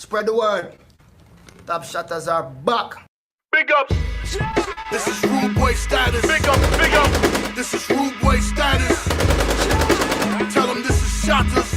Spread the word. Top shotters are back. Big ups. This is rude boy status. Big ups. Big ups. This is rude boy status. Tell them this is shotters.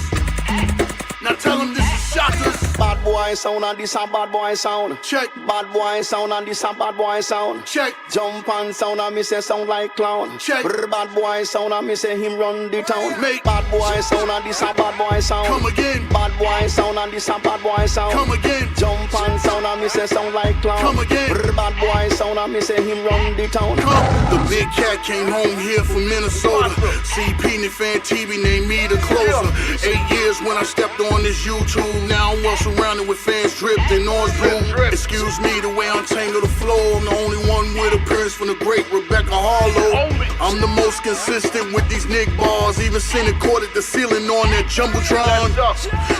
Now tell them this is shotters. Bad boy sound and this a bad boy sound. Check. Bad boy sound and this a bad boy sound. Check. Jump and sound and me say sound like clown. Check. Brr, bad boy sound and me say him run the town. Make. Bad boy sound and this a bad boy sound. Come again. Bad boy sound and this a bad boy sound. Come again. Jump and sound and me say sound like clown. Come again. Brr, bad boy sound and me say him run the town. Come. The big cat came home here from Minnesota. CP Fan TV named me the closer. 8 years when I stepped on this YouTube. Now I'm well surrounded with fans dripped in orange blue. Excuse me the way I untangle the flow. I'm the only one with appearance from the great Rebecca Harlow. I'm the most consistent with these Nick bars. Even Senate court at the ceiling on that Jumbotron.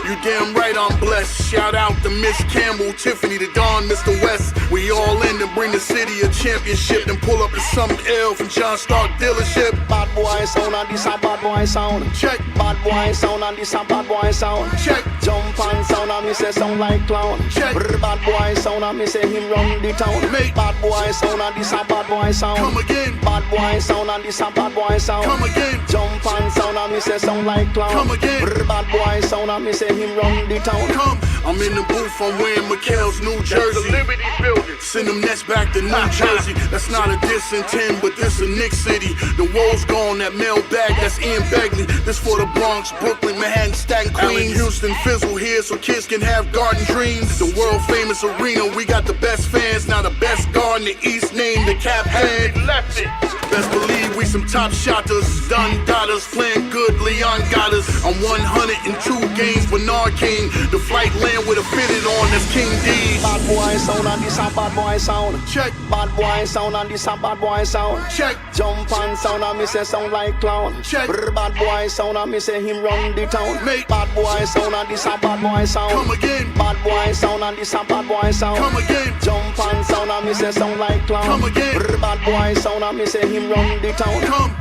You damn right I'm blessed. Shout out to Miss Campbell, Tiffany, the Don, Mr. West. We all in to bring the city a championship. Then pull up to some L from John Stark dealership. Bad boy sound and this a bad boy sound. Check. Bad boy sound and this a bad boy sound. Check. Jump and sound and me say sound like clown. Check. Brr, bad boy sound and me say him run the town. Make. Bad boy sound and this a bad boy sound. Come again. Bad boy sound and this a bad boy sound. Come again. Jump and sound and me say sound like clown. Come again. Brr, bad boy sound and me say him run the town. Come. I'm in the booth, I'm wearing Mikal's New The Jersey. Liberty Building. Send them nets back to New Jersey. That's not a diss intent, but this a Knicks city. The woes gone, that mailbag, that's Ian Begley. This for the Bronx, Brooklyn, Manhattan, Staten, Queens. Houston, Fizzle here so kids can have garden dreams. The world famous arena, we got the best fans. Now the best guard in the East, named the Cap Hand. Left it. Best believe we some top shotters. Done dollars, playing good, Leon got us. I'm 102 games, Bernard King. The flight land with a fitted on, that's King D. Bad boy sound and this a bad boy sound. Check. Bad boy sound and this a bad boy sound. Check. Jump and sound and me say sound like clown. Check. Brr, bad boy sound and me say him run the town. Make. Bad boy sound and this a bad boy sound. Come again. Bad boy sound and this a bad boy sound. Come again. Jump and sound and me say sound like clown. Come again. Brr, bad boy sound and me say him run the town. Come.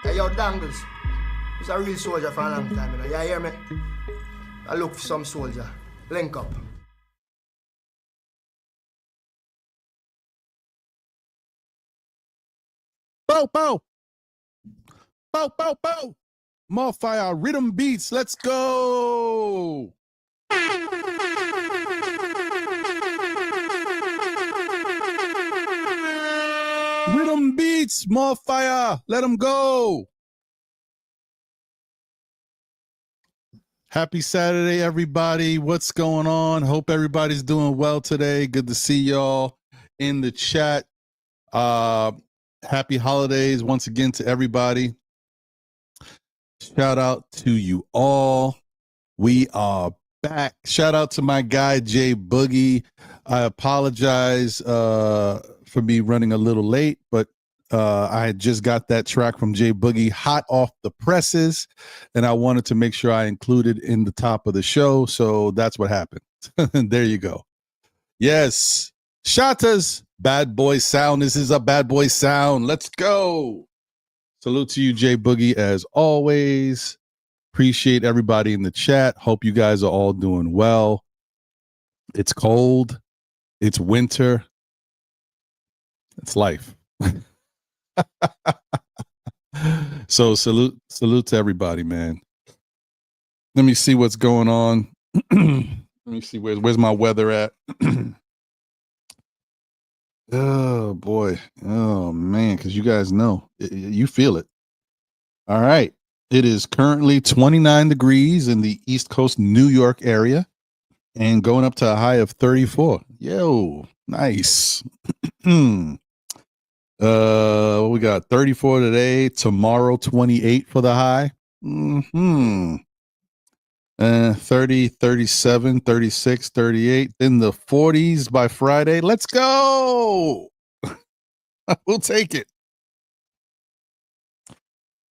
Hey, yo, Dangles. He's a real soldier for a long time, you know. You hear me? I look for some soldier. Link up. Bow, bow. Bow, bow, bow. Motherfire rhythm beats. Let's go. Rhythm beats, motherfire. Let them go. Happy Saturday, everybody. What's going on? Hope everybody's doing well today. Good to see y'all in the chat. Happy holidays once again to everybody. Shout out to you all. We are back. Shout out to my guy, Jay Boogie. I apologize for me running a little late, but I had just got that track from Jay Boogie hot off the presses, and I wanted to make sure I included in the top of the show, so that's what happened. There you go. Yes, Shatas, bad boy sound. This is a bad boy sound. Let's go. Salute to you, Jay Boogie, as always. Appreciate everybody in the chat. Hope you guys are all doing well. It's cold. It's winter. It's life. So salute to everybody, man. Let me see what's going on. Let me see where's my weather at. Oh boy. Oh man, because you guys know you feel it. All right. It is currently 29 degrees in the East Coast New York area and going up to a high of 34. Yo, nice. We got 34 today, tomorrow 28 for the high. 30, 37, 36, 38, in the 40s by Friday. Let's go. We'll take it.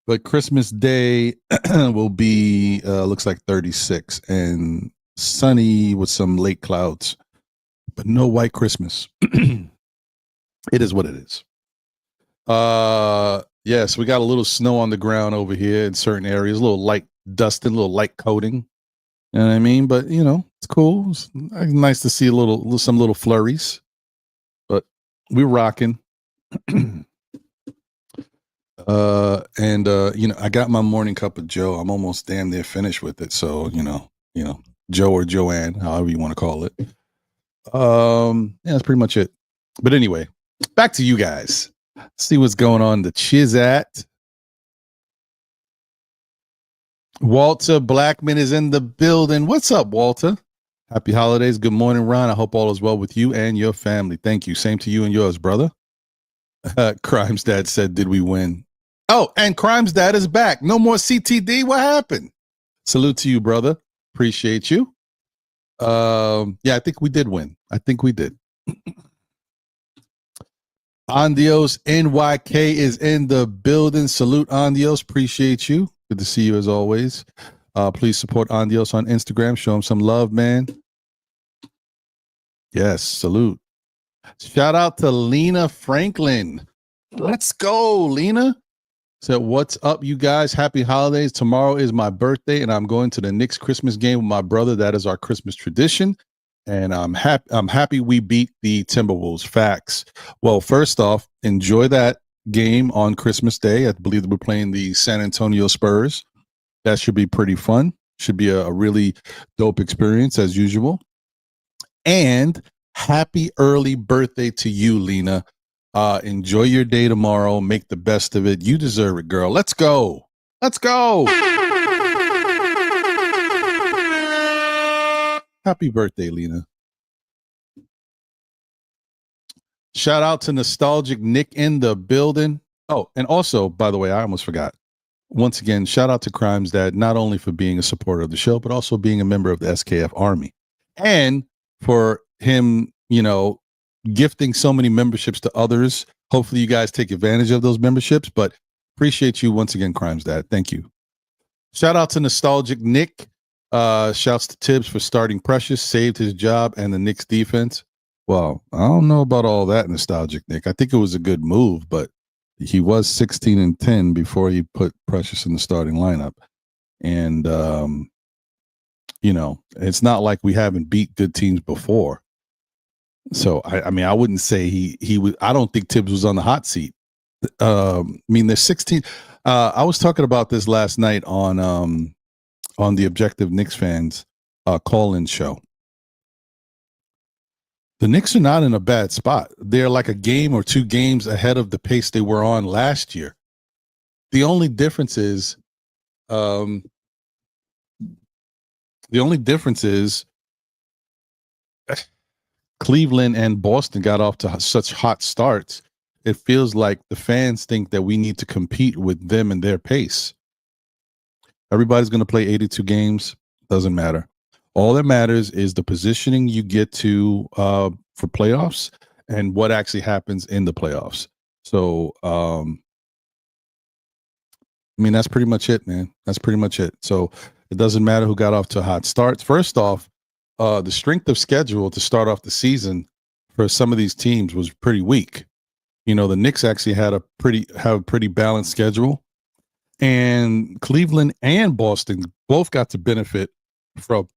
But Christmas Day will be, looks like 36 and sunny with some late clouds, but no white Christmas. It is what it is. Yes, we got a little snow on the ground over here in certain areas, a little light dusting, a little light coating. You know what I mean? But it's cool. It's nice to see some little flurries. But we're rocking. I got my morning cup of Joe. I'm almost damn near finished with it. So, Joe or Joanne, however you want to call it. That's pretty much it. But anyway, back to you guys. See what's going on. The Chiz at Walter Blackman is in the building. What's up, Walter? Happy holidays. Good morning, Ron. I hope all is well with you and your family. Thank you. Same to you and yours, brother. Crime's dad said, did we win? Oh, and Crime's dad is back. No more CTD. What happened? Salute to you, brother. Appreciate you. I think we did win. I think we did. Andios NYK is in the building. Salute, Andios. Appreciate you. Good to see you as always. Please support Andios on Instagram. Show him some love, man. Yes, salute. Shout out to Lena Franklin. Let's go, Lena. Said, what's up, you guys? Happy holidays. Tomorrow is my birthday, and I'm going to the Knicks Christmas game with my brother. That is our Christmas tradition. And I'm happy we beat the Timberwolves. Facts. Well, first off, enjoy that game on Christmas Day. I believe we're playing the San Antonio Spurs. That should be pretty fun. Should be a really dope experience as usual. And happy early birthday to you, Lena. Enjoy your day tomorrow. Make the best of it. You deserve it, girl. Let's go. Let's go. Happy birthday, Lena. Shout out to Nostalgic Nick in the building. Oh, and also, by the way, I almost forgot. Once again, shout out to Crime's dad, not only for being a supporter of the show, but also being a member of the SKF Army. And for him, gifting so many memberships to others. Hopefully you guys take advantage of those memberships, but appreciate you once again, Crime's dad. Thank you. Shout out to Nostalgic Nick. Shouts to Tibbs for starting Precious, saved his job and the Knicks defense. Well, I don't know about all that, Nostalgic Nick. I think it was a good move, but he was 16-10 before he put Precious in the starting lineup. And, it's not like we haven't beat good teams before. So, I mean, I wouldn't say he was. I don't think Tibbs was on the hot seat. There's 16. I was talking about this last night on the Objective Knicks Fans call-in show. The Knicks are not in a bad spot. They're like a game or two games ahead of the pace they were on last year. The only difference is, Cleveland and Boston got off to such hot starts. It feels like the fans think that we need to compete with them and their pace. Everybody's going to play 82 games. Doesn't matter. All that matters is the positioning you get to for playoffs and what actually happens in the playoffs. So, that's pretty much it, man. That's pretty much it. So it doesn't matter who got off to hot starts. First off, the strength of schedule to start off the season for some of these teams was pretty weak. The Knicks actually have a pretty balanced schedule, and Cleveland and Boston both got to benefit from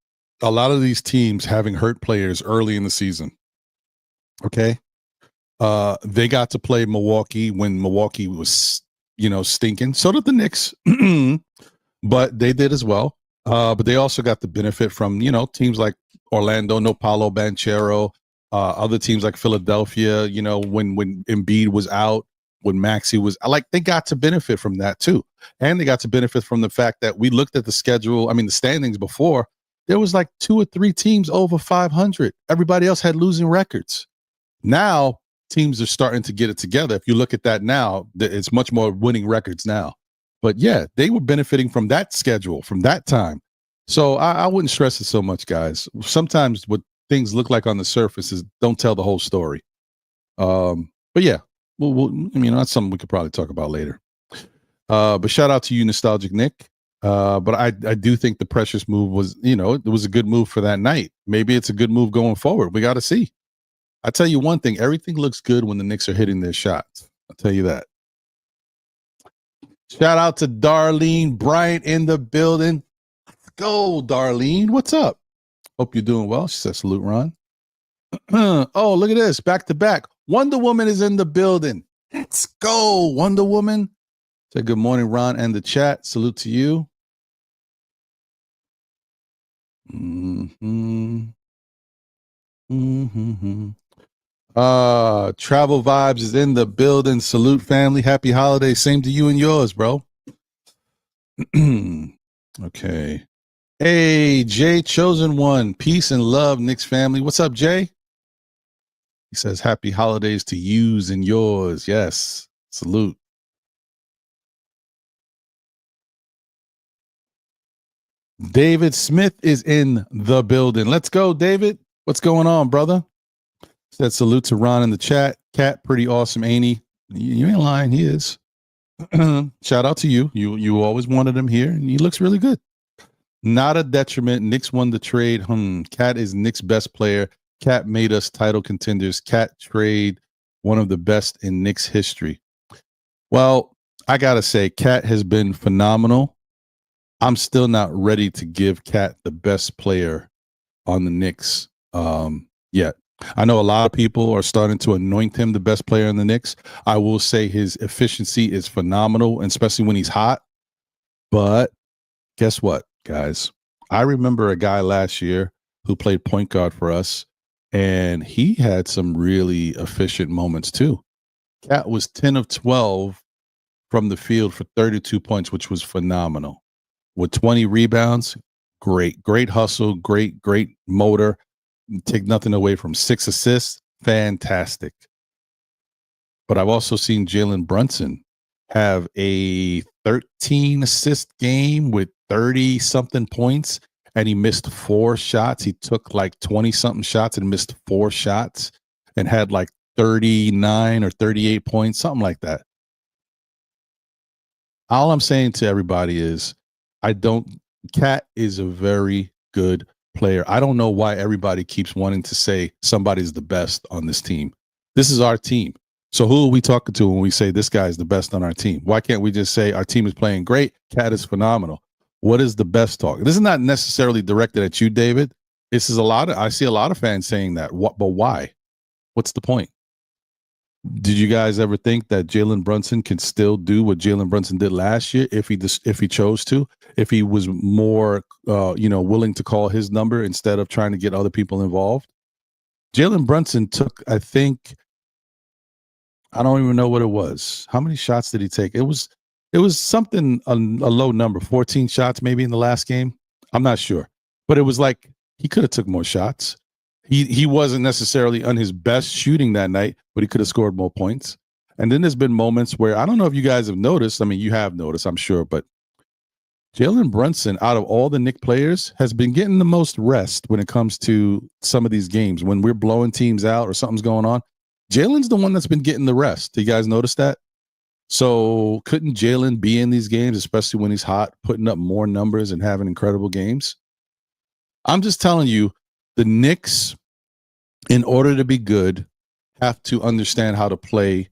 a lot of these teams having hurt players early in the season. Okay. They got to play Milwaukee when Milwaukee was, stinking. So did the Knicks, but they did as well. But they also got the benefit from, teams like Orlando, no Paolo Banchero, other teams like Philadelphia, when Embiid was out, when Maxey was they got to benefit from that too. And they got to benefit from the fact that we looked at the schedule. The standings before, there was like 2 or 3 teams over 500. Everybody else had losing records. Now teams are starting to get it together. If you look at that now, it's much more winning records now. But yeah, they were benefiting from that schedule, from that time. So I wouldn't stress it so much, guys. Sometimes what things look like on the surface is don't tell the whole story. But yeah, that's something we could probably talk about later. But shout out to you, Nostalgic Nick. But I do think the Precious move was, it was a good move for that night. Maybe it's a good move going forward. We got to see. I tell you one thing, everything looks good when the Knicks are hitting their shots. I'll tell you that. Shout out to Darlene Bryant in the building. Let's go, Darlene. What's up? Hope you're doing well. She says, salute, Ron. Oh, look at this. Back to back. Wonder Woman is in the building. Let's go, Wonder Woman. Say good morning, Ron, and the chat. Salute to you. Travel Vibes is in the building. Salute, family. Happy holidays. Same to you and yours, bro. Okay. Hey, Jay, chosen one. Peace and love, Knicks family. What's up, Jay? He says, happy holidays to yous and yours. Yes. Salute. David Smith is in the building. Let's go, David. What's going on, brother? Said salute to Ron in the chat. Cat, pretty awesome, ain't he? You ain't lying. He is. Shout out to you. You always wanted him here, and he looks really good. Not a detriment. Knicks won the trade. Cat is Knicks' best player. Cat made us title contenders. Cat trade, one of the best in Knicks history. Well, I got to say, Cat has been phenomenal. I'm still not ready to give Cat the best player on the Knicks yet. I know a lot of people are starting to anoint him the best player in the Knicks. I will say his efficiency is phenomenal, especially when he's hot. But guess what, guys? I remember a guy last year who played point guard for us, and he had some really efficient moments too. Cat was 10 of 12 from the field for 32 points, which was phenomenal. With 20 rebounds, great hustle, great motor. Take nothing away from 6 assists, fantastic. But I've also seen Jalen Brunson have a 13 assist game with 30 something points, and he missed 4 shots. He took like 20 something shots and missed 4 shots and had like 39 or 38 points, something like that. All I'm saying to everybody is Cat is a very good player. I don't know why everybody keeps wanting to say somebody's the best on this team. This is our team. So who are we talking to when we say this guy is the best on our team? Why can't we just say our team is playing great? Cat is phenomenal. What is the best talk? This is not necessarily directed at you, David. This is I see a lot of fans saying that. But why? What's the point? Did you guys ever think that Jalen Brunson can still do what Jalen Brunson did last year if he chose to, if he was more willing to call his number instead of trying to get other people involved? Jalen Brunson took, I think, I don't even know what it was. How many shots did he take? It was something, a low number, 14 shots maybe in the last game. I'm not sure, but it was like he could have took more shots. He wasn't necessarily on his best shooting that night, but he could have scored more points. And then there's been moments where I don't know if you guys have noticed. I mean, you have noticed, I'm sure, but Jalen Brunson, out of all the Knicks players, has been getting the most rest when it comes to some of these games. When we're blowing teams out or something's going on, Jalen's the one that's been getting the rest. Do you guys notice that? So couldn't Jalen be in these games, especially when he's hot, putting up more numbers and having incredible games? I'm just telling you, the Knicks, in order to be good, have to understand how to play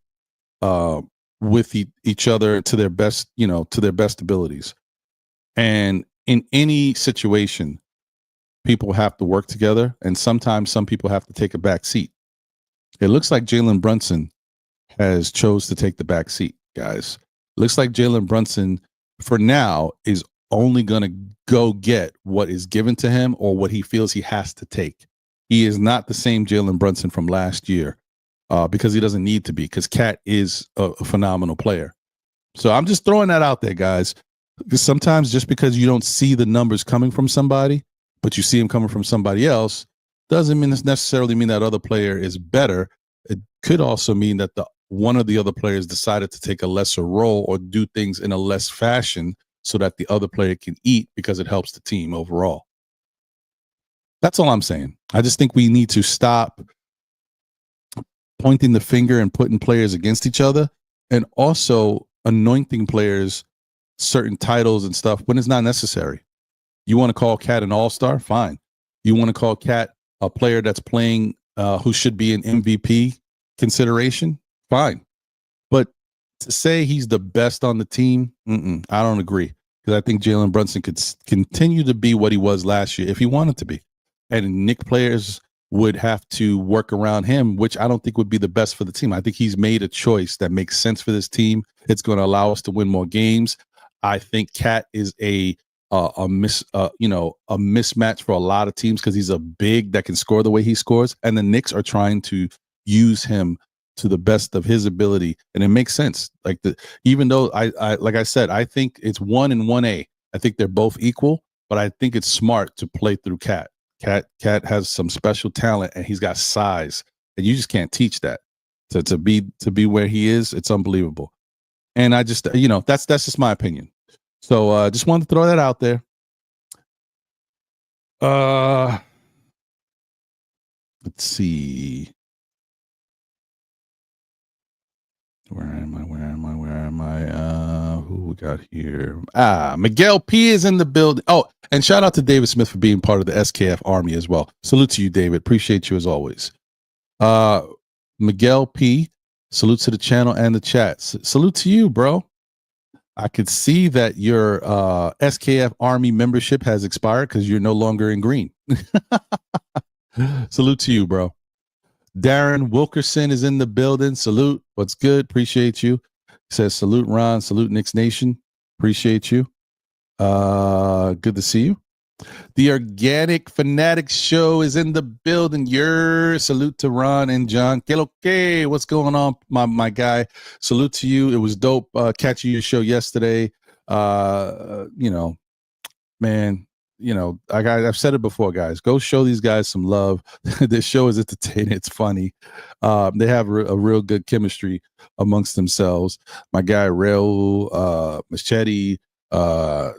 with each other to their best, to their best abilities. And in any situation, people have to work together, and sometimes some people have to take a back seat. It looks like Jalen Brunson has chose to take the back seat, guys. Looks like Jalen Brunson, for now, is only going to go get what is given to him or what he feels he has to take. He is not the same Jalen Brunson from last year because he doesn't need to be, because Cat is a phenomenal player. So I'm just throwing that out there, guys. Because sometimes just because you don't see the numbers coming from somebody, but you see them coming from somebody else, doesn't necessarily mean that other player is better. It could also mean that one of the other players decided to take a lesser role or do things in a less fashion so that the other player can eat because it helps the team overall. That's all I'm saying. I just think we need to stop pointing the finger and putting players against each other, and also anointing players certain titles and stuff when it's not necessary. You want to call Cat an all-star? Fine. You want to call Cat a player that's playing who should be an MVP consideration? Fine. But to say he's the best on the team, I don't agree, because I think Jalen Brunson could continue to be what he was last year if he wanted to be, and Knicks players would have to work around him, which I don't think would be the best for the team. I think he's made a choice that makes sense for this team. It's going to allow us to win more games. I think Cat is a mismatch for a lot of teams because he's a big that can score the way he scores, and the Knicks are trying to use him to the best of his ability, and it makes sense. Even though I like I said, I think it's 1 and 1A. I think they're both equal, but I think it's smart to play through Cat. Cat has some special talent, and he's got size, and you just can't teach that. To be where he is, it's unbelievable. And I just that's just my opinion. So just wanted to throw that out there. Let's see. Where am I? Who we got here? Miguel P is in the building. Oh, and shout out to David Smith for being part of the SKF Army as well. Salute to you, David. Appreciate you as always. Miguel P, salute to the channel and the chat. Salute to you, bro. I could see that your SKF Army membership has expired because you're no longer in green. Salute to you, bro. Darren Wilkerson is in the building. Salute. What's good? Appreciate you. He says, salute, Ron. Salute, Knicks Nation. Appreciate you. Good to see you. The Organic Fanatics Show is in the building. Salute to Ron and John. Que what's going on, my guy? Salute to you. It was dope catching your show yesterday. Man, I've said it before, guys. Go show these guys some love. This show is entertaining. It's funny. They have a real good chemistry amongst themselves. My guy Raul, Machete,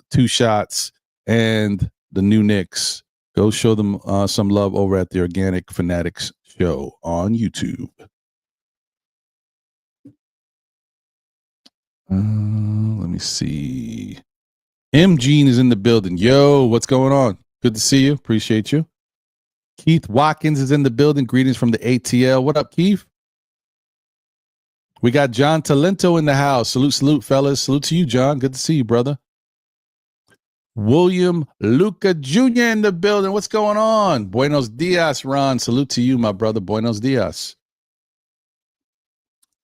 Two Shots, and the new Knicks. Go show them some love over at the Organic Fanatics Show on YouTube. Let me see. M. Gene is in the building. Yo, what's going on? Good to see you. Appreciate you. Keith Watkins is in the building. Greetings from the ATL. What up, Keith? We got John Talento in the house. Salute, fellas. Salute to you, John. Good to see you, brother. William Luca Jr. in the building. What's going on? Buenos dias, Ron. Salute to you, my brother. Buenos dias.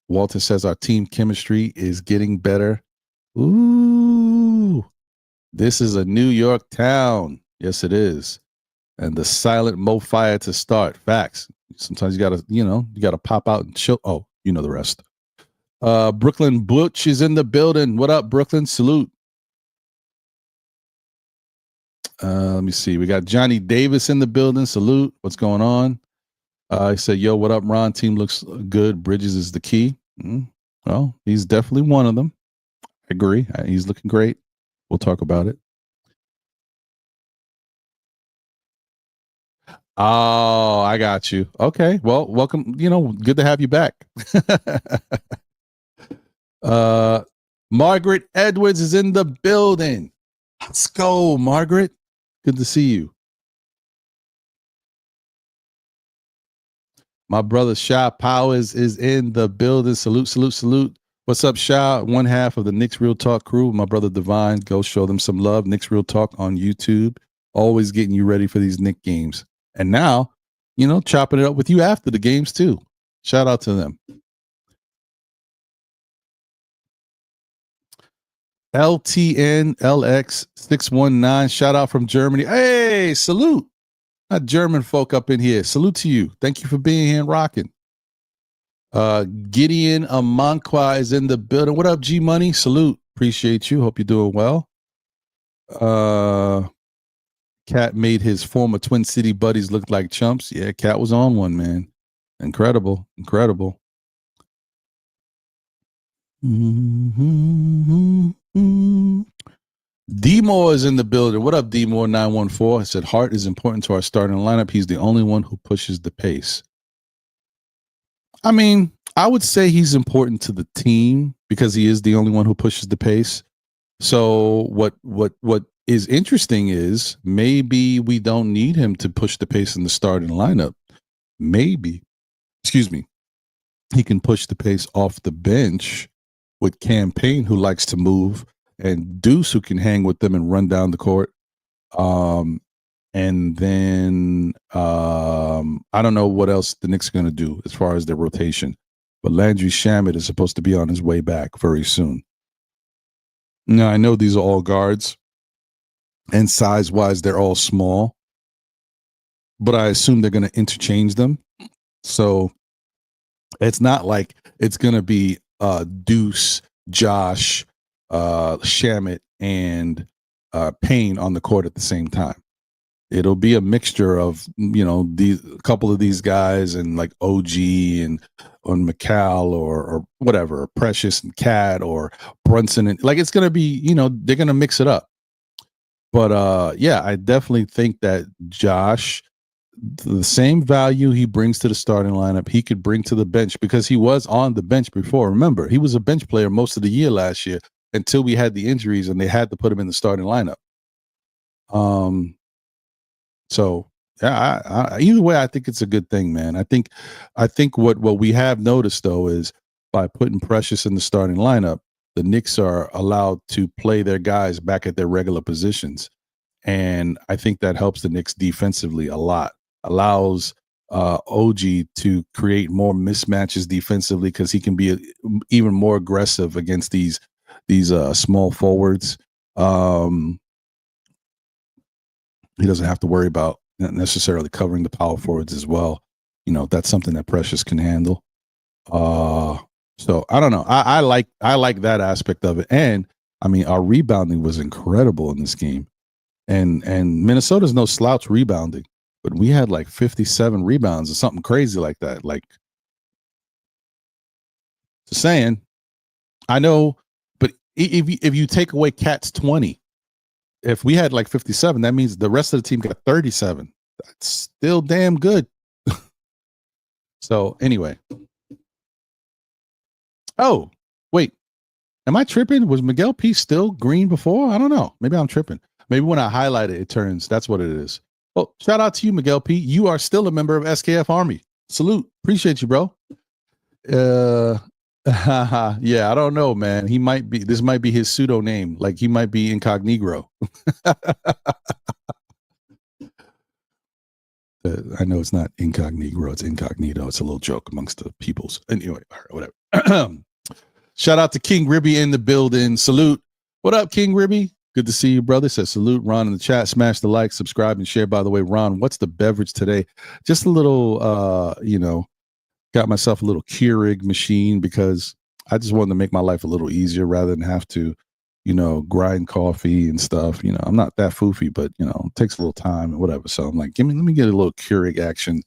Walter says our team chemistry is getting better. Ooh. This is a New York town. Yes, it is. And the silent Mo fire to start. Facts. Sometimes you gotta pop out and chill. Oh, you know the rest. Brooklyn Butch is in the building. What up, Brooklyn? Salute. Let me see. We got Johnny Davis in the building. Salute. What's going on? He said, yo, what up, Ron? Team looks good. Bridges is the key. Well, he's definitely one of them. I agree. He's looking great. We'll talk about it. Oh, I got you. Okay. Well, welcome. Good to have you back. Margaret Edwards is in the building. Let's go, Margaret. Good to see you. My brother Sha Powers is in the building. Salute. What's up, Sha? One half of the Knicks Real Talk crew. My brother Divine. Go show them some love. Knicks Real Talk on YouTube. Always getting you ready for these Knicks games. And now, chopping it up with you after the games too. Shout out to them. LTN LX 619. Shout out from Germany. Hey, salute. Not German folk up in here. Salute to you. Thank you for being here and rocking. Gideon Amankwa is in the building. What up, G Money? Salute. Appreciate you. Hope you're doing well. Cat made his former Twin City buddies look like chumps. Yeah, Cat was on one, man. Incredible. D-Moore is in the building. What up, D-Moore 914? I said Hart is important to our starting lineup. He's the only one who pushes the pace. I mean, I would say he's important to the team because he is the only one who pushes the pace. So what is interesting is maybe we don't need him to push the pace in the starting lineup. Maybe, he can push the pace off the bench with Campaign, who likes to move, and Deuce, who can hang with them and run down the court. And then I don't know what else the Knicks are going to do as far as their rotation. But Landry Shamet is supposed to be on his way back very soon. Now, I know these are all guards, and size-wise, they're all small. But I assume they're going to interchange them. So it's not like it's going to be Deuce, Josh, Shamet, and Payne on the court at the same time. It'll be a mixture of, a couple of these guys and like OG and Mikal or whatever, Precious and Cat or Brunson. And like, it's going to be, they're going to mix it up. But I definitely think that Josh, the same value he brings to the starting lineup, he could bring to the bench because he was on the bench before. Remember, he was a bench player most of the year last year until we had the injuries and they had to put him in the starting lineup. So yeah, either way, I think it's a good thing, man. I think what we have noticed though is by putting Precious in the starting lineup, the Knicks are allowed to play their guys back at their regular positions. And I think that helps the Knicks defensively a lot. Allows OG to create more mismatches defensively because he can be even more aggressive against these small forwards. He doesn't have to worry about necessarily covering the power forwards as well. That's something that Precious can handle. So I don't know. I like that aspect of it. And I mean, our rebounding was incredible in this game. And Minnesota's no slouch rebounding, but we had like 57 rebounds or something crazy like that. Like, just saying, I know, but if you take away Cat's 20, if we had like 57, that means the rest of the team got 37. That's still damn good. So anyway. Oh, wait. Am I tripping? Was Miguel P still green before? I don't know. Maybe I'm tripping. Maybe when I highlight it, it turns. That's what it is. Well, shout out to you, Miguel P. You are still a member of SKF Army. Salute. Appreciate you, bro. Yeah, I don't know, man. This might be his pseudo name. Like he might be incognito. I know it's not incognito. It's incognito. It's a little joke amongst the peoples. Anyway, whatever. Shout out to King Ribby in the building. Salute. What up, King Ribby? Good to see you, brother. Says salute. Ron in the chat. Smash the like, subscribe, and share. By the way, Ron, what's the beverage today? Just a little, got myself a little Keurig machine because I just wanted to make my life a little easier rather than have to, grind coffee and stuff. I'm not that foofy, but, it takes a little time and whatever. So I'm like, let me get a little Keurig action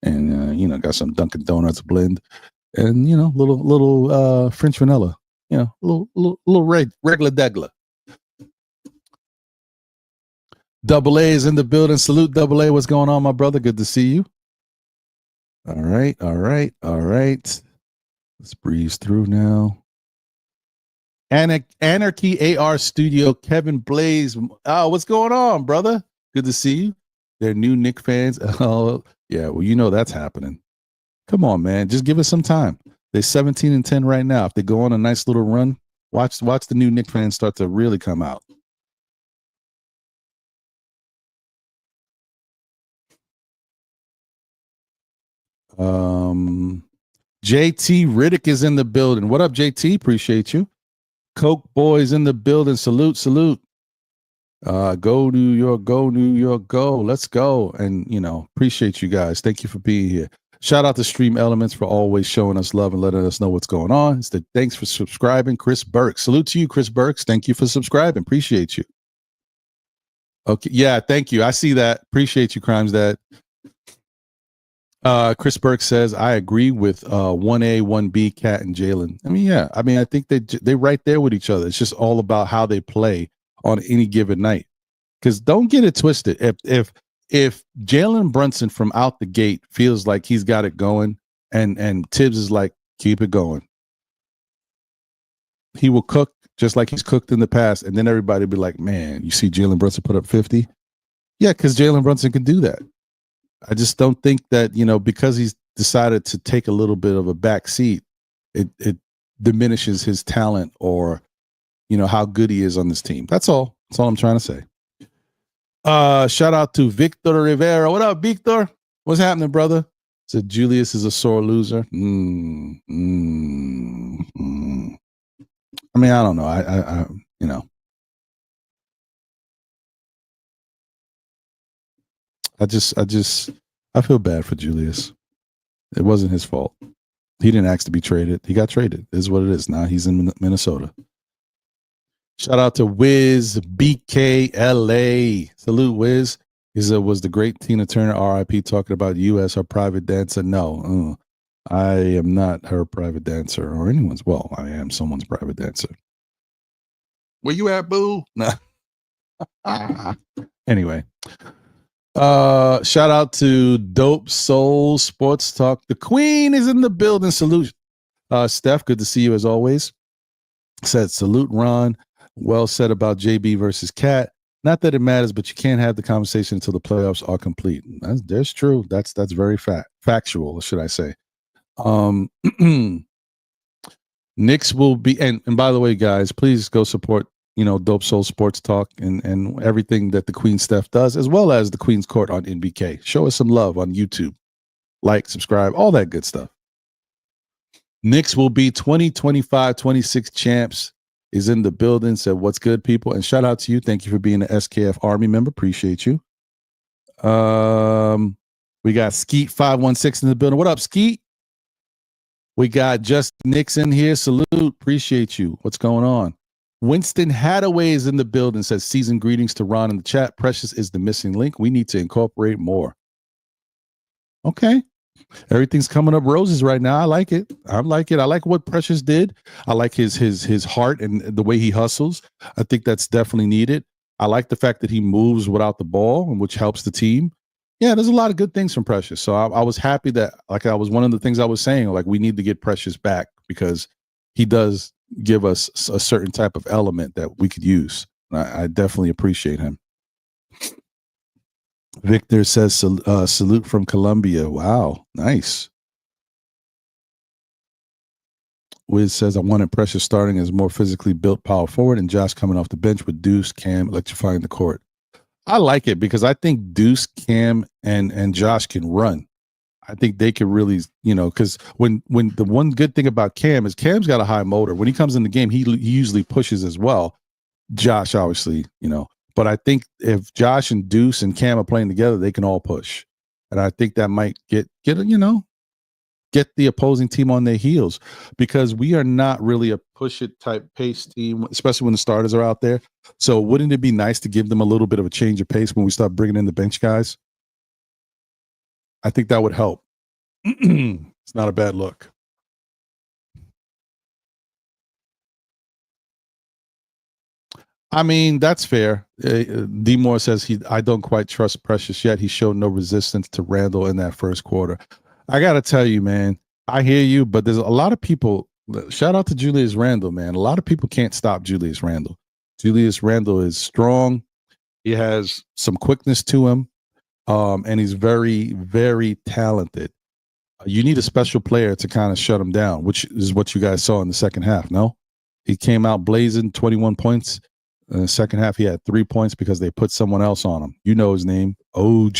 and, got some Dunkin' Donuts blend and, little French vanilla, little regular degla. Double A is in the building. Salute, Double A. What's going on, my brother? Good to see you. All right. Let's breeze through now. Anarchy AR Studio, Kevin Blaze. Oh, what's going on, brother? Good to see you. They're new Knicks fans. Oh, yeah. Well, that's happening. Come on, man. Just give us some time. They're 17-10 right now. If they go on a nice little run, watch the new Knicks fans start to really come out. JT Riddick is in the building. What up, JT? Appreciate you. Coke Boys in the building. Salute. Go New York, go. Let's go. And, appreciate you guys. Thank you for being here. Shout out to Stream Elements for always showing us love and letting us know what's going on. Thanks for subscribing, Chris Burks. Salute to you, Chris Burks. Thank you for subscribing. Appreciate you. Okay. Yeah, thank you. I see that. Appreciate you, Crimes Dad. Chris Burke says, I agree with 1A, 1B, Cat, and Jalen. I think they're right there with each other. It's just all about how they play on any given night. Because don't get it twisted. If Jalen Brunson from out the gate feels like he's got it going and Tibbs is like, keep it going, he will cook just like he's cooked in the past. And then everybody will be like, man, you see Jalen Brunson put up 50? Yeah, because Jalen Brunson can do that. I just don't think that, because he's decided to take a little bit of a back seat, it diminishes his talent or, how good he is on this team. That's all. That's all I'm trying to say. Shout out to Victor Rivera. What up, Victor? What's happening, brother? Said Julius is a sore loser. I mean, I don't know. I I feel bad for Julius. It wasn't his fault. He didn't ask to be traded. He got traded. It is what it is. Now he's in Minnesota. Shout out to Wiz BKLA. Salute, Wiz. He said, was the great Tina Turner, RIP, talking about you as her private dancer? No, I am not her private dancer or anyone's. Well, I am someone's private dancer. Where you at, boo? Nah. Anyway. Shout out to Dope Soul Sports Talk. The Queen is in the building. Salute. Steph, good to see you as always. Said, salute, Ron. Well said about JB versus Cat. Not that it matters, but you can't have the conversation until the playoffs are complete. That's true. That's very factual, should I say. Knicks will be, and by the way, guys, please go support, Dope Soul Sports Talk and everything that the Queen Steph does, as well as the Queen's Court on NBK. Show us some love on YouTube. Like, subscribe, all that good stuff. Knicks will be 2025-26 champs. Is in the building. Said, what's good, people? And shout out to you. Thank you for being an SKF Army member. Appreciate you. We got Skeet 516 in the building. What up, Skeet? We got Just Knicks in here. Salute. Appreciate you. What's going on? Winston Hadaway is in the building. Says, season greetings to Ron in the chat. Precious is the missing link. We need to incorporate more. Okay. Everything's coming up roses right now. I like it. I like what Precious did. I like his heart and the way he hustles. I think that's definitely needed. I like the fact that he moves without the ball, which helps the team. Yeah, there's a lot of good things from Precious. So I was happy that, I was one of the things I was saying, we need to get Precious back because he does give us a certain type of element that we could use. I definitely appreciate him. Victor says, salute from Colombia. Wow, nice. Wiz says, I wanted Precious starting as more physically built power forward and Josh coming off the bench with Deuce, Cam, electrifying the court. I like it because I think Deuce, Cam, and Josh can run. I think they could really, because when the one good thing about Cam is Cam's got a high motor. When he comes in the game, he usually pushes as well. Josh, obviously, But I think if Josh and Deuce and Cam are playing together, they can all push. And I think that might get the opposing team on their heels because we are not really a push it type pace team, especially when the starters are out there. So wouldn't it be nice to give them a little bit of a change of pace when we start bringing in the bench guys? I think that would help. It's not a bad look. I mean, that's fair. D Moore says I don't quite trust Precious yet. He showed no resistance to Randle in that first quarter. I got to tell you, man, I hear you, but there's a lot of people. Shout out to Julius Randle, man. A lot of people can't stop Julius Randle. Julius Randle is strong. He has some quickness to him, and he's very, very talented. You need a special player to kind of shut him down, which is what you guys saw in the second half, no? He came out blazing, 21 points. In the second half, he had 3 points because they put someone else on him. You know his name, OG.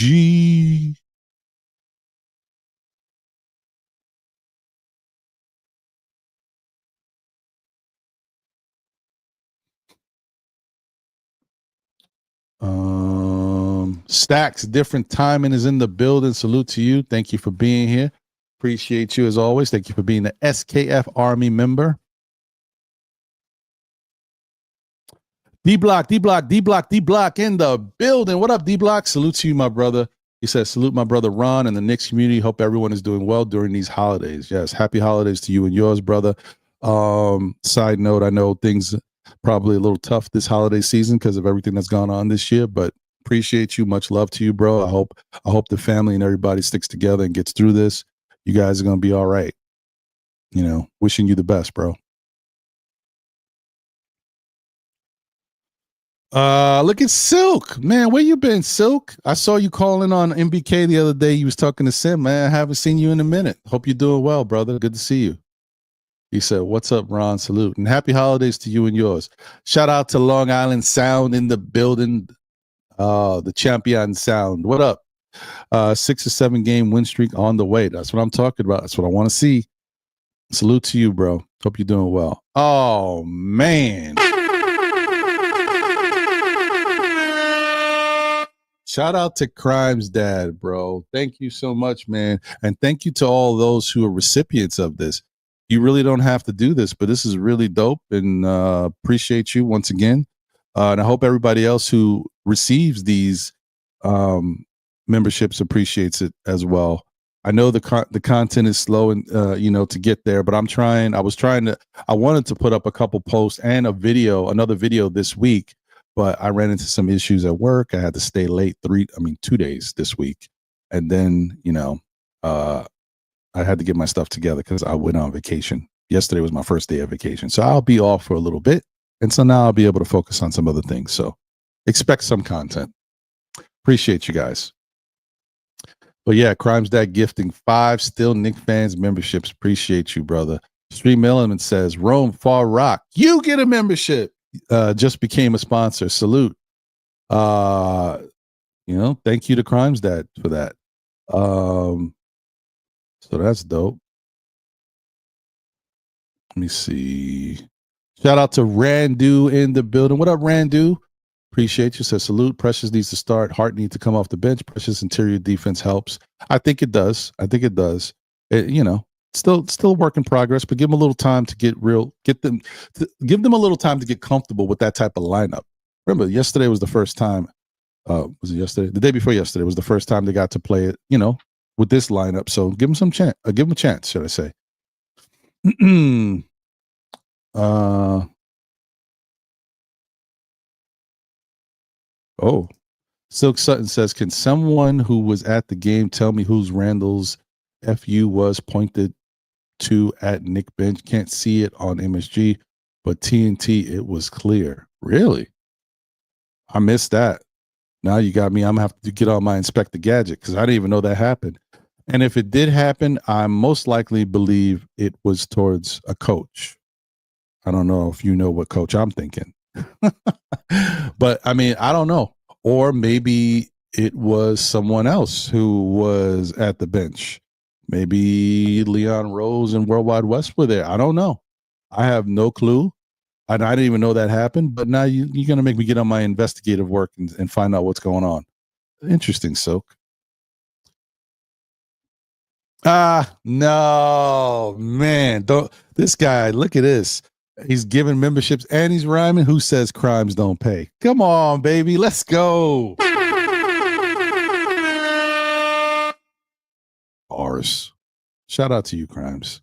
Stacks, different timing is in the building. Salute to you. Thank you for being here. Appreciate you as always. Thank you for being the SKF Army member. D-Block in the building. What up, D-Block? Salute to you, my brother. He says, salute my brother Ron and the Knicks community. Hope everyone is doing well during these holidays. Yes, happy holidays to you and yours, brother. Side note, I know things probably a little tough this holiday season because of everything that's gone on this year, but appreciate you. Much love to you, bro. I hope the family and everybody sticks together and gets through this. You guys are going to be all right. Wishing you the best, bro. Look at Silk, man. Where you been, Silk? I saw you calling on MBK the other day. You was talking to Sim, man. I haven't seen you in a minute. Hope you're doing well, brother. Good to see you. He said, "What's up, Ron? Salute and happy holidays to you and yours." Shout out to Long Island Sound in the building. The champion sound. What up? 6 or 7 game win streak on the way. That's what I'm talking about. That's what I want to see. Salute to you, bro. Hope you're doing well. Oh, man. Shout out to Crime's dad, bro. Thank you so much, man. And thank you to all those who are recipients of this. You really don't have to do this, but this is really dope, and appreciate you once again. And I hope everybody else who receives these memberships appreciates it as well. I know the content is slow and to get there, but I wanted to put up a couple posts and another video this week, but I ran into some issues at work. I had to stay late 2 days this week. And then, I had to get my stuff together because I went on vacation. Yesterday was my first day of vacation. So I'll be off for a little bit. And so now I'll be able to focus on some other things. So expect some content. Appreciate you guys. But yeah, Crime's Dad gifting 5 Still Knicks fans memberships. Appreciate you, brother. Stream Element says, Rome Far Rock, you get a membership. Just became a sponsor. Salute. Thank you to Crime's Dad for that. So that's dope. Let me see. Shout out to Randle in the building. What up, Randle? Appreciate you. Says salute. Precious needs to start. Hart needs to come off the bench. Precious interior defense helps. I think it does. Still work in progress, but give them a little time to give them a little time to get comfortable with that type of lineup. Remember, yesterday was the first time. Was it yesterday? The day before yesterday was the first time they got to play it. With this lineup. So give them some chance. Give them a chance, should I say? Silk Sutton says, can someone who was at the game tell me whose Randle's FU was pointed to at Nick bench? Can't see it on MSG, but TNT, it was clear. Really? I missed that. Now you got me. I'm going to have to get on my Inspector Gadget because I didn't even know that happened. And if it did happen, I most likely believe it was towards a coach. I don't know if you know what coach I'm thinking. But, I don't know. Or maybe it was someone else who was at the bench. Maybe Leon Rose and Worldwide West were there. I don't know. I have no clue. And I didn't even know that happened. But now you're going to make me get on my investigative work and find out what's going on. Interesting, Silk. No, man. This guy, look at this. He's giving memberships and he's rhyming. Who says crimes don't pay? Come on, baby. Let's go. Ours. Shout out to you, Crimes.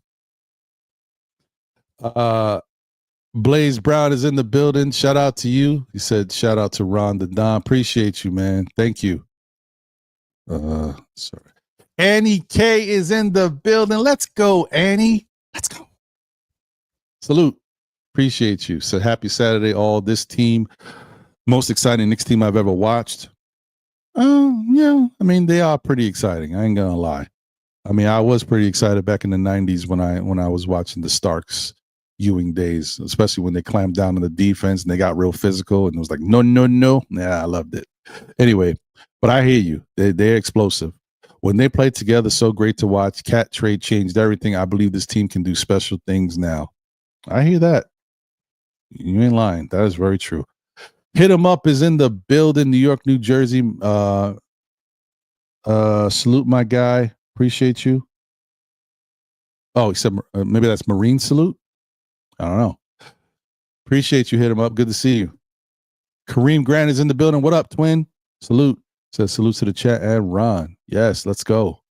Blaze Brown is in the building. Shout out to you. He said, shout out to Ron the Don. Appreciate you, man. Thank you. Sorry. Annie K is in the building. Let's go, Annie. Let's go. Salute. Appreciate you. So happy Saturday, all. This team, most exciting Knicks team I've ever watched. They are pretty exciting. I ain't gonna lie. I was pretty excited back in the 90s when I was watching the Starks Ewing days, especially when they clamped down on the defense and they got real physical and it was like, no. Yeah, I loved it. Anyway, but I hear you. They're explosive. When they played together, so great to watch. Cat trade changed everything. I believe this team can do special things now. I hear that. You ain't lying. That is very true. Hit 'em up is in the building, New York, New Jersey. Salute my guy. Appreciate you. Oh, he said maybe that's Marine salute. I don't know. Appreciate you. Hit 'em up. Good to see you. Kareem Grant is in the building. What up, twin? Salute. Says salute to the chat and Ron. Yes, let's go.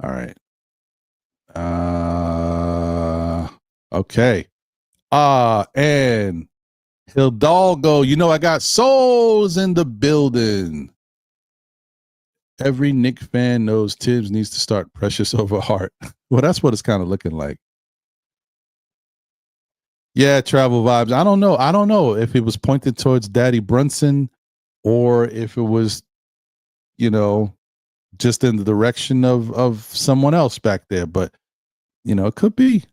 All right. Okay. And Hidalgo, I got souls in the building. Every Knicks fan knows Tibbs needs to start Precious over Hart. Well, that's what it's kind of looking like. Yeah, travel vibes. I don't know if it was pointed towards Daddy Brunson or if it was, just in the direction of someone else back there. But, it could be.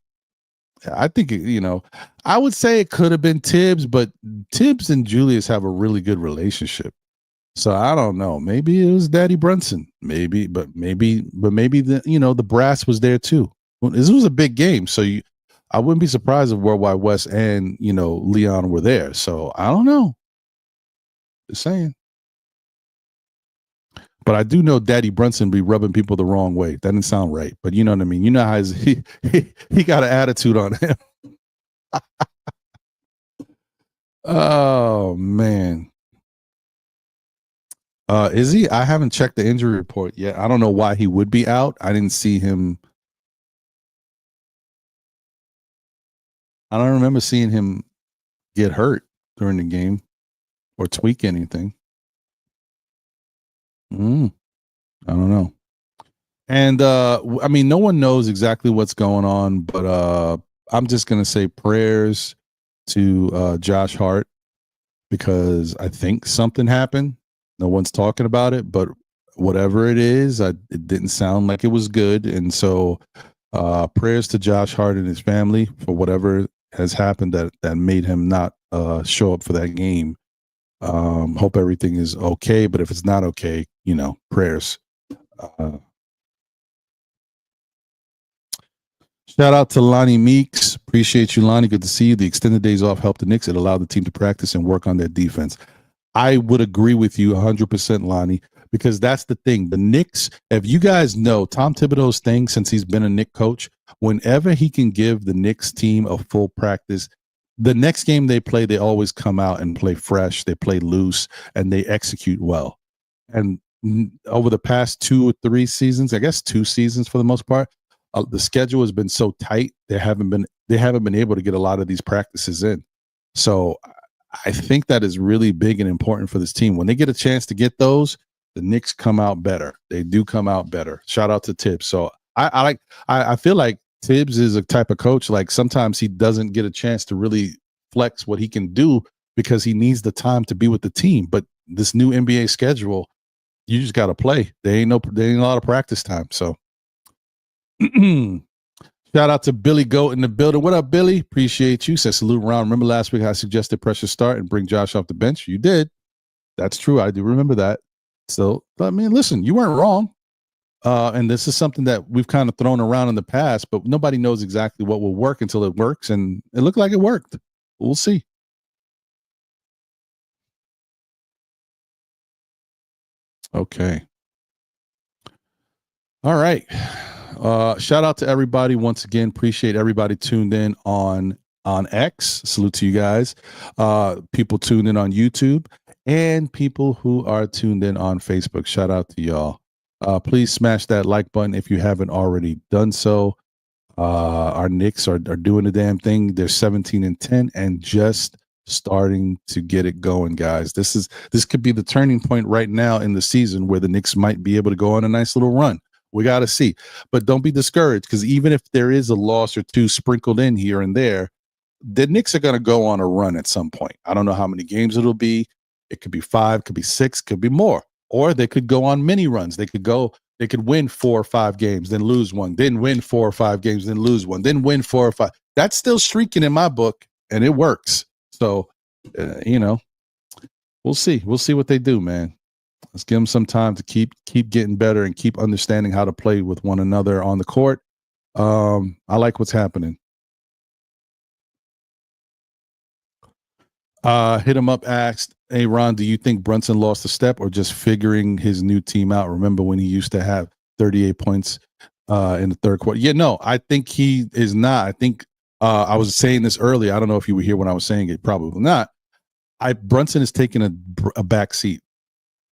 I think, I would say it could have been Tibbs, but Tibbs and Julius have a really good relationship. So I don't know. Maybe it was Daddy Brunson. Maybe the brass was there too. This was a big game, so I wouldn't be surprised if Worldwide West and Leon were there. So I don't know. Just saying. But I do know Daddy Brunson be rubbing people the wrong way. That didn't sound right, but you know what I mean. You know how he got an attitude on him. Oh man. Is he? I haven't checked the injury report yet. I don't know why he would be out. I didn't see him. I don't remember seeing him get hurt during the game or tweak anything. I don't know. And I mean, no one knows exactly what's going on, but I'm just gonna say prayers to Josh Hart, because I think something happened. No one's talking about it, but whatever it is, it didn't sound like it was good. And so prayers to Josh Hart and his family for whatever has happened that made him not show up for that game. Hope everything is okay, but if it's not okay, prayers. Shout out to Lonnie Meeks. Appreciate you, Lonnie. Good to see you. The extended days off helped the Knicks. It allowed the team to practice and work on their defense. I would agree with you 100%, Lonnie, because that's the thing. The Knicks, if you guys know, Tom Thibodeau's thing since he's been a Knicks coach, whenever he can give the Knicks team a full practice, the next game they play, they always come out and play fresh. They play loose and they execute well. And over the past 2 or 3 seasons, I guess 2 seasons for the most part, the schedule has been so tight. They haven't been able to get a lot of these practices in. So I think that is really big and important for this team. When they get a chance to get those, the Knicks come out better. They do come out better. Shout out to Tibbs. So I feel like Tibbs is a type of coach, like sometimes he doesn't get a chance to really flex what he can do because he needs the time to be with the team. But this new NBA schedule, you just got to play. There ain't a lot of practice time. So shout out to Billy Goat in the building. What up, Billy? Appreciate you. Says salute round. Remember last week I suggested pressure start and bring Josh off the bench? You did. That's true. I do remember that. So, I mean, listen, you weren't wrong. And this is something that we've kind of thrown around in the past, but nobody knows exactly what will work until it works. And it looked like it worked. We'll see. Okay. All right. Shout out to everybody once again. Appreciate everybody tuned in on X. Salute to you guys. People tuned in on YouTube and people who are tuned in on Facebook. Shout out to y'all. Please smash that like button if you haven't already done so. Our Knicks are doing the damn thing. They're 17-10 and just starting to get it going, guys. This could be the turning point right now in the season where the Knicks might be able to go on a nice little run. We got to see. But don't be discouraged, because even if there is a loss or two sprinkled in here and there, the Knicks are going to go on a run at some point. I don't know how many games it'll be. It could be 5, could be 6, could be more. Or they could go on mini runs. They could win 4 or 5 games, then lose one, then win 4 or 5 games, then lose one, then win 4 or 5. That's still streaking in my book, and it works. So, we'll see. We'll see what they do, man. Let's give them some time to keep getting better and keep understanding how to play with one another on the court. I like what's happening. Hit him up, asked, hey, Ron, do you think Brunson lost a step or just figuring his new team out? Remember when he used to have 38 points in the third quarter? Yeah, no, I think he is not. I think I was saying this earlier. I don't know if you were here when I was saying it. Probably not. Brunson is taking a back seat.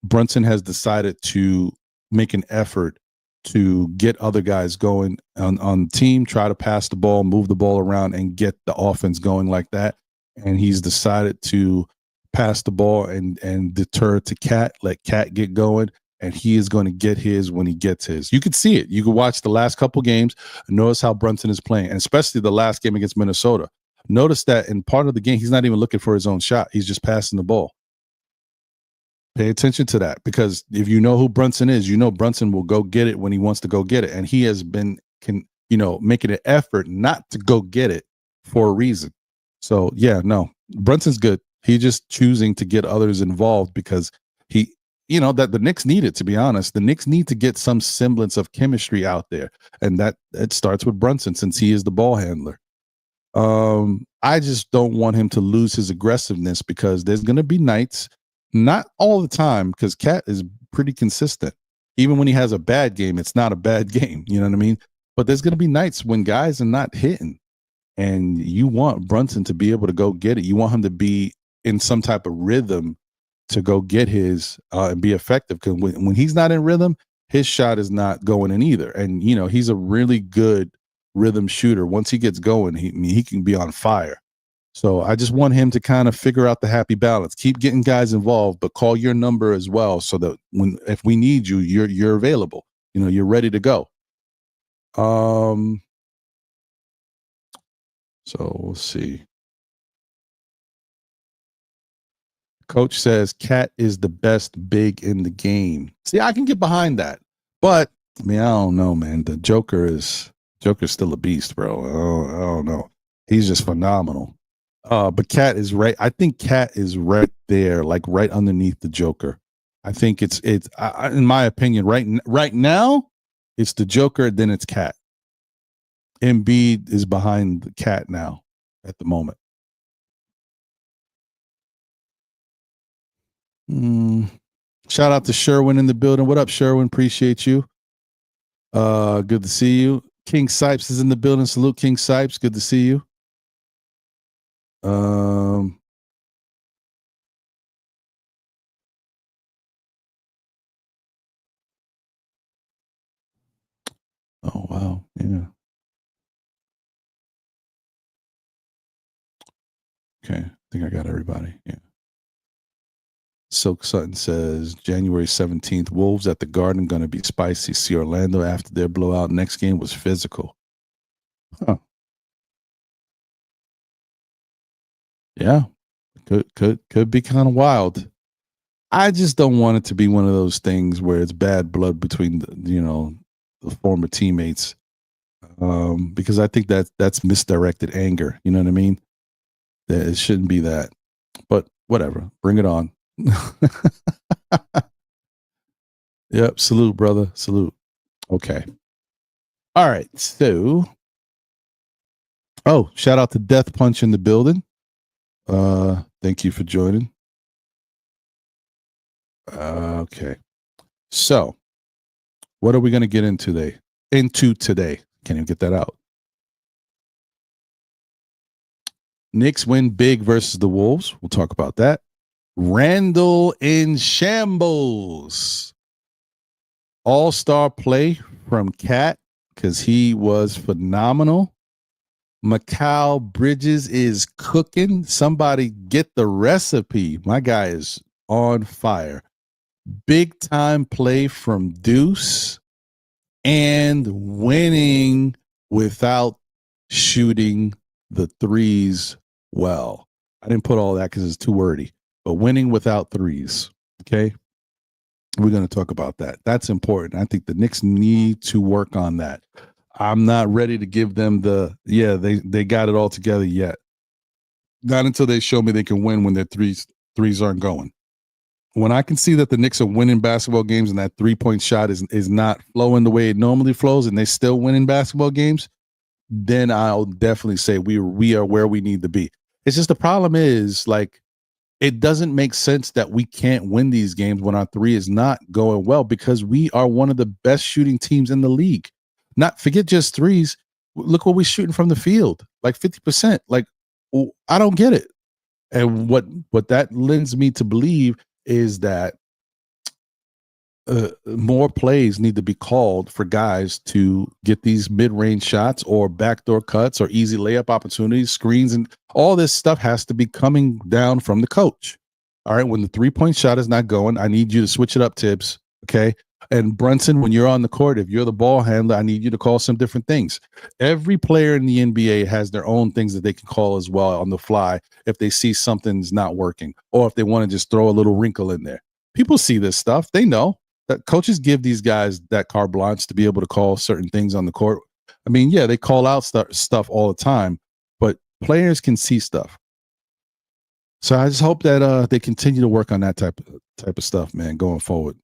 Brunson has decided to make an effort to get other guys going on the team, try to pass the ball, move the ball around, and get the offense going like that. And he's decided to pass the ball and deter to Cat, let Cat get going, and he is going to get his when he gets his. You could see it. You could watch the last couple games and notice how Brunson is playing, and especially the last game against Minnesota. Notice that in part of the game, he's not even looking for his own shot. He's just passing the ball. Pay attention to that, because if you know who Brunson is, you know Brunson will go get it when he wants to go get it. And he has been making an effort not to go get it for a reason. So yeah, no, Brunson's good. He just choosing to get others involved because that the Knicks need it, to be honest. The Knicks need to get some semblance of chemistry out there. And that it starts with Brunson since he is the ball handler. I just don't want him to lose his aggressiveness because there's going to be nights, not all the time, because Cat is pretty consistent. Even when he has a bad game, it's not a bad game. You know what I mean? But there's going to be nights when guys are not hitting. And you want Brunson to be able to go get it. You want him to be in some type of rhythm to go get his and be effective. Because when he's not in rhythm, his shot is not going in either. And, he's a really good rhythm shooter. Once he gets going, he can be on fire. So I just want him to kind of figure out the happy balance. Keep getting guys involved, but call your number as well so that if we need you, you're available. You're ready to go. So we'll see. Coach says Cat is the best big in the game. See, I can get behind that. But, I don't know, man. The Joker's still a beast, bro. I don't know. He's just phenomenal. But Cat is right. I think Cat is right there, like right underneath the Joker. I think it's in my opinion, right now, it's the Joker, then it's Cat. Embiid is behind the Cat now at the moment. Shout out to Sherwin in the building. What up, Sherwin? Appreciate you. Good to see you. King Sipes is in the building. Salute, King Sipes. Good to see you. Oh wow, yeah. Okay, I think I got everybody. Yeah. Silk Sutton says January 17th, Wolves at the Garden going to be spicy. See Orlando after their blowout. Next game was physical. Huh. Yeah, could be kind of wild. I just don't want it to be one of those things where it's bad blood between the former teammates, because I think that's misdirected anger. You know what I mean? That it shouldn't be that. But whatever, bring it on. Yep, salute, brother, salute. Okay, all right. So, shout out to Death Punch in the building. Thank you for joining. Okay, so what are we going to get into today? Can't even get that out. Knicks win big versus the Wolves. We'll talk about that. Randle in shambles. All-star play from Cat because he was phenomenal. Mikal Bridges is cooking. Somebody get the recipe. My guy is on fire. Big time play from Deuce and winning without shooting the threes well. I didn't put all that because it's too wordy, but winning without threes. Okay. We're going to talk about that. That's important. I think the Knicks need to work on that. I'm not ready to give them they got it all together yet. Not until they show me they can win when their threes aren't going. When I can see that the Knicks are winning basketball games and that 3-point shot is not flowing the way it normally flows and they still winning basketball games, then I'll definitely say we are where we need to be. It's just the problem is, like, it doesn't make sense that we can't win these games when our three is not going well because we are one of the best shooting teams in the league. Not forget just threes. Look what we're shooting from the field, like 50%. Like, I don't get it. And what that lends me to believe is that more plays need to be called for guys to get these mid-range shots or backdoor cuts or easy layup opportunities, screens, and all this stuff has to be coming down from the coach. All right, when the 3-point shot is not going, I need you to switch it up, Tibbs, okay? And Brunson, when you're on the court, if you're the ball handler, I need you to call some different things. Every player in the NBA has their own things that they can call as well on the fly if they see something's not working or if they want to just throw a little wrinkle in there. People see this stuff. They know that coaches give these guys that carte blanche to be able to call certain things on the court. I mean, yeah, they call out stuff all the time, but Players can see stuff. So I just hope that they continue to work on that type of stuff, man, going forward.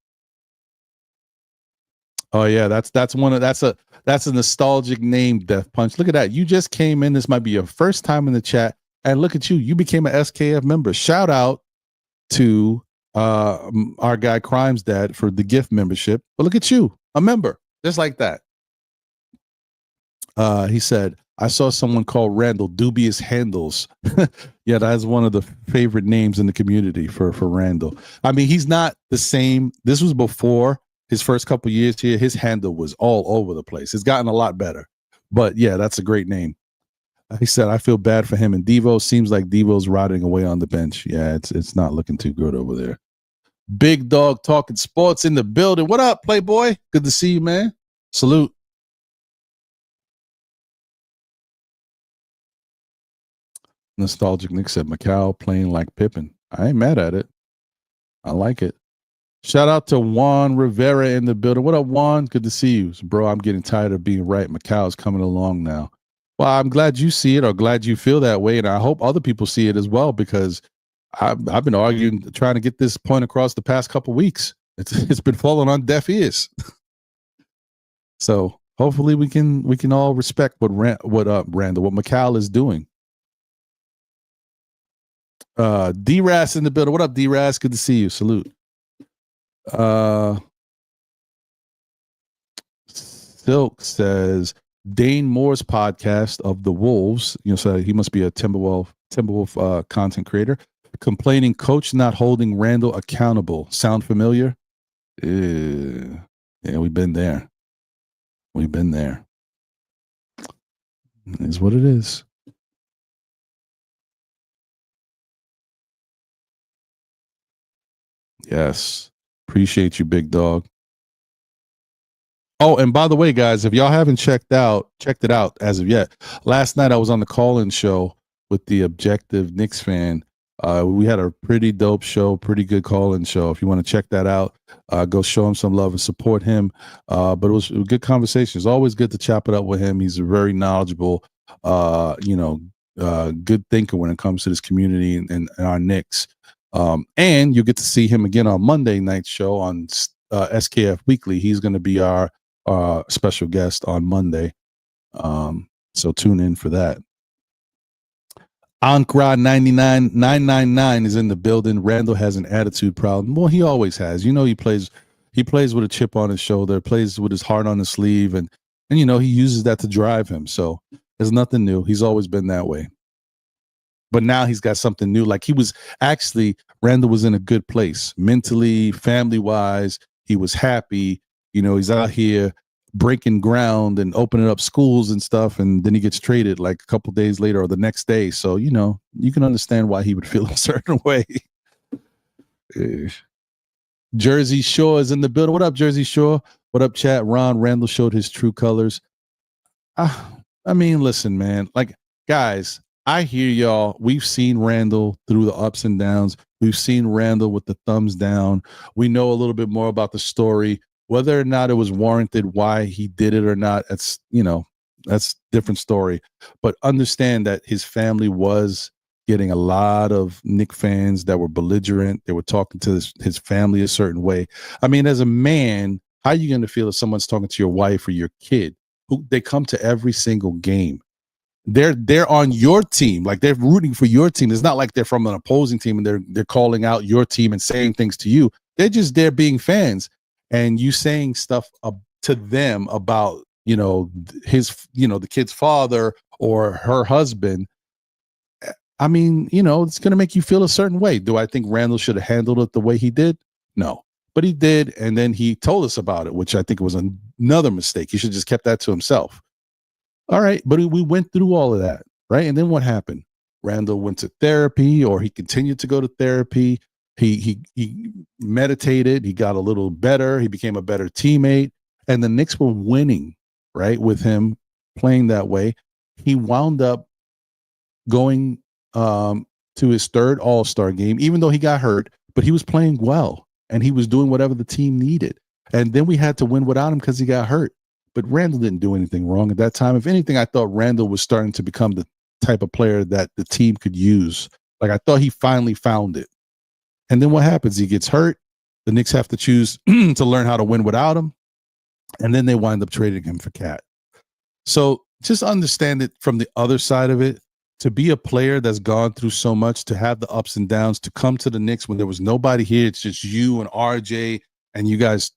Oh yeah, that's a nostalgic name, Death Punch. Look at that. You just came in. This might be your first time in the chat. And look at you. You became an SKF member. Shout out to our guy Crimes Dad for the gift membership. But look at you, a member, just like that. He said, I saw someone call Randle Dubious Handles. Yeah, that's one of the favorite names in the community for Randle. I mean, he's not the same. This was before his first couple years here. His handle was all over the place. It's gotten a lot better. But yeah, that's a great name. He said, I feel bad for him and Devo. Seems like Devo's rotting away on the bench. Yeah, it's not looking too good over there. Big Dog Talking Sports in the building. What up, Playboy? Good to see you, man. Salute. Nostalgic Nick said, Mikal playing like Pippen. I ain't mad at it. I like it. Shout out to Juan Rivera in the building. What up, Juan? Good to see you. So, bro, I'm getting tired of being right. Mikal's coming along now. Well, I'm glad you see it or glad you feel that way. And I hope other people see it as well, because I've been arguing, trying to get this point across the past couple weeks. It's been falling on deaf ears. So hopefully we can all respect what Mikal is doing. D-Ras in the building. What up, D-Ras? Good to see you. Salute. Silk says Dane Moore's podcast of the Wolves, so he must be a Timberwolf content creator, complaining coach not holding Randle accountable. Sound familiar? Yeah, we've been there. It is what it is. Yes. Appreciate you, big dog. Oh, and by the way, guys, if y'all haven't checked it out as of yet, last night I was on the call-in show with the Objective Knicks fan. We had a pretty dope show, pretty good call-in show. If you want to check that out, go show him some love and support him. But it was a good conversation. It's always good to chop it up with him. He's a very knowledgeable, good thinker when it comes to this community and our Knicks. And you get to see him again on Monday night show on SKF Weekly. He's going to be our special guest on Monday. So tune in for that. Ankra 999 is in the building. Randle has an attitude problem. Well, he always has. He plays with a chip on his shoulder, plays with his heart on his sleeve, and he uses that to drive him. So there's nothing new. He's always been that way. But now he's got something new. Like Randle was in a good place mentally, family-wise. He was happy. He's out here breaking ground and opening up schools and stuff. And then he gets traded like a couple days later or the next day. So, you can understand why he would feel a certain way. Jersey Shore is in the building. What up, Jersey Shore? What up, chat? Randle showed his true colors. I mean, listen, man. Like, guys, I hear y'all. We've seen Randle through the ups and downs. We've seen Randle with the thumbs down. We know a little bit more about the story. Whether or not it was warranted, why he did it or not, that's a different story. But understand that his family was getting a lot of Knicks fans that were belligerent. They were talking to his family a certain way. I mean, as a man, how are you going to feel if someone's talking to your wife or your kid? They come to every single game. They're on your team, like they're rooting for your team. It's not like they're from an opposing team and they're calling out your team and saying things to you. They're just there being fans, and you saying stuff to them about the kid's father or her husband. I mean, it's going to make you feel a certain way. Do I think Randle should have handled it the way he did? No, but he did, and then he told us about it, which I think was another mistake. He should have just kept that to himself. All right, but we went through all of that, right? And then what happened? Randle went to therapy, or he continued to go to therapy. He meditated. He got a little better. He became a better teammate. And the Knicks were winning, right, with him playing that way. He wound up going to his third All-Star game, even though he got hurt, but he was playing well, and he was doing whatever the team needed. And then we had to win without him because he got hurt. But Randle didn't do anything wrong at that time. If anything, I thought Randle was starting to become type of player that the team could use. Like, I thought he finally found it. And then what happens? He gets hurt. The Knicks have to choose to learn how to win without him. And then they wind up trading him for Cat. So just understand it from the other side of it. To be a player that's gone through so much, to have the ups and downs, to come to the Knicks when there was nobody here, it's just you and RJ, and you guys,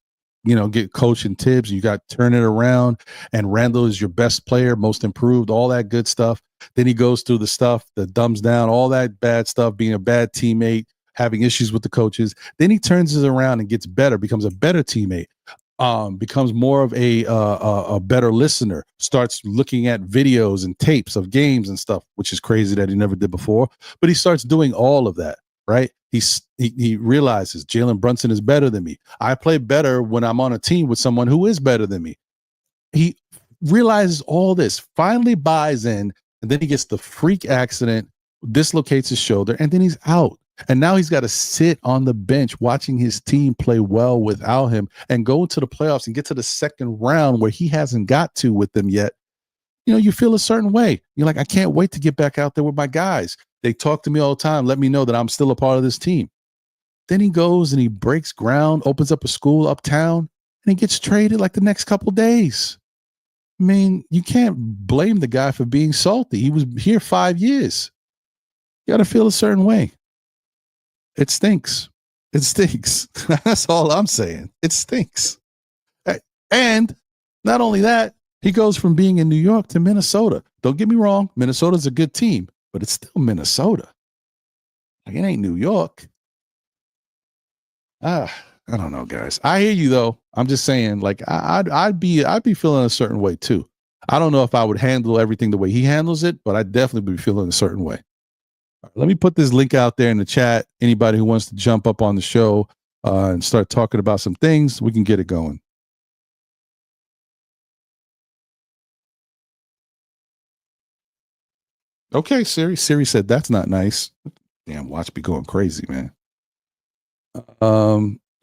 get coaching tips, you got turn it around, and Randle is your best player, most improved, all that good stuff. Then he goes through the stuff that dumbs down, all that bad stuff, being a bad teammate, having issues with the coaches. Then he turns it around and gets better, becomes a better teammate. Becomes more of a better listener, starts looking at videos and tapes of games and stuff, which is crazy that he never did before. But he starts doing all of that, right? He realizes Jalen Brunson is better than me. I play better when I'm on a team with someone who is better than me. He realizes all this, finally buys in, and then he gets the freak accident, dislocates his shoulder, and then he's out. And now he's got to sit on the bench watching his team play well without him and go into the playoffs and get to the second round where he hasn't got to with them yet. You feel a certain way. You're like, I can't wait to get back out there with my guys. They talk to me all the time, let me know that I'm still a part of this team. Then he goes and he breaks ground, opens up a school uptown, and he gets traded like the next couple days. I mean, you can't blame the guy for being salty. He was here 5 years. You got to feel a certain way. It stinks. It stinks. That's all I'm saying. It stinks. And not only that, he goes from being in New York to Minnesota. Don't get me wrong. Minnesota's a good team, but it's still Minnesota. Like, it ain't New York. I don't know, guys. I hear you though. I'm just saying, like, I'd be feeling a certain way too. I don't know if I would handle everything the way he handles it, but I'd definitely be feeling a certain way. Let me put this link out there in the chat. Anybody who wants to jump up on the show and start talking about some things, we can get it going. Okay, Siri. Siri said that's not nice. Damn, watch be going crazy, man.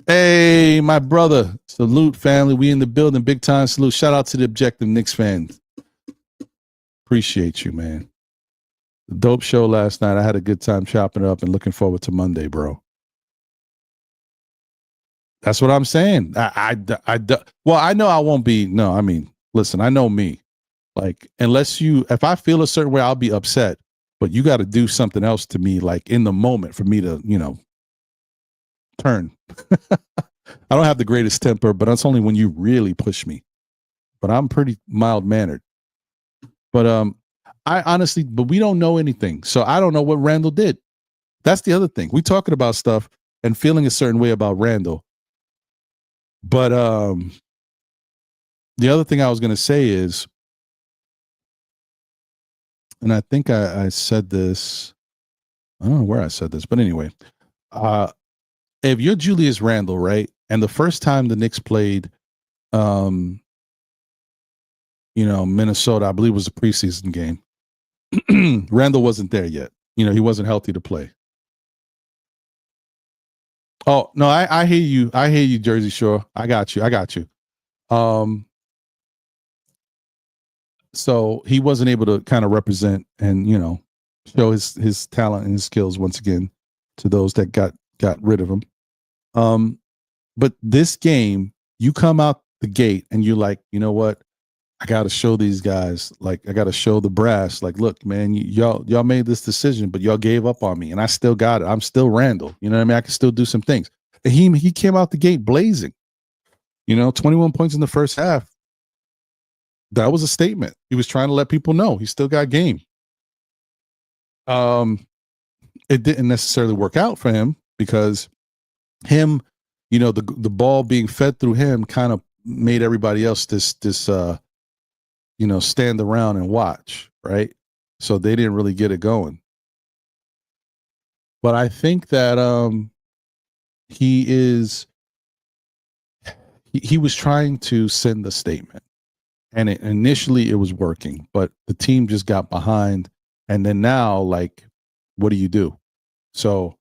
Hey, my brother. Salute, family. We in the building. Big time salute. Shout out to the Objective Knicks fans. Appreciate you, man. Dope show last night. I had a good time chopping it up and looking forward to Monday, bro. That's what I'm saying. Well, I know I won't be. No, I mean, listen, I know me. Like, if I feel a certain way, I'll be upset. But you got to do something else to me, like in the moment, for me to, turn. I don't have the greatest temper, but that's only when you really push me. But I'm pretty mild mannered. But I honestly, but we don't know anything. So I don't know what Randle did. That's the other thing. We talking about stuff and feeling a certain way about Randle. But the other thing I was going to say is, and I think I said this, I don't know where I said this, but anyway, if you're Julius Randle, right, and the first time the Knicks played, Minnesota, I believe it was a preseason game, Randle wasn't there yet. He wasn't healthy to play. Oh, no, I hear you. I hear you, Jersey Shore. I got you. So he wasn't able to kind of represent and, show his talent and his skills once again to those that got rid of him. But this game, you come out the gate and you're like, you know what? I got to show these guys, like, I got to show the brass, like, look, man, y'all made this decision, but y'all gave up on me and I still got it. I'm still Randle. You know what I mean? I can still do some things. And he came out the gate blazing, 21 points in the first half. That was a statement. He was trying to let people know he still got game. It didn't necessarily work out for him because him, the ball being fed through him kind of made everybody else this stand around and watch, right? So they didn't really get it going. But I think that he was trying to send the statement. And initially it was working, but the team just got behind. And then now, like, what do you do? So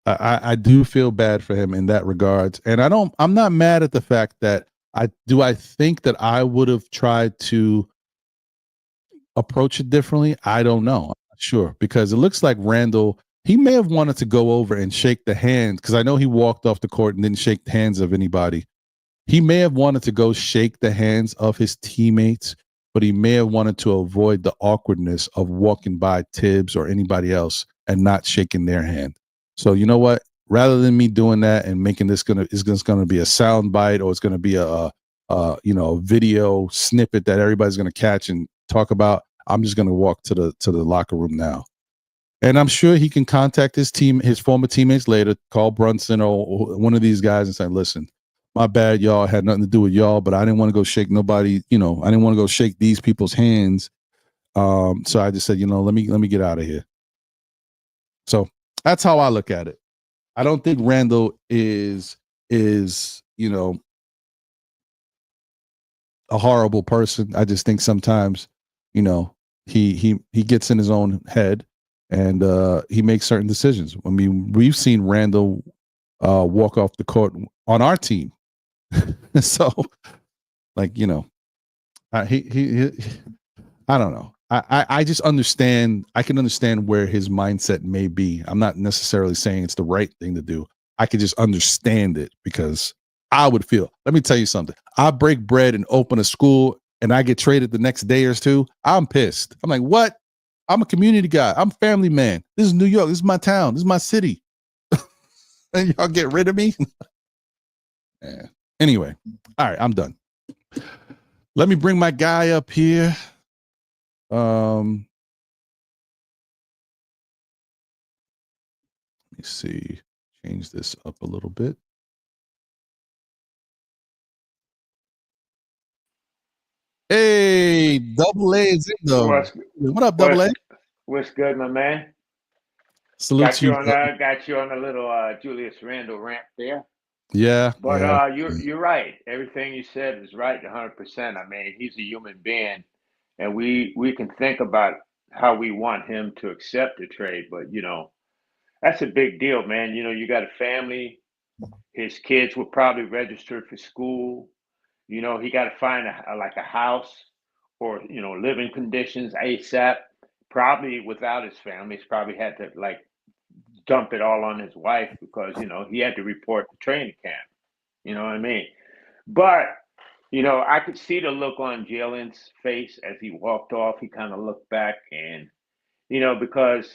I do feel bad for him in that regard. And I'm not mad at the fact that I think that I would have tried to approach it differently? I don't know. I'm not sure, because it looks like Randle, he may have wanted to go over and shake the hand, because I know he walked off the court and didn't shake the hands of anybody. He may have wanted to go shake the hands of his teammates, but he may have wanted to avoid the awkwardness of walking by Tibbs or anybody else and not shaking their hand. So you know what? Rather than me doing that and making this gonna be a sound bite, or it's gonna be a video snippet that everybody's gonna catch and talk about, I'm just gonna walk to the locker room now. And I'm sure he can contact his former teammates later, call Brunson or one of these guys and say, listen, my bad, y'all. It had nothing to do with y'all, but I didn't want to go shake nobody. I didn't want to go shake these people's hands. So I just said, let me get out of here. So that's how I look at it. I don't think Randle is a horrible person. I just think sometimes, he gets in his own head and he makes certain decisions. I mean, we've seen Randle walk off the court on our team. So, I don't know. I just understand. I can understand where his mindset may be. I'm not necessarily saying it's the right thing to do. I can just understand it, because I would feel. Let me tell you something. I break bread and open a school, and I get traded the next day or two. I'm pissed. I'm like, what? I'm a community guy. I'm a family man. This is New York. This is my town. This is my city. And y'all get rid of me? Yeah. Anyway, all right, I'm done. Let me bring my guy up here. Let me see. Change this up a little bit. Hey, Double A is in though. What up, Double A? What's good, my man? Salute got you. Got you on a little Julius Randle rant there. Yeah. But yeah. You're right. Everything you said is right 100%. I mean, he's a human being, and we can think about how we want him to accept the trade, but that's a big deal, man. You got a family. His kids were probably registered for school. He got to find a house or living conditions ASAP. Probably without his family, he's probably had to dump it all on his wife, because he had to report to training camp. You know what I mean? But I could see the look on Jalen's face as he walked off. He kind of looked back, and because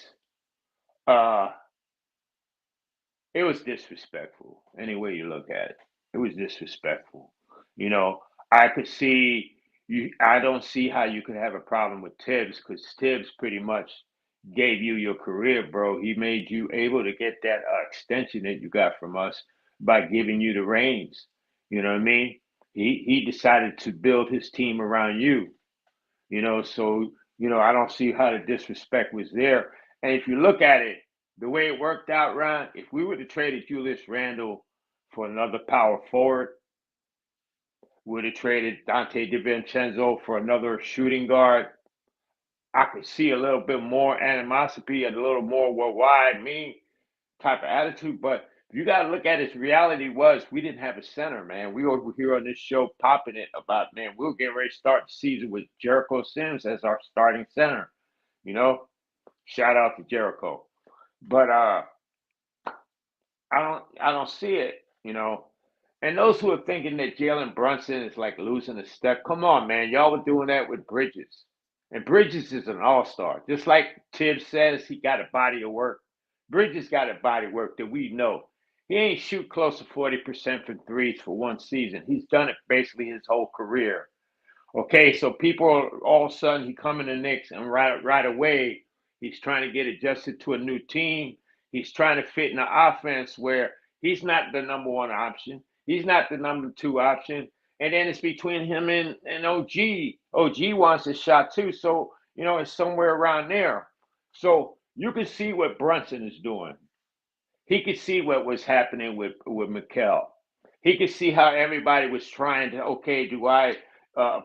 it was disrespectful. Any way you look at it, it was disrespectful. I could see you. I don't see how you could have a problem with Tibbs, because Tibbs pretty much gave you your career, bro. He made you able to get that extension that you got from us by giving you the reins. You know what I mean? He decided to build his team around you. So I don't see how the disrespect was there. And if you look at it, the way it worked out, Ron, if we would have traded Julius Randle for another power forward, would have traded Dante DiVincenzo for another shooting guard, I could see a little bit more animosity and a little more why me type of attitude. But you got to look at it. Reality was we didn't have a center, man. We were here on this show popping it about, man, we were getting ready to start the season with Jericho Sims as our starting center. Shout out to Jericho. But I don't see it, And those who are thinking that Jalen Brunson is like losing a step, come on, man. Y'all were doing that with Bridges. And Bridges is an all-star. Just like Tibbs says, he got a body of work. Bridges got a body of work that we know. He ain't shoot close to 40% from threes for one season. He's done it basically his whole career. Okay, so people all of a sudden he come in the Knicks and right away he's trying to get adjusted to a new team. He's trying to fit in an offense where he's not the number one option. He's not the number two option. And then it's between him and OG. OG wants a shot too. So, it's somewhere around there. So you can see what Brunson is doing. He could see what was happening with Mikal. He could see how everybody was trying to, okay, do I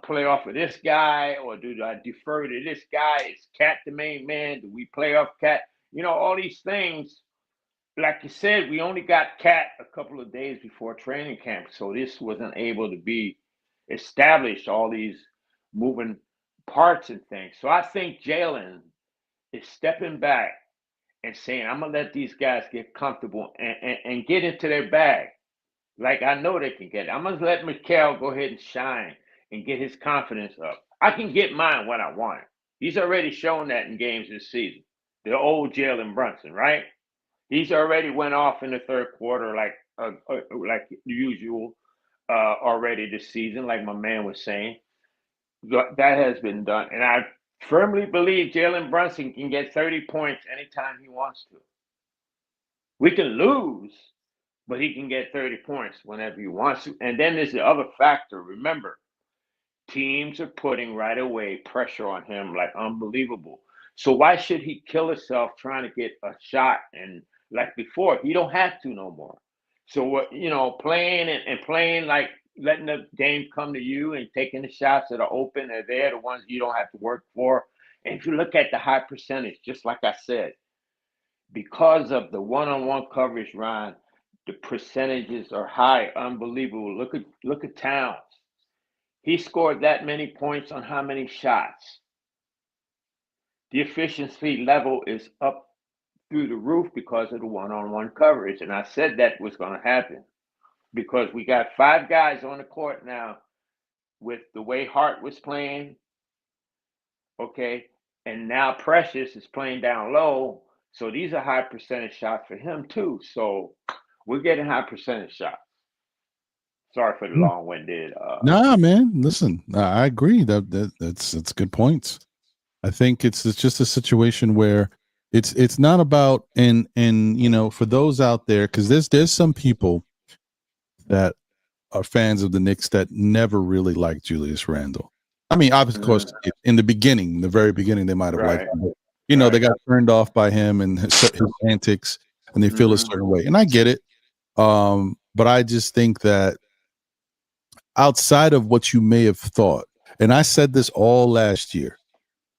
play off of this guy, or do I defer to this guy? Is Cat the main man? Do we play off Cat? All these things. Like you said, we only got Cat a couple of days before training camp, so this wasn't able to be established. All these moving parts and things. So I think Jalen is stepping back and saying, I'm gonna let these guys get comfortable and get into their bag. Like I know they can get it. I'm gonna let Mikal go ahead and shine and get his confidence up. I can get mine when I want it. He's already shown that in games this season. The old Jalen Brunson, right? He's already went off in the third quarter like usual already this season, like my man was saying. That has been done, and I firmly believe Jalen Brunson can get 30 points anytime he wants to. We can lose, but he can get 30 points whenever he wants to. And then there's the other factor. Remember, teams are putting right away pressure on him like unbelievable. So why should he kill himself trying to get a shot? And like before, he don't have to no more. So what playing and playing like letting the game come to you and taking the shots that are open, and they're the ones you don't have to work for. And if you look at the high percentage, just like I said, because of the one-on-one coverage, Ron, the percentages are high, unbelievable. Look at Towns. He scored that many points on how many shots? The efficiency level is up through the roof because of the one-on-one coverage. And I said that was going to happen because we got 5 guys on the court now with the way Hart was playing, okay? And now Precious is playing down low. So these are high percentage shots for him too. So we're getting high percentage shots. Sorry for the long-winded. Nah, man. Listen, I agree. That's good points. I think it's just a situation where it's not about and for those out there, because there's some people that are fans of the Knicks that never really liked Julius Randle. I mean, obviously, of course, in the very beginning, they might have liked him. But, they got turned off by him and his antics, and they feel a certain way. And I get it. But I just think that outside of what you may have thought, and I said this all last year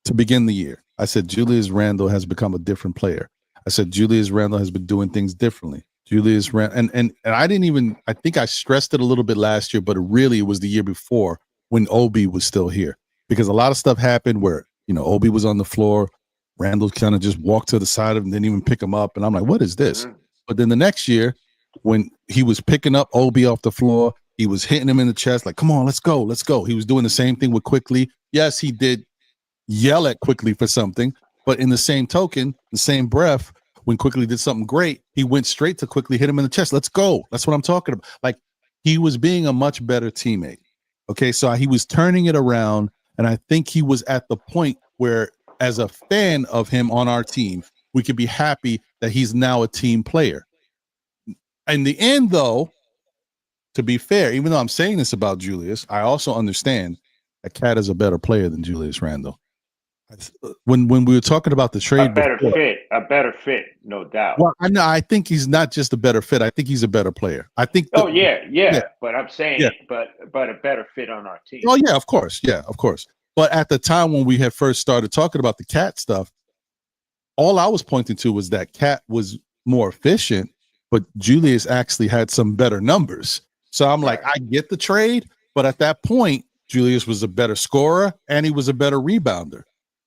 to begin the year, I said Julius Randle has become a different player. I said Julius Randle has been doing things differently. Julius Randle, and I didn't even, I think I stressed it a little bit last year, but it was the year before when Obi was still here, because a lot of stuff happened where, Obi was on the floor, Randle kind of just walked to the side of him, didn't even pick him up. And I'm like, what is this? But then the next year, when he was picking up Obi off the floor, he was hitting him in the chest, like, come on, let's go, let's go. He was doing the same thing with Quickly. Yes, he did yell at Quickly for something, but in the same token, the same breath, when Quickly did something great, he went straight to Quickly, hit him in the chest. Let's go. That's what I'm talking about. Like, he was being a much better teammate. Okay, so he was turning it around, and I think he was at the point where, as a fan of him on our team, we could be happy that he's now a team player. In the end, though, to be fair, even though I'm saying this about Julius, I also understand that Cat is a better player than Julius Randle. When we were talking about the trade, a better fit, no doubt. Well, I think he's not just a better fit. I think he's a better player. I think. Yeah. But I'm saying, but a better fit on our team. Oh yeah, of course. But at the time when we had first started talking about the Cat stuff, all I was pointing to was that Cat was more efficient, but Julius actually had some better numbers. So I'm like, I get the trade, but at that point, Julius was a better scorer and he was a better rebounder.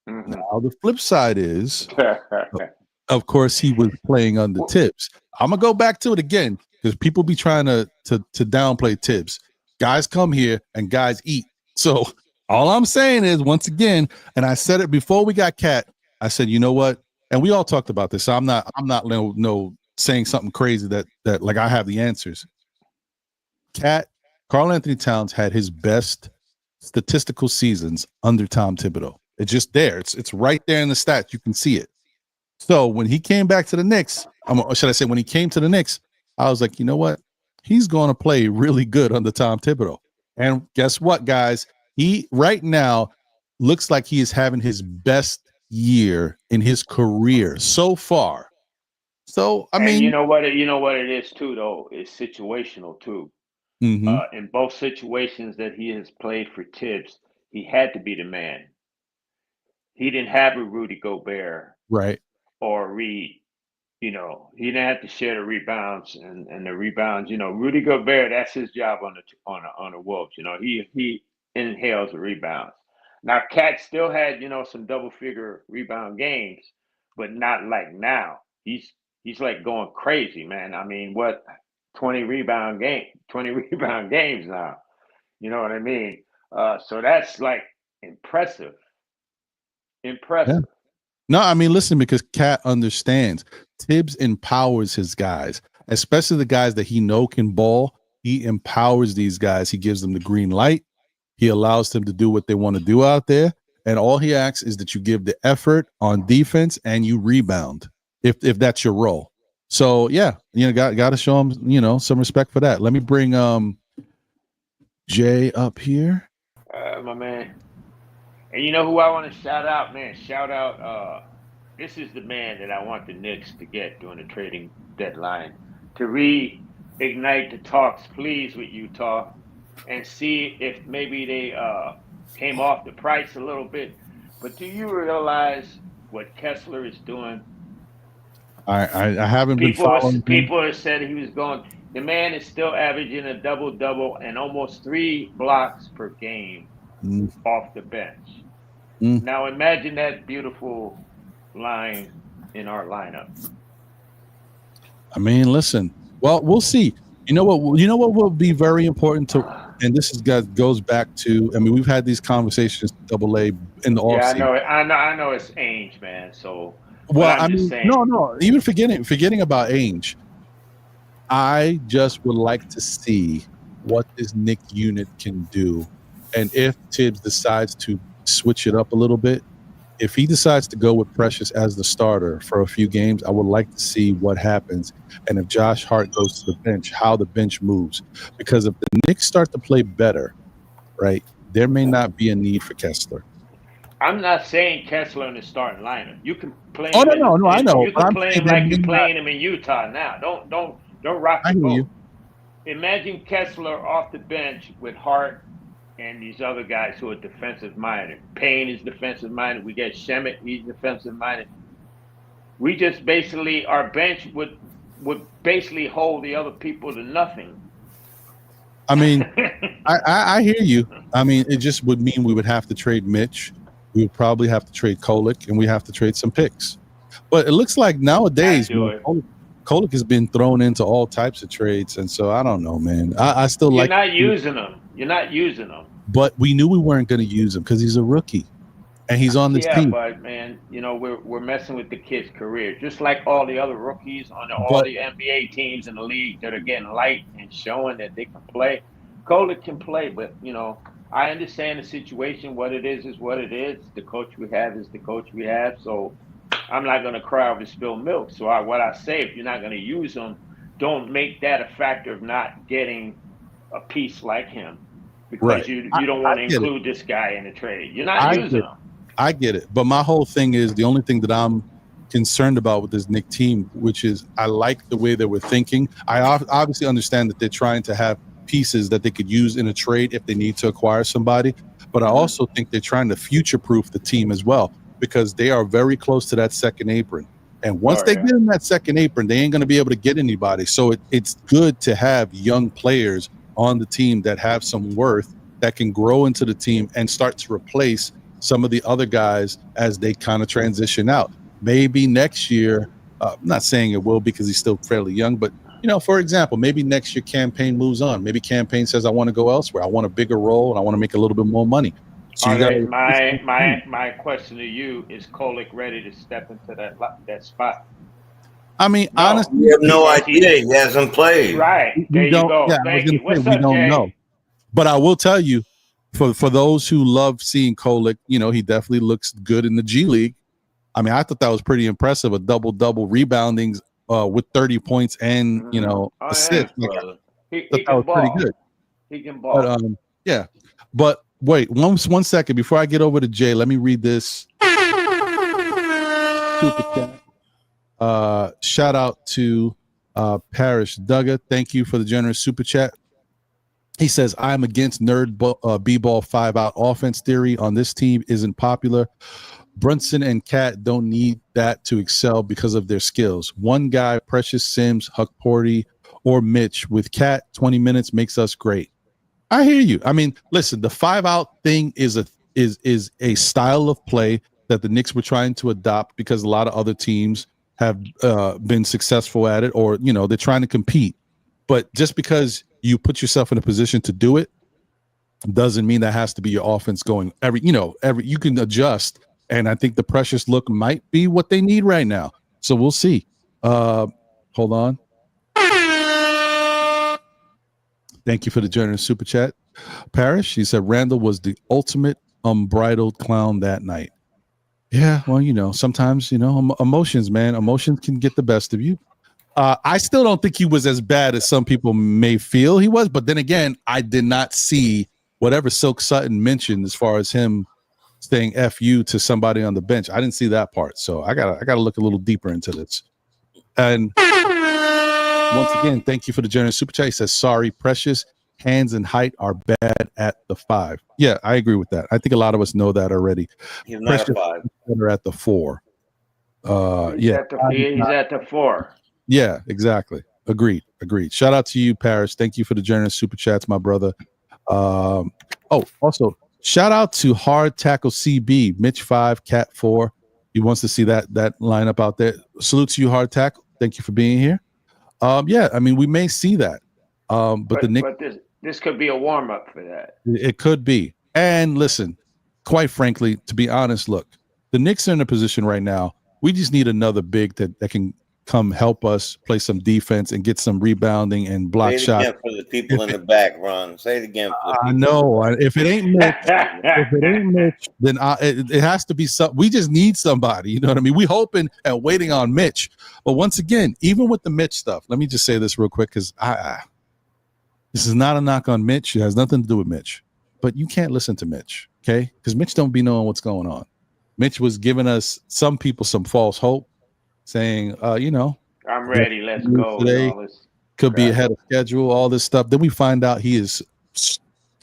Now the flip side is, of course, he was playing under Tibbs. I'm gonna go back to it again because people be trying to downplay Tibbs. Guys come here and guys eat. So all I'm saying is, once again, and I said it before we got Cat, I said, you know what? And we all talked about this. So I'm not saying something crazy that like I have the answers. Karl Anthony Towns had his best statistical seasons under Tom Thibodeau. It's just there. It's right there in the stats. You can see it. So when he came back to the Knicks, or should I say when he came to the Knicks, I was like, you know what? He's going to play really good under Tom Thibodeau. And guess what, guys? He right now looks like he is having his best year in his career so far. So, I mean, you know what it is too, though, is situational too. In both situations that he has played for Tibbs, he had to be the man. He didn't have a Rudy Gobert, right, or Reed. He didn't have to share the rebounds and the rebounds. Rudy Gobert, that's his job on the Wolves. He inhales the rebounds. Now, Cat still had, some double figure rebound games, but not like now. He's like going crazy, man. I mean, what 20 rebound games now. You know what I mean? So that's like impressive. Impressive. Yeah. No, I mean, listen, because Cat understands. Tibbs empowers his guys, especially the guys that he know can ball. He empowers these guys. He gives them the green light. He allows them to do what they want to do out there. And all he asks is that you give the effort on defense and you rebound if that's your role. So yeah, got to show him, some respect for that. Let me bring Jay up here. My man. And you know who I want to shout out, man? Shout out, this is the man that I want the Knicks to get during the trading deadline, to reignite the talks, please, with Utah, and see if maybe they came off the price a little bit. But do you realize what Kessler is doing? I haven't been following. People have said he was going. The man is still averaging a double-double and almost 3 blocks per game off the bench. Now imagine that beautiful line in our lineup. I mean, listen. Well, we'll see. You know what will be very important to, and this goes back to. I mean, we've had these conversations AA in the offseason. Yeah, I know it's Ainge, man. So, well, I mean, no. Even forgetting about Ainge, I just would like to see what this Knicks unit can do, and if Tibbs decides to switch it up a little bit. If he decides to go with Precious as the starter for a few games, I would like to see what happens. And if Josh Hart goes to the bench, how the bench moves. Because if the Knicks start to play better, right, there may not be a need for Kessler. I'm not saying Kessler in the starting lineup. You can play. Oh no, I know. You can play him like you're playing him in Utah now. Don't rock the boat. Imagine Kessler off the bench with Hart and these other guys who are defensive minded. Payne is defensive minded. We get Shemet, he's defensive minded. We just basically, our bench would basically hold the other people to nothing. I mean, I hear you. I mean, it just would mean we would have to trade Mitch. We would probably have to trade Kolek, and we have to trade some picks. But it looks like nowadays, Kolek has been thrown into all types of trades, and so I don't know, man. I still You're not using them. You're not using them. But we knew we weren't going to use him because he's a rookie, and he's on this team. Yeah, but man, we're messing with the kid's career, just like all the other rookies on all the NBA teams in the league that are getting light and showing that they can play. Kolek can play, but I understand the situation. What it is what it is. The coach we have is the coach we have. So I'm not going to cry over spilled milk. So what I say, if you're not going to use him, don't make that a factor of not getting a piece like him. Because you don't want to include this guy in the trade. You're not using him. I get it. But my whole thing is the only thing that I'm concerned about with this Knicks team, which is I like the way that we're thinking. I obviously understand that they're trying to have pieces that they could use in a trade if they need to acquire somebody. But I also think they're trying to future-proof the team as well because they are very close to that second apron. And once they get in that second apron, they ain't going to be able to get anybody. So it's good to have young players on the team that have some worth that can grow into the team and start to replace some of the other guys as they kind of transition out. Maybe next year, I'm not saying it will because he's still fairly young, but for example, maybe next year Campaign moves on. Maybe Campaign says, I want to go elsewhere. I want a bigger role and I want to make a little bit more money. So my question to you is Kolek ready to step into that spot? I mean, honestly, we have no idea. He hasn't played. Right. There you go. Yeah, Thank you. What's we up, don't Jay? know. But I will tell you, for those who love seeing Kolek, he definitely looks good in the G League. I mean, I thought that was pretty impressive. A double rebounding with 30 points and assists. Yeah, he that can was ball. pretty good. He can ball. But yeah. But wait, one second before I get over to Jay. Let me read this super chat. Shout out to Parrish Duggar. Thank you for the generous super chat. He says, I'm against B-ball 5-out offense theory on this team isn't popular. Brunson and Cat don't need that to excel because of their skills. One guy, Precious Sims, Huck Porty, or Mitch with Cat, 20 minutes makes us great. I hear you. I mean, listen, the 5-out thing is is a style of play that the Knicks were trying to adopt because a lot of other teams have been successful at it, or they're trying to compete. But just because you put yourself in a position to do it doesn't mean that has to be your offense going every you can adjust. And I think the precious look might be what they need right now. So we'll see. Hold on. Thank you for the generous super chat. Parrish, he said Randle was the ultimate unbridled clown that night. Yeah, well, sometimes, emotions, man. Emotions can get the best of you. I still don't think he was as bad as some people may feel he was. But then again, I did not see whatever Silk Sutton mentioned as far as him saying F you to somebody on the bench. I didn't see that part. So I gotta look a little deeper into this. And once again, thank you for the generous super chat. He says, sorry, Precious. Hands and height are bad at the 5. Yeah, I agree with that. I think a lot of us know that already. He's not a 5. Better at the 4. He's at the 4. Yeah, exactly. Agreed. Shout out to you, Paris. Thank you for the generous super chats, my brother. Also, shout out to Hard Tackle CB, Mitch 5, Cat 4. He wants to see that lineup out there. Salute to you, Hard Tackle. Thank you for being here. Yeah, I mean, we may see that. But the Knicks, this could be a warm up for that. It could be. And listen, quite frankly, to be honest, look, the Knicks are in a position right now. We just need another big that can come help us play some defense and get some rebounding and block shots. Say it again for the people in the back, Ron. Say it again. For the I know. If it ain't Mitch, then it has to be some. We just need somebody. You know what I mean? We hoping and waiting on Mitch. But once again, even with the Mitch stuff, let me just say this real quick because this is not a knock on Mitch. It has nothing to do with Mitch. But you can't listen to Mitch, okay? Because Mitch don't be knowing what's going on. Mitch was giving us some people some false hope, saying, I'm ready. Let's go. Today could be ahead of schedule, all this stuff. Then we find out he is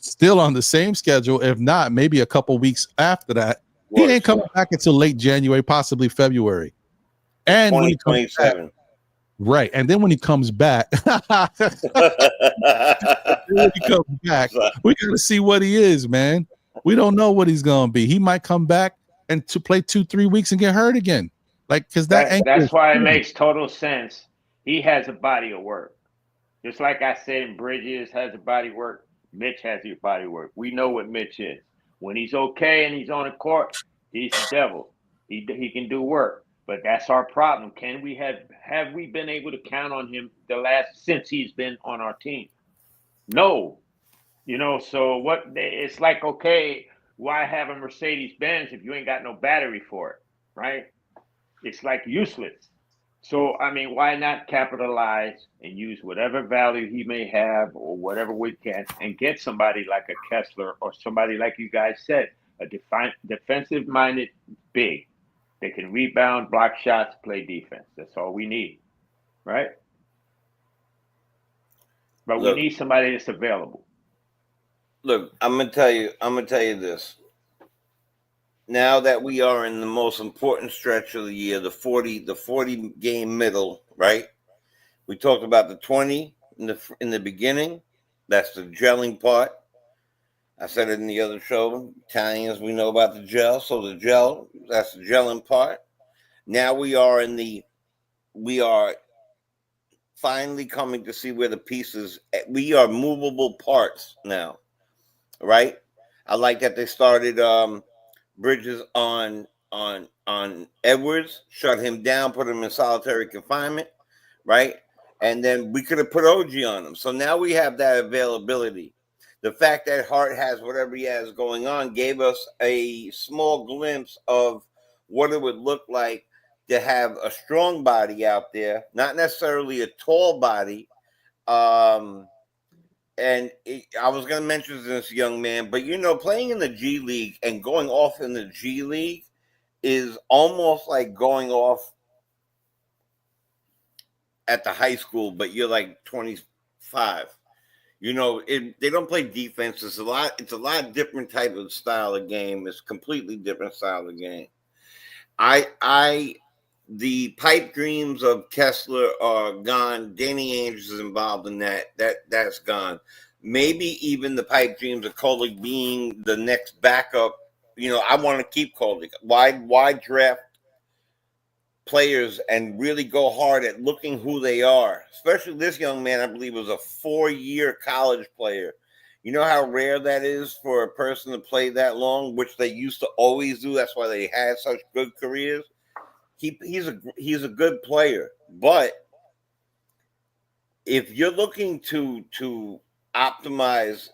still on the same schedule, if not maybe a couple weeks after that. He ain't coming back until late January, possibly February. And 2027. Right. And then when he comes back, we got to see what he is, man. We don't know what he's going to be. He might come back and to play 2-3 weeks and get hurt again. Because that's why it makes total sense. He has a body of work. Just like I said, Bridges has a body of work. Mitch has a body of work. We know what Mitch is. When he's okay and he's on the court, he's the devil. He can do work. But that's our problem. Can we have we been able to count on him since he's been on our team? No. So what it's like, okay, why have a Mercedes Benz if you ain't got no battery for it, right? It's like useless. So I mean, why not capitalize and use whatever value he may have or whatever we can and get somebody like a Kessler or somebody like you guys said, a defensive minded big. They can rebound, block shots, play defense. That's all we need, right? But we need somebody that's available. Look, I'm gonna tell you this. Now that we are in the most important stretch of the year, the 40 game middle, right? We talked about the 20 in the beginning. That's the gelling part. I said it in the other show. Italians, we know about the gel. So the gel, that's the gelling part. Now we are finally coming to see where the pieces, we are movable parts now, right? I like that they started Bridges on Edwards, shut him down, put him in solitary confinement, right? And then we could have put OG on him. So now we have that availability. The fact that Hart has whatever he has going on gave us a small glimpse of what it would look like to have a strong body out there, not necessarily a tall body. I was going to mention this young man, but playing in the G League and going off in the G League is almost like going off at the high school, but you're like 25. They don't play defense. It's a lot different type of style of game. It's a completely different style of game. The pipe dreams of Kessler are gone. Danny Ainge is involved in that. That's gone. Maybe even the pipe dreams of Kolek being the next backup I want to keep Koldik. Why draft players and really go hard at looking who they are? Especially this young man, I believe, was a 4-year college player. You know how rare that is for a person to play that long, which they used to always do. That's why they had such good careers. He's a good player, but if you're looking to optimize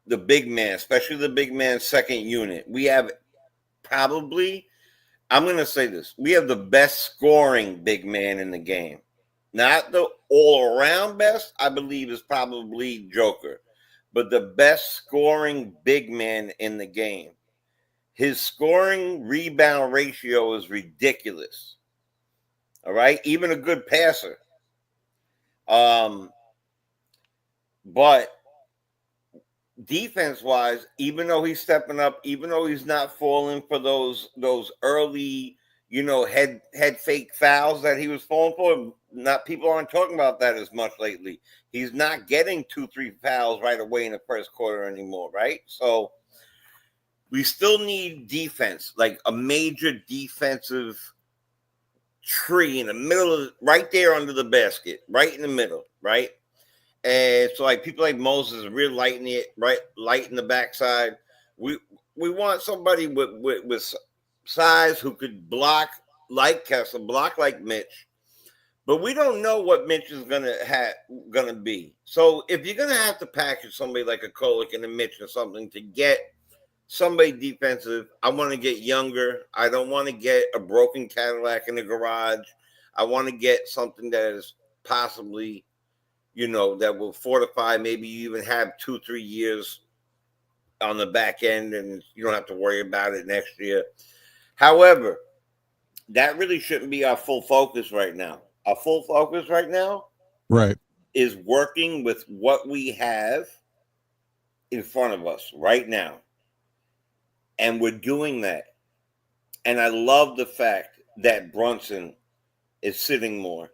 the big man, especially the big man second unit, we have probably, I'm going to say this, we have the best scoring big man in the game. Not the all-around best, I believe, is probably Joker, but the best scoring big man in the game. His scoring rebound ratio is ridiculous. All right? Even a good passer. But defense-wise, even though he's stepping up, even though he's not falling for those early, head fake fouls that he was falling for, people aren't talking about that as much lately. He's not getting 2-3 fouls right away in the first quarter anymore, right? So we still need defense, like a major defensive tree in the middle right there under the basket, right in the middle, right? And so like people like Moses really lighting the backside. We want somebody with size who could block like Kessler, block like Mitch. But we don't know what Mitch is gonna be. So if you're gonna have to package somebody like a Kolek and a Mitch or something to get somebody defensive, I want to get younger. I don't want to get a broken Cadillac in the garage. I want to get something that is possibly, that will fortify. Maybe you even have 2-3 years on the back end, and you don't have to worry about it next year. However, that really shouldn't be our full focus right now. Our full focus right now, right, is working with what we have in front of us right now. And we're doing that. And I love the fact that Brunson is sitting more.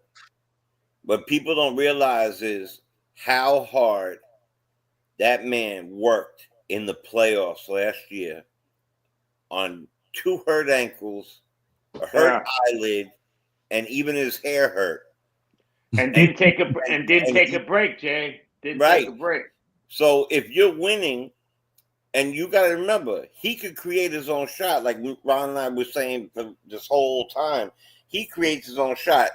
What people don't realize is how hard that man worked in the playoffs last year on 2 hurt ankles, a hurt eyelid, and even his hair hurt. And didn't take a break, Jay. Didn't take a break. So if you're winning, and you got to remember, he could create his own shot. Like Ron and I were saying for this whole time, he creates his own shot.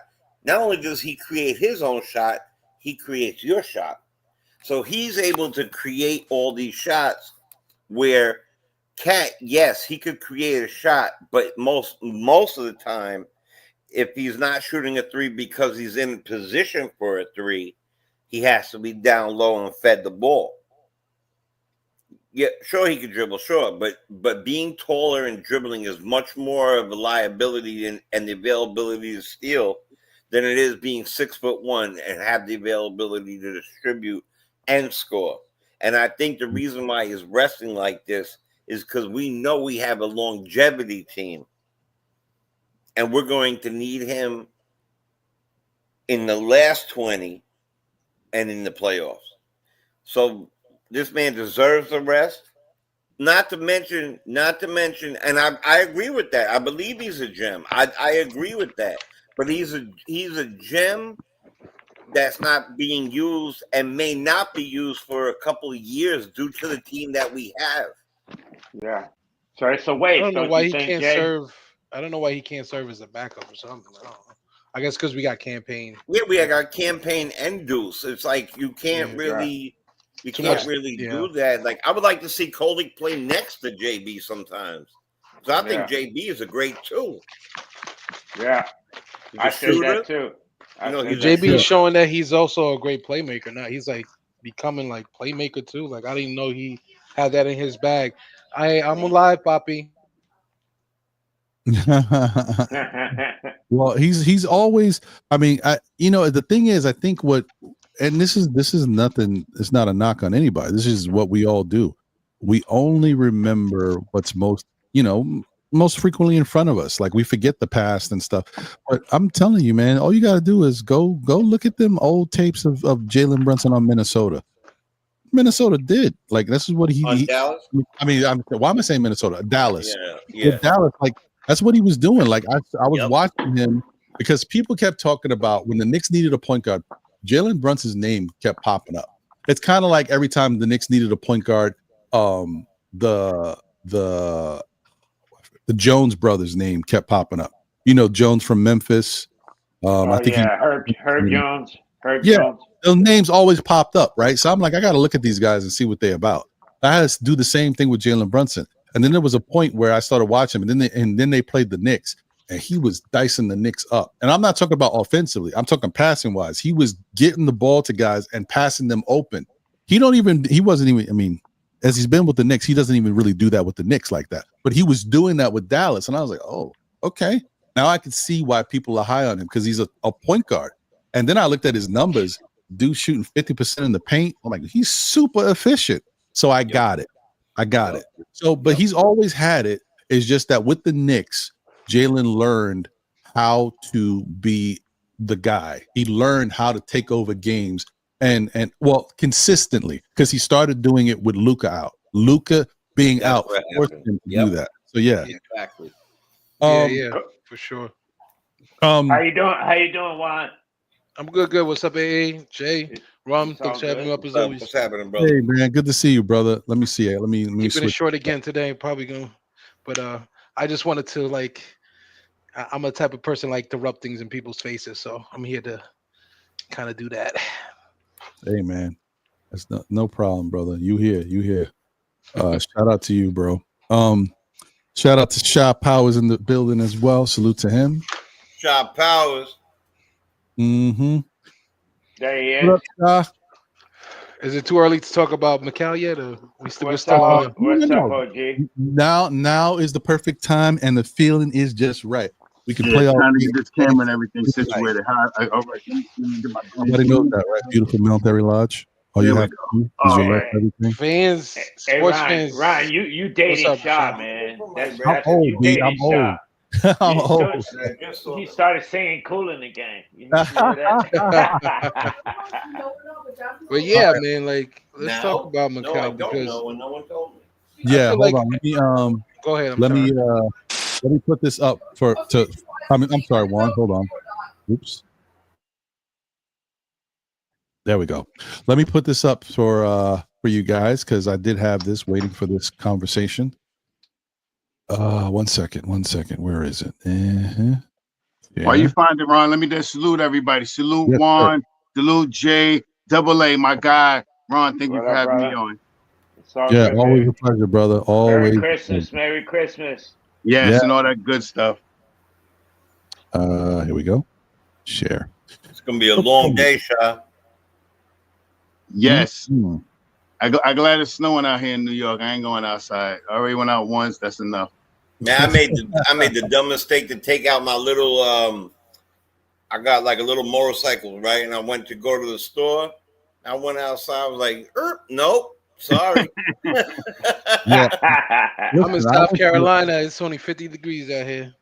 Not only does he create his own shot, he creates your shot. So he's able to create all these shots where Cat, yes, he could create a shot, but most of the time, if he's not shooting a 3 because he's in position for a 3, he has to be down low and fed the ball. Yeah, sure, he could dribble, sure, but being taller and dribbling is much more of a liability and the availability to steal than it is being 6'1" and have the availability to distribute and score. And I think the reason why he's resting like this is because we know we have a longevity team, and we're going to need him in the last 20 and in the playoffs. So this man deserves the rest. Not to mention, and I agree with that. I believe he's a gem. I agree with that. But he's a gem that's not being used and may not be used for a couple of years due to the team that we have. Yeah. Sorry. So wait. I don't know why he can't serve. I don't know why he can't serve as a backup or something. I don't know. I guess because we got campaign. Yeah, we got campaign and Deuce. It's like you can't really. You can't really do that. Like, I would like to see Kolek play next to JB sometimes. So I think JB is a great 2. Yeah. I said that too. JB is showing that he's also a great playmaker now. He's like becoming like playmaker too. Like, I didn't know he had that in his bag. I'm alive, Papi. Well, he's always, I mean, the thing is, I think and this is nothing, it's not a knock on anybody. This is what we all do. We only remember what's most frequently in front of us. Like, we forget the past and stuff. But I'm telling you, man, all you got to do is go look at them old tapes of Jalen Brunson on Minnesota. Minnesota did. Like this is what On Dallas? I mean, why am I saying Minnesota? Dallas. Yeah. With Dallas, like that's what he was doing. Like I was Yep. watching him because people kept talking about when the Knicks needed a point guard, Jalen Brunson's name kept popping up. It's kind of like every time the Knicks needed a point guard, the Jones brothers' name kept popping up. You know, Jones from Memphis. I think Herb Jones. Herb Yeah. Jones. those names always popped up, right? So I'm like, I got to look at these guys and see what they're about. I had to do the same thing with Jalen Brunson. And then there was a point where I started watching him, and then they played the Knicks, and he was dicing the Knicks up. And I'm not talking about offensively. I'm talking passing wise. He was getting the ball to guys and passing them open. He wasn't even, I mean, as he's been with the Knicks, he doesn't even really do that with the Knicks like that. But he was doing that with Dallas. And I was like, oh, okay. Now I can see why people are high on him, because he's a point guard. And then I looked at his numbers, dude shooting 50% in the paint. I'm like, he's super efficient. So I got it. So, but he's always had it. It's just that with the Knicks, Jalen learned how to be the guy. He learned how to take over games and consistently, because he started doing it with Luka out. Luka being out forced him to do that. So yeah. Exactly. Yeah, for sure. How you doing, Juan? I'm good. What's up, AA? Jay? Rum, thanks for having me up as always. What's happening, brother? Hey man, good to see you, brother. Let me see it. Let me Keeping it short again today, probably going, but I just wanted to, like, I'm a type of person like to rub things in people's faces, so I'm here to kind of do that. Hey man, that's no problem, brother. You here. Shout out to you, bro. Shout out to Shy Powers in the building as well. Salute to him. Shy Powers. Mm-hmm. There he is. What up, Is it too early to talk about Mikal yet, or we're still What's on? up, OG? Now is the perfect time, and the feeling is just right. We can play all. Trying to get this camera and everything situated. All right, let me get my. Everybody knows that, right? Beautiful Military Lodge. All you have to do is elect everything. Fans, Hey, sports Ryan, fans. Ryan, you dating What's up, Shaw, Shaw? man. I'm old, you B. dating I'm Shaw. old. I'm old. He started singing "Cool in the Game." You know that? But yeah, man, like, let's Now? talk about No, I Mikal don't because know, and no one told me. Yeah, hold like- on. Let me go ahead. let me put this up I'm sorry, Juan. Hold on. Oops. There we go. Let me put this up for you guys, because I did have this waiting for this conversation. 1 second. Where is it? Yeah. While you find it, Ron, let me just salute everybody. Salute Yes, Juan, salute Jay, Double A, my guy. Ron, thank you What for up, having me brother? on. It's all Yeah, good, always baby. a pleasure, brother. Always. Merry Christmas. Yes, Yeah. and all that good stuff. Here we go. Share. It's gonna be a long day, Shy. Yes. Hmm. I'm glad it's snowing out here in New York. I ain't going outside. I already went out once. That's enough. Man, I made the dumb mistake to take out my little I got like a little motorcycle, right? And I went to go to the store. I went outside. I was like, nope, sorry. Yeah. I'm in Listen, South Carolina. It's only 50 degrees out here.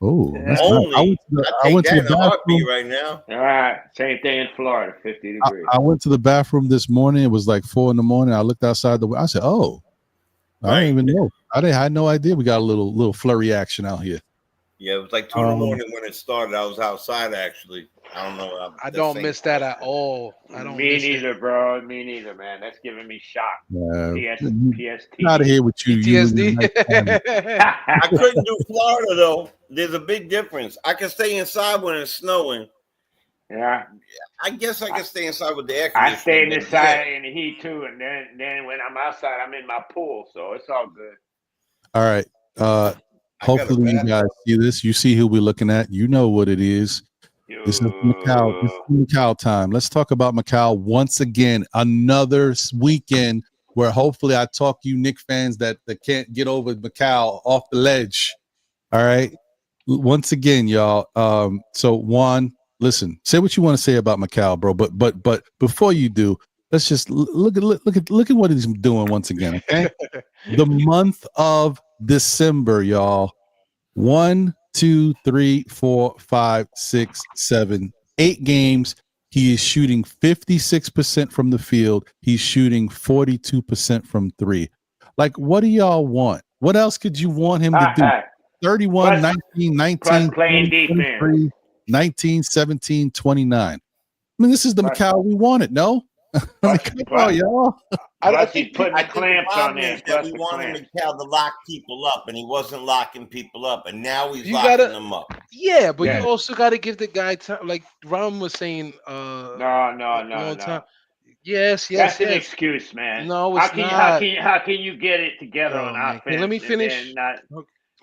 Oh, that's Only. nice. I I went take to that the in a heartbeat bathroom. right now. All right, same thing in Florida, 50 degrees. I went to the bathroom this morning. It was like 4 a.m. I looked outside the window. I said, "Oh, I Right. didn't even know. I had no idea we got a little flurry action out here." Yeah, it was like 2 in the morning when it started. I was outside actually. I don't know. I don't miss that at all. I don't Me miss neither, it. bro. Me neither, man. That's giving me shock. PST. Out of here with you. PTSD. I couldn't do Florida though. There's a big difference. I can stay inside when it's snowing. Yeah, I guess I can stay inside with the air I conditioning. stay inside in the heat too, and then when I'm outside, I'm in my pool, so it's all good. All right. Hopefully you guys see this. You see who we're looking at. You know what it is. This is Mikal. This is Mikal time. Let's talk about Mikal once again. Another weekend where hopefully I talk you Knicks fans that can't get over Mikal off the ledge. All right. Once again, y'all. So Juan, listen, say what you want to say about Mikal, bro. But before you do, let's just look at what he's doing once again. Okay. The month of December, y'all. 1, 2, 3, 4, 5, 6, 7, 8 games, He is shooting 56% from the field. He's shooting 42% from three. Like, what do y'all want? What else could you want him to do? 31, Plus- 19, 19, plus playing 20, defense. 23, 19, 17, 29. I mean, this is the Plus- Mikal we wanted, no? I mean, come on, y'all. Plus he's putting I the think the clamps on problem there. is that Plus we the wanted clamps. Mikal to lock people up, and he wasn't locking people up, and now he's You locking gotta- them up. Yeah, but Yeah. you also got to give the guy time. Like Ron was saying, No. time. Yes, That's an yes. excuse, man. No, how it's can not. how can you get it together Oh, on man. offense? Let me and finish. then not-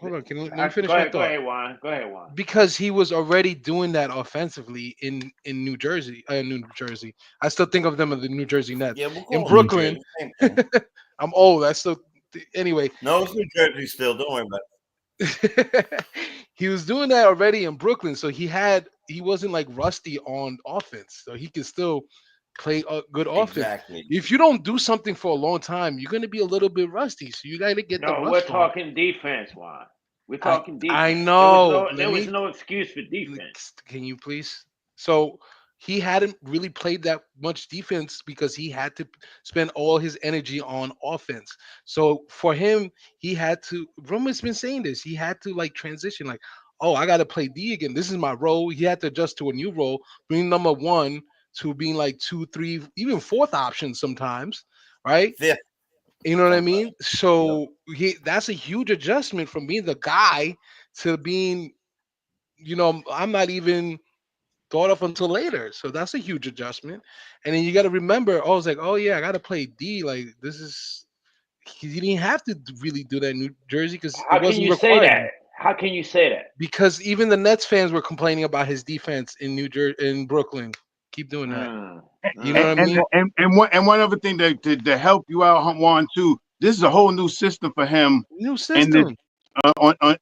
Hold on, let me finish go my ahead, thought. Juan. Go ahead, Juan. Because he was already doing that offensively in New Jersey. New Jersey. I still think of them as the New Jersey Nets. Yeah, we'll call In it New Brooklyn. Jersey, same thing. I'm old. I still. Anyway, No, it's New Jersey still. Don't worry about it. he was doing that already in Brooklyn, so he wasn't like rusty on offense, so he could still play a good offense. Exactly. If you don't do something for a long time, you're going to be a little bit rusty. So you got to get the No, rust we're on. talking defense, Juan. We're talking defense. I know. There was no excuse for defense. Can you please? So he hadn't really played that much defense because he had to spend all his energy on offense. So for him, he had to. Roman's been saying this. He had to like transition. Like, oh, I got to play D again. This is my role. He had to adjust to a new role, being number one to being like 2, 3, even fourth option sometimes, right? Fifth. You know what I mean? So that's a huge adjustment from being the guy to being, I'm not even thought of until later. So that's a huge adjustment. And then you got to remember, I was like, oh yeah, I got to play D. Like he didn't have to really do that in New Jersey because it wasn't required. Say that? How can you say that? Because even the Nets fans were complaining about his defense in Brooklyn. Keep doing that. You know what I mean? And one other thing to help you out, Juan, too. This is a whole new system for him. New system.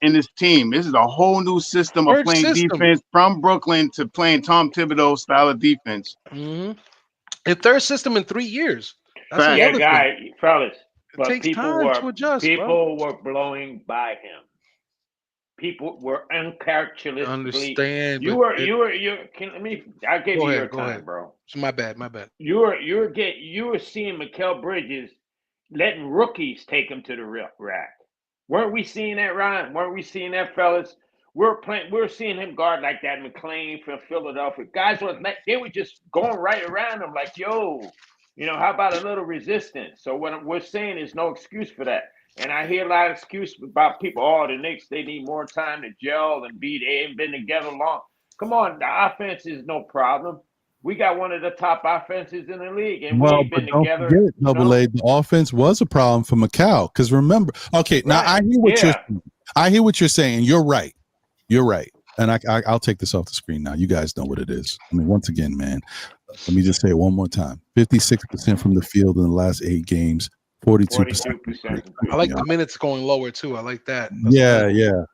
In this team. This is a whole new system of playing defense from Brooklyn to playing Tom Thibodeau style of defense. Mm-hmm. A third system in 3 years. That's fellas. It takes time to adjust. People were blowing by him. People were uncharacteristically. Understand. I gave you your time, bro. So my bad. You were seeing Mikal Bridges letting rookies take him to the rack. Weren't we seeing that, Ryan? Weren't we seeing that, fellas? We're seeing him guard like that, McLean from Philadelphia. Guys they were just going right around him like, yo, how about a little resistance? So what we're saying is no excuse for that. And I hear a lot of excuses about people. Oh, the Knicks, they need more time to gel and they ain't been together long. Come on, the offense is no problem. We got one of the top offenses in the league, and we ain't been together. Forget, Double A, the offense was a problem for Mikal. Because remember, now I hear what you're saying. You're right. And I'll take this off the screen now. You guys know what it is. I mean, once again, man, let me just say it one more time. 56% from the field in the last 8 games. 42%. I like the minutes going lower too. I like that. Yeah.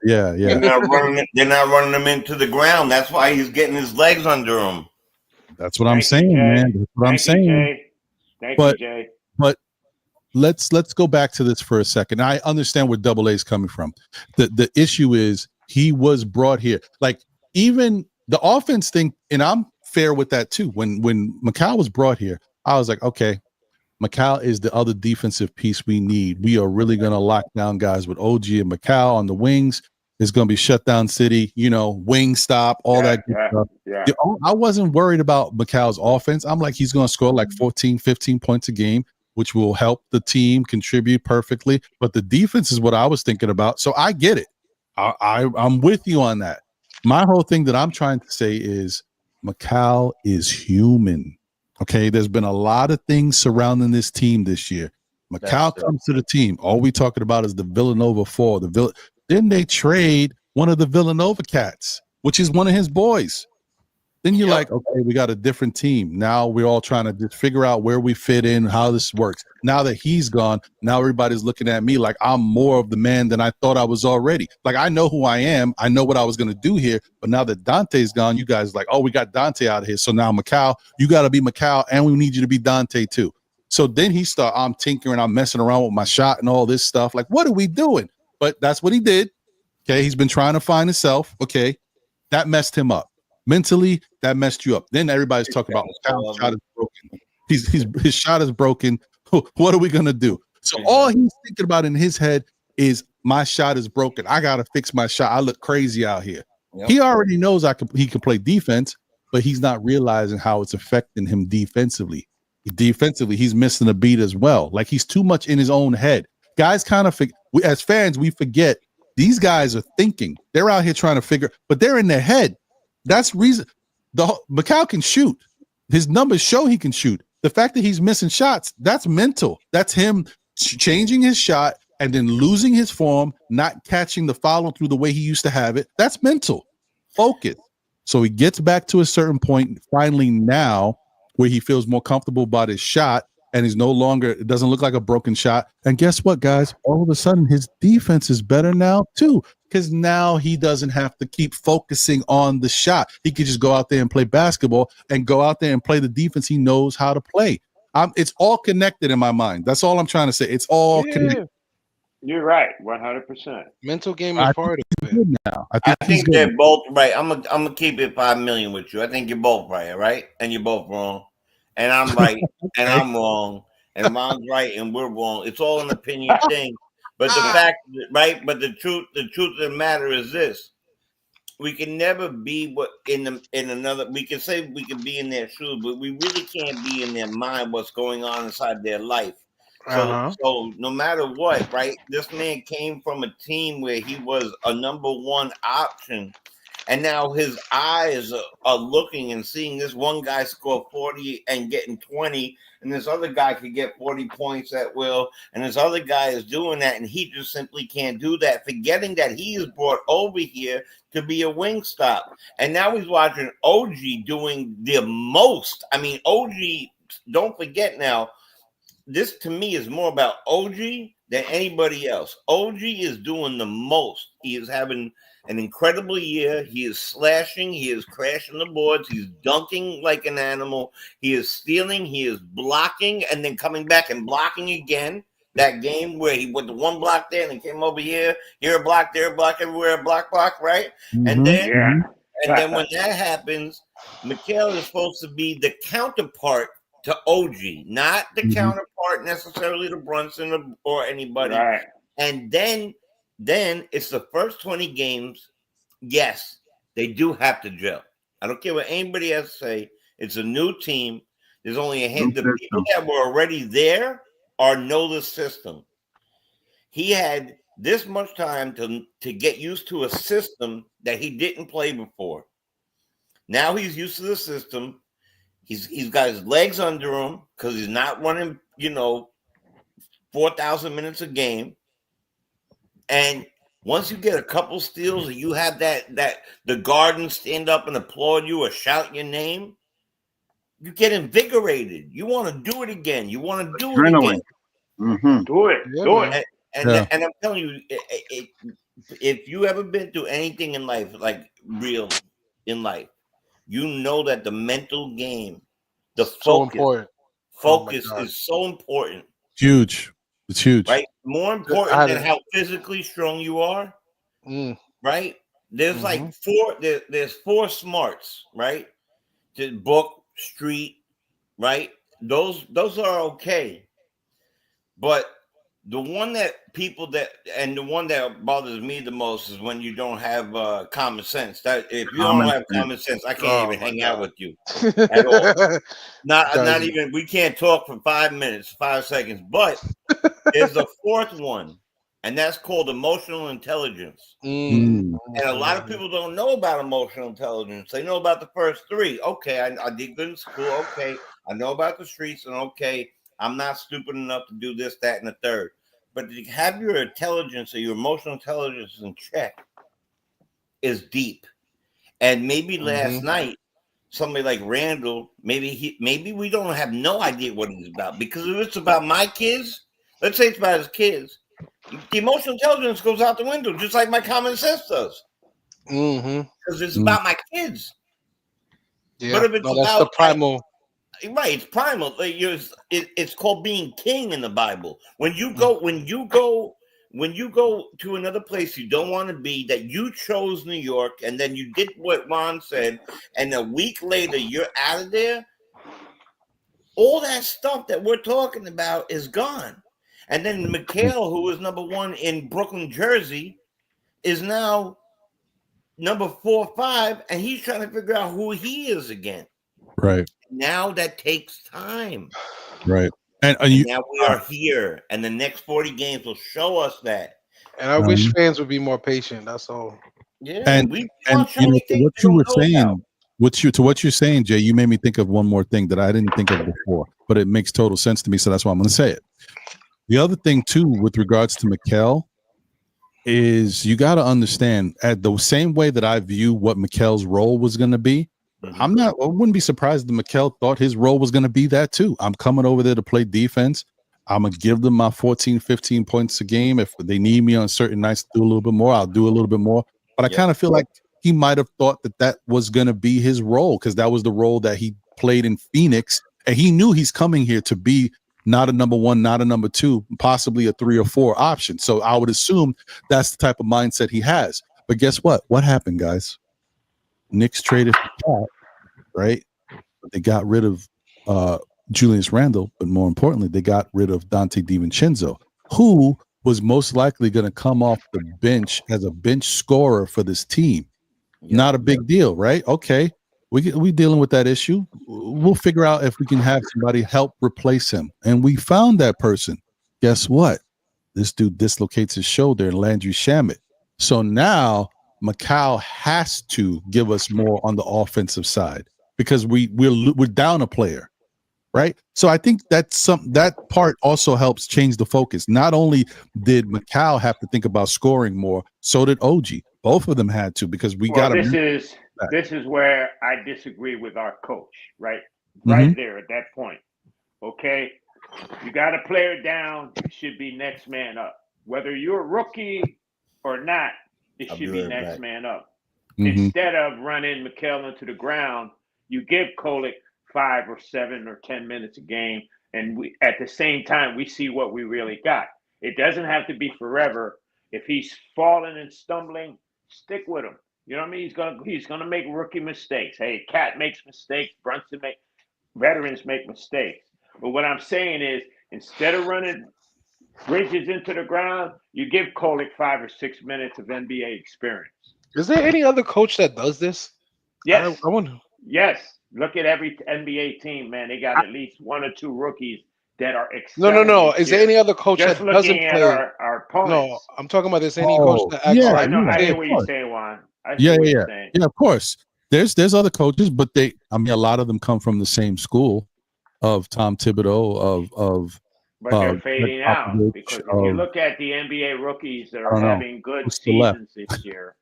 They're not running him into the ground. That's why he's getting his legs under him. That's what I'm saying, man. That's what I'm saying. Thank you, Jay. But let's go back to this for a second. I understand where Double A is coming from. The issue is he was brought here. Like even the offense thing, and I'm fair with that too. When Mikal was brought here, I was like, okay, Mikal is the other defensive piece we need. We are really going to lock down guys with OG and Mikal on the wings. It's going to be shutdown city, wing stop, all that good stuff. Yeah. I wasn't worried about Mikal's offense. I'm like, he's going to score like 14, 15 points a game, which will help the team contribute perfectly. But the defense is what I was thinking about. So I get it. I'm with you on that. My whole thing that I'm trying to say is Mikal is human. Okay, there's been a lot of things surrounding this team this year. Mikal comes to the team. All we talking about is the Villanova 4. Then they trade one of the Villanova cats, which is one of his boys. Then you're like, okay, we got a different team. Now we're all trying to just figure out where we fit in, how this works. Now that he's gone, now everybody's looking at me like I'm more of the man than I thought I was already. Like I know who I am. I know what I was going to do here. But now that Dante's gone, you guys are like, oh, we got Dante out of here. So now Mikal, you got to be Mikal, and we need you to be Dante too. So then I'm tinkering, I'm messing around with my shot and all this stuff. Like, what are we doing? But that's what he did. Okay, he's been trying to find himself. Okay, that messed him up. Mentally, that messed you up. Then everybody's talking about Mikal's shot is broken. His shot is broken. What are we gonna do? So all he's thinking about in his head is my shot is broken. I gotta fix my shot. I look crazy out here. Yep. He already knows he can play defense, but he's not realizing how it's affecting him defensively. Defensively, he's missing a beat as well. Like he's too much in his own head. Guys kind of as fans, we forget these guys are thinking. They're out here trying to figure, but they're in their head. That's reason Mikal can shoot. His numbers show he can shoot. The fact that he's missing shots, that's mental. That's him changing his shot and then losing his form, not catching the follow through the way he used to have it. That's mental. Focus. So he gets back to a certain point finally now where he feels more comfortable about his shot and he's no longer, it doesn't look like a broken shot. And guess what, guys? All of a sudden, his defense is better now, too, because now he doesn't have to keep focusing on the shot. He could just go out there and play basketball and go out there and play the defense he knows how to play. It's all connected in my mind. That's all I'm trying to say. It's all connected. You're right, 100%. Mental game is part of it. Now. I think they're both right. I'm gonna keep it 5 million with you. I think you're both right? And you're both wrong. And I'm right, and I'm wrong, and Ron's right, and we're wrong. It's all an opinion thing. But the fact, right? But the truth of the matter is this: we can never be in another. We can say we can be in their shoes, but we really can't be in their mind. What's going on inside their life? So no matter what, right? This man came from a team where he was a number one option. And now his eyes are looking and seeing this one guy score 40 and getting 20, and this other guy could get 40 points at will, and this other guy is doing that, and he just simply can't do that, forgetting that he is brought over here to be a wing stop. And now he's watching OG doing the most. I mean, OG, don't forget now, this to me is more about OG than anybody else. OG is doing the most. He is having an incredible year. He is slashing. He is crashing the boards. He's dunking like an animal. He is stealing. He is blocking and then coming back and blocking again. That game where he went the one block there and he came over here a block, there a block, everywhere a block, right? Mm-hmm. And then when that happens, Mikal is supposed to be the counterpart to OG, not the counterpart necessarily to Brunson or anybody. Right. And then it's the first 20 games. Yes, they do have to gel. I don't care what anybody has to say. It's a new team. There's only a handful of people that were already there or know the system. He had this much time to get used to a system that he didn't play before. Now he's used to the system. He's got his legs under him because he's not running, 4,000 minutes a game. And once you get a couple steals and you have that the Garden stand up and applaud you or shout your name, you get invigorated. You want to do it again. You want to do it again. Mm-hmm. Do it. And I'm telling you, if you ever been through anything in life, like real in life, you know that the mental game, the focus is so important. Huge. It's huge. Right? More important than how physically strong you are. Right? There's like there's four smarts, right? To book, street, right? Those are okay. But the one that the one that bothers me the most is when you don't have common sense. That if you don't have common sense, I can't even hang out with you at all. Not even. We can't talk for 5 seconds. But there's a fourth one, and that's called emotional intelligence. And a lot of people don't know about emotional intelligence. They know about the first three. Okay, I did good in school. Okay, I know about the streets, and okay, I'm not stupid enough to do this, that, and the third. But to have your intelligence or your emotional intelligence in check is deep. And maybe last night, somebody like Randle, maybe we don't have no idea what he's about. Because if it's about my kids, let's say it's about his kids, the emotional intelligence goes out the window, just like my common sense does. Because it's about my kids. Yeah, but if it's that's the primal. Right, it's primal. It's called being king in the Bible. When you go when you go to another place you don't want to be, that you chose New York, and then you did what Ron said, and a week later you're out of there, all that stuff that we're talking about is gone. And then Mikal, who was number 1 in Brooklyn, Jersey, is now number 4 or 5, and he's trying to figure out who he is again. Right. Now that takes time. Right. And now we are here, and the next 40 games will show us that. And I wish fans would be more patient. That's all. Yeah. And you know, what you were saying, what you're saying, Jay, you made me think of one more thing that I didn't think of before, but it makes total sense to me. So that's why I'm going to say it. The other thing too, with regards to Mikal, is you got to understand, at the same way that I view what Mikal's role was going to be. I wouldn't be surprised if Mikal thought his role was going to be that too. I'm coming over there to play defense. I'm going to give them my 14, 15 points a game. If they need me on certain nights to do a little bit more, I'll do a little bit more. But I kind of feel like he might have thought that was going to be his role, because that was the role that he played in Phoenix. And he knew he's coming here to be not a number 1, not a number 2, possibly a 3 or 4 option. So I would assume that's the type of mindset he has. But guess what? What happened, guys? Knicks traded for Cat, right? They got rid of Julius Randle, but more importantly, they got rid of Dante DiVincenzo, who was most likely going to come off the bench as a bench scorer for this team. Not a big deal, right? Okay, we dealing with that issue. We'll figure out if we can have somebody help replace him. And we found that person. Guess what? This dude dislocates his shoulder and Landry Shamet. So now Mikal has to give us more on the offensive side, because we're down a player, right? So I think that part also helps change the focus. Not only did Mikal have to think about scoring more, so did OG. Both of them had to, because we got to. This is where I disagree with our coach, right? Right there at that point. Okay, you got a player down, you should be next man up. Whether you're a rookie or not, it should be next man up. Instead of running Mikal into the ground, you give Kolek 5 or 7 or 10 minutes a game, and we, at the same time, we see what we really got. It doesn't have to be forever. If he's falling and stumbling, stick with him. You know what I mean? He's gonna make rookie mistakes. Hey, Cat makes mistakes. Brunson veterans make mistakes. But what I'm saying is, instead of running Bridges into the ground, you give Kolek 5 or 6 minutes of NBA experience. Is there any other coach that does this? Yes. I wonder. Yes. Look at every NBA team, man. They got at least 1 or 2 rookies that are excelling. No. Is there any other coach just that doesn't looking play? At our opponents. No, I'm talking about this any coach that actually. I know. I hear what you're saying, Juan. Yeah. Of course. There's other coaches, but a lot of them come from the same school of Tom Thibodeau of. But they're fading out, because if you look at the NBA rookies that are having good seasons this year,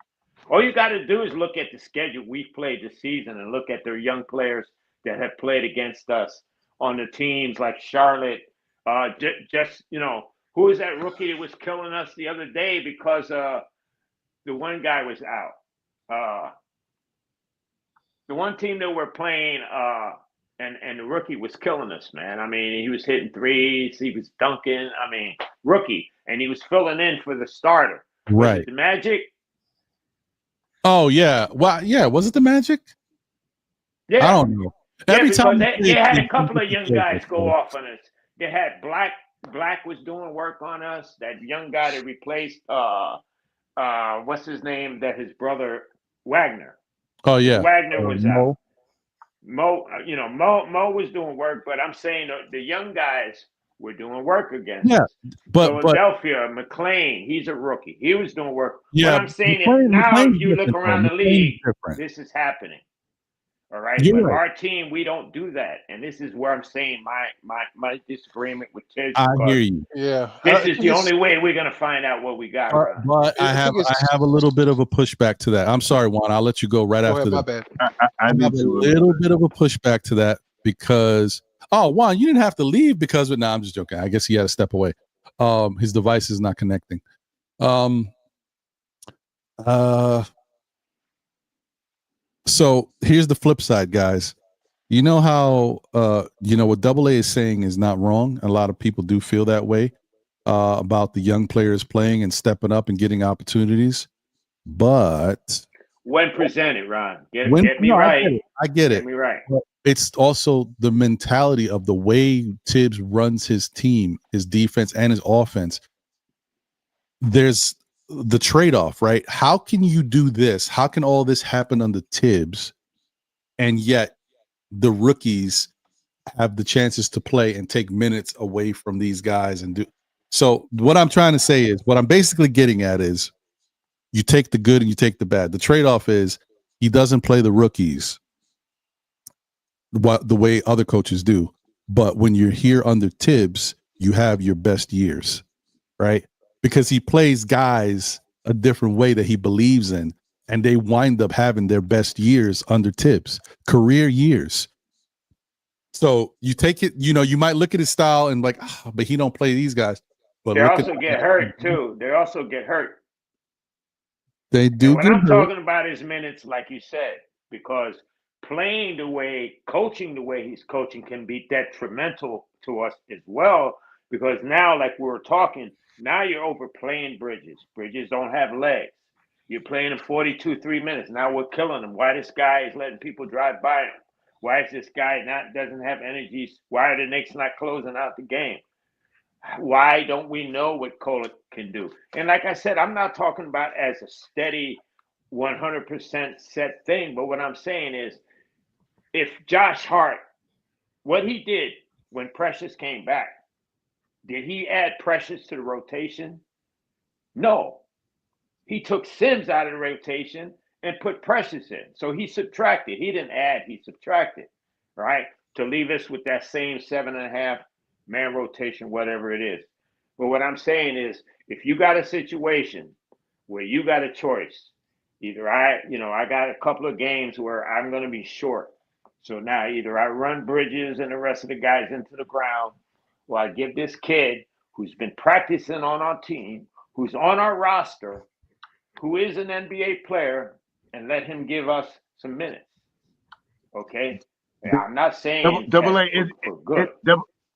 all you got to do is look at the schedule we've played this season and look at their young players that have played against us on the teams like Charlotte. Who is that rookie that was killing us the other day because the one guy was out? The one team that we're playing, and the rookie was killing us, man. I mean, he was hitting threes, he was dunking. I mean, rookie, and he was filling in for the starter. Right. Was it the Magic? Oh yeah. Well, yeah. Was it the Magic? Yeah. I don't know. Every time they had a couple of young guys go off on us. They had Black was doing work on us. That young guy that replaced what's his name? That his brother Wagner. Oh yeah. Wagner was out. Mo was doing work, but I'm saying the young guys were doing work against us. But Philadelphia, McLean, he's a rookie. He was doing work. Yeah, what I'm saying is now if you look around the league, this is happening. All right. But our team, we don't do that. And this is where I'm saying my disagreement with Tiz. I hear you. Yeah. This is the only way we're gonna find out what we got. But I have a little bit of a pushback to that. I'm sorry, Juan. I'll let you go right after that. My bad. I have a little bit of a pushback to that because Juan, you didn't have to leave because of I'm just joking. I guess he had to step away. His device is not connecting. So here's the flip side, guys. You know how what AA is saying is not wrong. A lot of people do feel that way. about the young players playing and stepping up and getting opportunities. But when presented, Ron, get me no, right. I get it. Get me right. But it's also the mentality of the way Tibbs runs his team, his defense and his offense. There's the trade-off, right? How can you do this? How can all this happen under Tibbs, and yet the rookies have the chances to play and take minutes away from these guys and do? So what I'm trying to say is, what I'm basically getting at is, you take the good and you take the bad. The trade-off is he doesn't play the rookies the way other coaches do. But when you're here under Tibbs, you have your best years, right? Because he plays guys a different way that he believes in, and they wind up having their best years under Tibbs, career years. So you take it, you might look at his style and like, but he don't play these guys. But they also get hurt too. They also get hurt. They do. What I'm talking about is minutes, like you said, because playing the way, coaching the way he's coaching can be detrimental to us as well. Because now, like we were talking, now you're overplaying Bridges. Bridges don't have legs. You're playing him 3 minutes. Now we're killing him. Why this guy is letting people drive by him? Why is this guy doesn't have energy? Why are the Knicks not closing out the game? Why don't we know what Kohler can do? And like I said, I'm not talking about as a steady 100% set thing, but what I'm saying is, if Josh Hart, what he did when Precious came back, did he add Precious to the rotation? No. He took Sims out of the rotation and put Precious in. So he subtracted. He didn't add, he subtracted, right? To leave us with that same 7.5 man rotation, whatever it is. But what I'm saying is, if you got a situation where you got a choice, either I got a couple of games where I'm going to be short. So now either I run Bridges and the rest of the guys into the ground, or I give this kid who's been practicing on our team, who's on our roster, who is an NBA player, and let him give us some minutes. Okay? And I'm not saying Double A for good.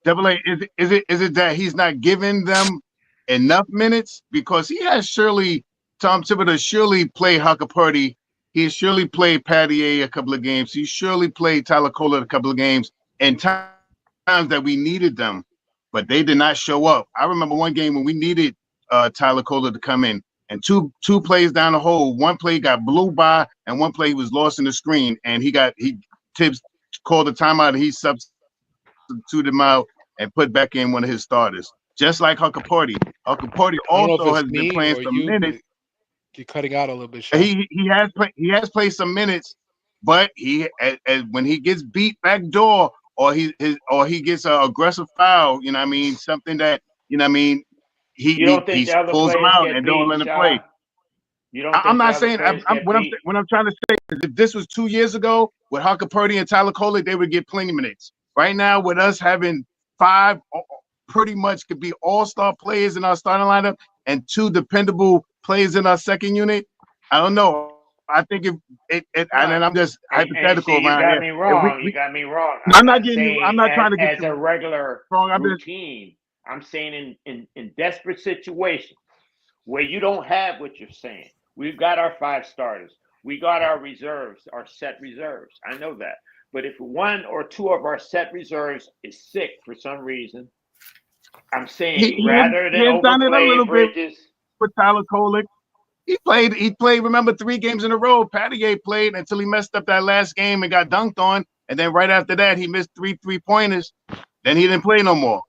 Double A, is it that he's not giving them enough minutes? Because he has Tom Thibodeau surely played Huckapurdy. He has surely played Patty a couple of games. He surely played Tyler Kohler a couple of games, and times that we needed them, but they did not show up. I remember one game when we needed Tyler Kohler to come in, and two plays down the hole. One play got blew by, and one play he was lost in the screen, and Tibbs called a timeout, and he substituted him out and put back in one of his starters, just like Huckapurdy. Huckapurdy also has been playing some minutes. You're cutting out a little bit. Sean. He has played some minutes, but when he gets beat back door, or he gets an aggressive foul, something that he pulls him out and don't let him play. I'm not saying what I'm trying to say is, if this was 2 years ago with Huckapurdy and Tyler Kohler, they would get plenty of minutes. Right now, with us having 5 pretty much could be all-star players in our starting lineup and 2 dependable players in our second unit, I don't know. I think and I'm just hypothetical around here. You got me wrong. I'm not trying to get as a regular routine. I'm saying in desperate situations where you don't have what you're saying. We've got our 5 starters. We got our reserves, our set reserves. I know that. But if 1 or 2 of our set reserves is sick for some reason, I'm saying rather than overplay Bridges with Tyler Kohler, he played. Remember, 3 games in a row. Patty played until he messed up that last game and got dunked on, and then right after that he missed 3 3-pointers. Then he didn't play no more.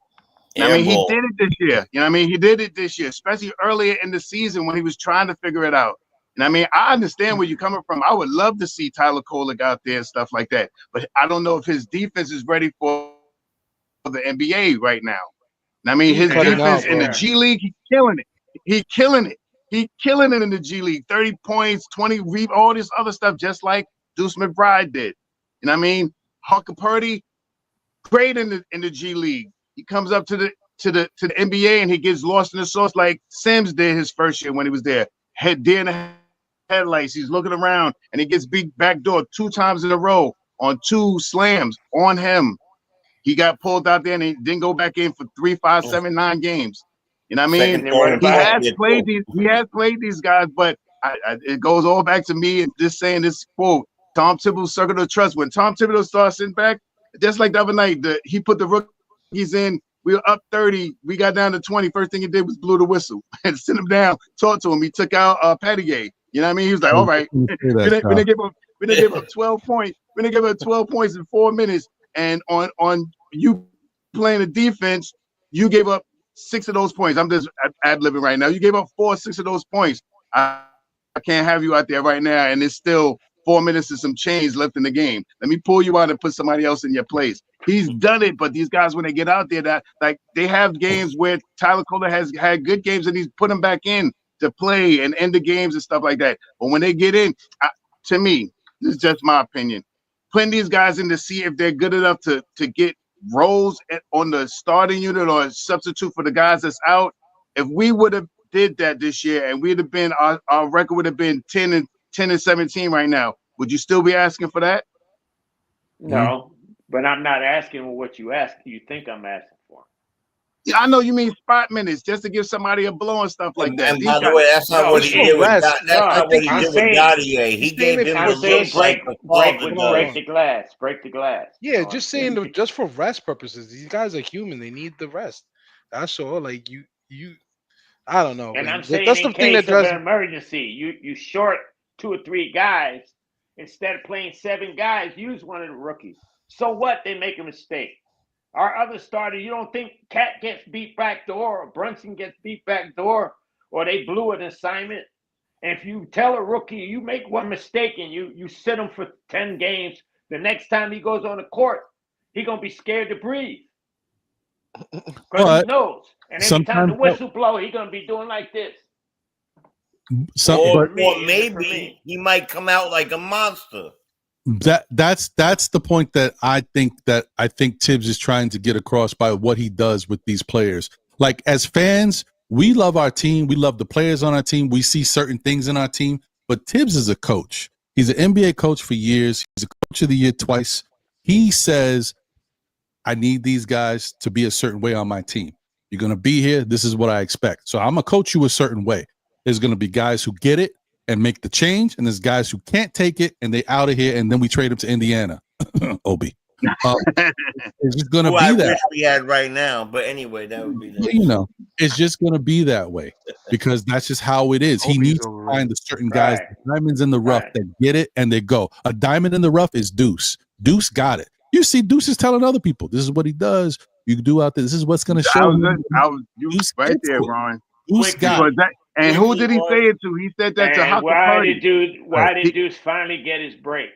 He did it this year. He did it this year, especially earlier in the season when he was trying to figure it out. I understand where you're coming from. I would love to see Tyler Kohler out there and stuff like that, but I don't know if his defense is ready for the NBA right now. His defense in the G League, he's killing it. He's killing it in the G League. 30 points, 20 rebounds, all this other stuff, just like Deuce McBride did. Huckapurdy, great in the G League. He comes up to the NBA and he gets lost in the sauce like Sims did his first year when he was there. Deer in the headlights. He's looking around and he gets beat backdoor 2 times in a row on 2 slams on him. He got pulled out there and he didn't go back in for 3, 5, 7, 9 games. You know what I mean? Second, third, and He fourth has year, played too. these guys, but it goes all back to me and just saying this quote: Tom Thibodeau's circle of trust. When Tom Thibodeau starts sitting back, just like the other night, he put the rookies in. We were up 30. We got down to 20. First thing he did was blew the whistle and sent him down. Talked to him. He took out Pettier. You know what I mean? He was like, "All right, we didn't give up 12 points. We didn't give up 12 points in 4 minutes. And on you playing the defense, you gave up 6 of those points. I'm just ad-libbing right now. You gave up 4 or 6 of those points. I can't have you out there right now, and it's still 4 minutes and some change left in the game. Let me pull you out and put somebody else in your place." He's done it, but these guys, when they get out there, that like they have games where Tyler Kohler has had good games, and he's put them back in to play and end the games and stuff like that. But when they get in, to me, this is just my opinion, putting these guys in to see if they're good enough to get roles on the starting unit or substitute for the guys that's out. If we would have did that this year, and we'd have been our record would have been 10 and 17 right now, would you still be asking for that? No, but I'm not asking what you think I'm asking for. Yeah, I know you mean spot minutes, just to give somebody a blow and stuff like that. And by the way, that's not what he did with Gaudier. He gave him break the glass. Break the glass. Yeah, just saying just for rest purposes. These guys are human. They need the rest. That's all. Like you I don't know. And man. I'm saying that's in the thing case that of drives an emergency, you short 2 or 3 guys. Instead of playing 7 guys, use one of the rookies. So what? They make a mistake. Our other starter, you don't think Cat gets beat back door or Brunson gets beat back door or they blew an assignment? And if you tell a rookie you make one mistake and you sit him for 10 games, the next time he goes on the court, he's going to be scared to breathe. Because he knows. And every time the whistle blow, he's going to be doing like this. Or maybe he might come out like a monster. That's the point that I think Tibbs is trying to get across by what he does with these players. Like, as fans, we love our team, we love the players on our team, we see certain things in our team, but Tibbs is a coach. He's an NBA coach for years. He's a coach of the year twice. He says, I need these guys to be a certain way on my team. You're going to be here. This is what I expect. So I'm going to coach you a certain way. There's going to be guys who get it and make the change, and there's guys who can't take it and they out of here, and then we trade them to Indiana. Obi. It's just going to be that. Wish we had right now, but anyway, that would be that. You know, it's just going to be that way because that's just how it is. He needs to find the certain guys, the diamonds in the rough that get it and they go. A diamond in the rough is Deuce. Deuce got it. You see, Deuce is telling other people, this is what he does. You do out there. This is what's going to show. You right there, Ron. Deuce got it. And who did he say it to? He said that to Huckle Purdy. Why did Deuce finally get his break?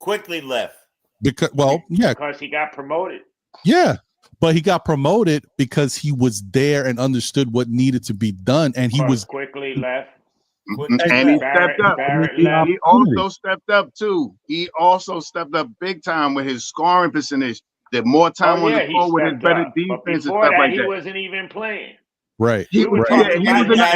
Quickly left. Because he got promoted. Yeah, but he got promoted because he was there and understood what needed to be done, and he was quickly left. And he stepped up. He also stepped up too. He also stepped up big time with his scoring percentage. Did more time on the floor with his better defense and stuff like that. He wasn't even playing. Right. He was another guy.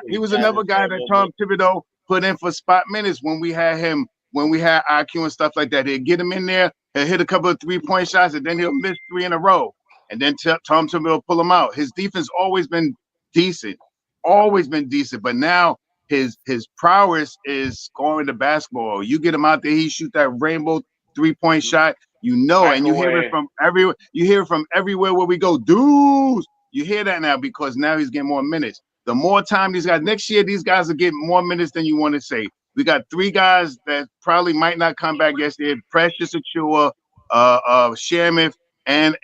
He was another guy that Tom Thibodeau put in for spot minutes when we had him, when we had IQ and stuff like that. He'd get him in there, he'll hit a couple of 3-point shots, and then he'll miss 3 in a row. And then Tom Thibodeau pull him out. His defense always been decent. But now his prowess is scoring the basketball. You get him out there, he shoot that rainbow 3-point shot. You know, and you hear it from everywhere. You hear it from everywhere where we go. Dudes, you hear that now because now he's getting more minutes. The more time these guys next year, these guys are getting more minutes than you want to say. We got 3 guys that probably might not come back yesterday: Precious Achua, Shamif, and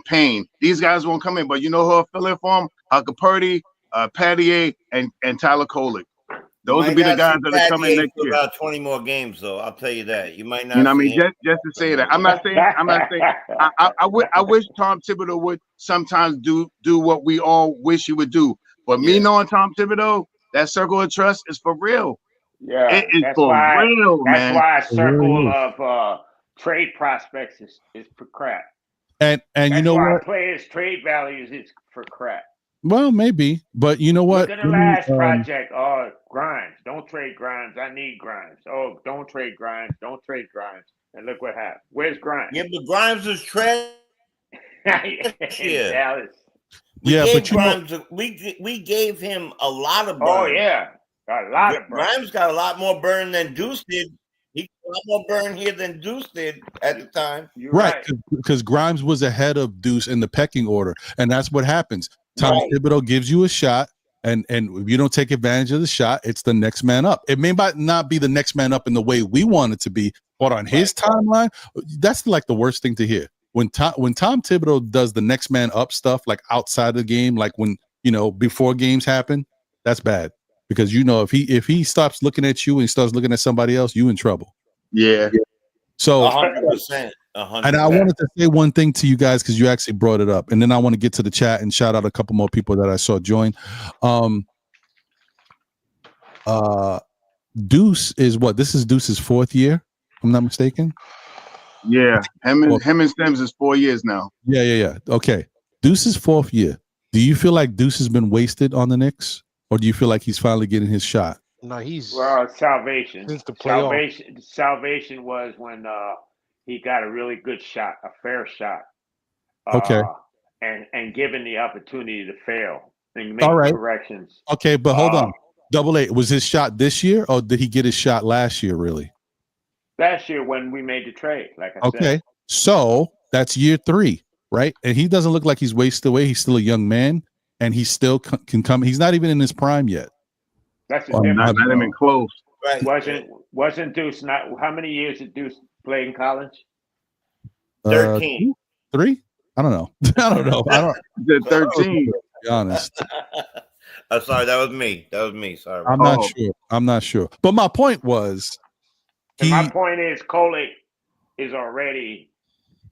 Payne. These guys won't come in, but you know who are filling for him? Huckle Purdy, Pattier, and Tyler Kohler. Those will be the guys that are coming next year. About 20 more games, though. I'll tell you that. You might not. You know what I mean? Just to say that. I'm not saying. I wish Tom Thibodeau would sometimes do what we all wish he would do. But me knowing Tom Thibodeau, that circle of trust is for real. Yeah, it is for real, man. That's why a circle of trade prospects is for crap. And you know what? Players' trade values is for crap. Well, maybe, but you know what? Look at the last project. Oh, Grimes. Don't trade Grimes. I need Grimes. Oh, don't trade Grimes. Don't trade Grimes. And look what happened. Where's Grimes? Yeah, but Grimes is trash. Yeah. Dallas. Yeah, gave but you know, Grimes, we gave him a lot of burn. Oh yeah, a lot of burn. Grimes got a lot more burn than Deuce did. He got a lot more burn here than Deuce did at the time. You're right? Because Grimes was ahead of Deuce in the pecking order, and that's what happens. Tom Thibodeau gives you a shot, and if you don't take advantage of the shot, it's the next man up. It may not be the next man up in the way we want it to be, but on his timeline, that's like the worst thing to hear. When Tom Thibodeau does the next man up stuff, like outside the game, like when before games happen, that's bad, because if he stops looking at you and he starts looking at somebody else, you in trouble. Yeah. $100%. So 100%. And I wanted to say one thing to you guys, because you actually brought it up, and then I want to get to the chat and shout out a couple more people that I saw join. Deuce is what? This is Deuce's 4th year, if I'm not mistaken. Yeah, him and Sims is 4 years now. Yeah. Okay, Deuce's 4th year. Do you feel like Deuce has been wasted on the Knicks, or do you feel like he's finally getting his shot? No, he's salvation. Since the playoff. Salvation was when he got a really good shot, a fair shot. Okay. And given the opportunity to fail and make corrections. Okay, but hold on. Double A, was his shot this year, or did he get his shot last year? Really? Last year when we made the trade, like I said. Okay, so that's year 3, right? And he doesn't look like he's wasted away. He's still a young man, and he still can come. He's not even in his prime yet. That's the difference. Not even close. Right. Wasn't Deuce not? How many years did Deuce play in college? 13. 3? I don't know. I don't. 13. To be honest. Sorry, that was me. Sorry. I'm not sure. But my point was, my point is, Kolek is already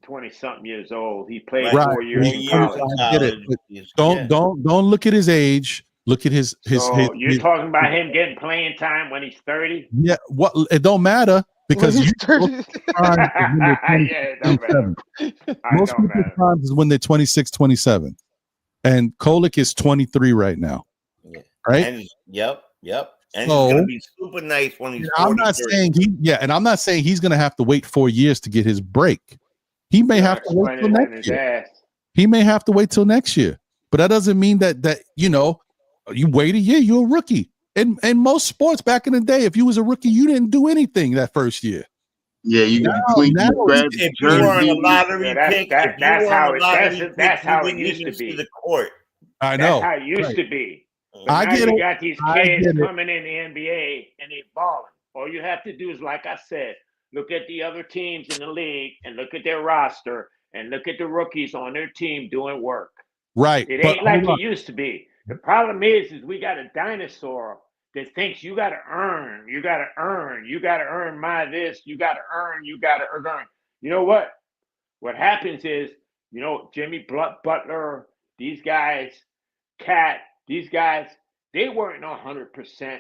20-something years old. He played 4 years in college. I get it. Don't look at his age. Look at his. You're talking about him getting playing time when he's 30? Yeah. What? It don't matter, because it don't matter. Most people's times is when they're 26, 27, and Kolek is 23 right now. Yeah. Right. And, yep. And he's gonna be super nice when he's. I'm not saying and I'm not saying he's gonna have to wait 4 years to get his break. He may have to wait till next year. He may have to wait till next year, but that doesn't mean that you wait a year, you're a rookie. In most sports back in the day, if you was a rookie, you didn't do anything that first year. Yeah, you if you weren't a lottery pick, that's how it used to be. The court. I know. That's how it used to be. But I now get you it. got these kids coming in the NBA and they balling. All you have to do is, like I said, look at the other teams in the league and look at their roster and look at the rookies on their team doing work. Right. It ain't like it used to be. The problem is we got a dinosaur that thinks you got to earn, you got to earn my this, you got to earn. You know what? What happens is, Jimmy Butler, these guys, Cat, these guys, they weren't 100%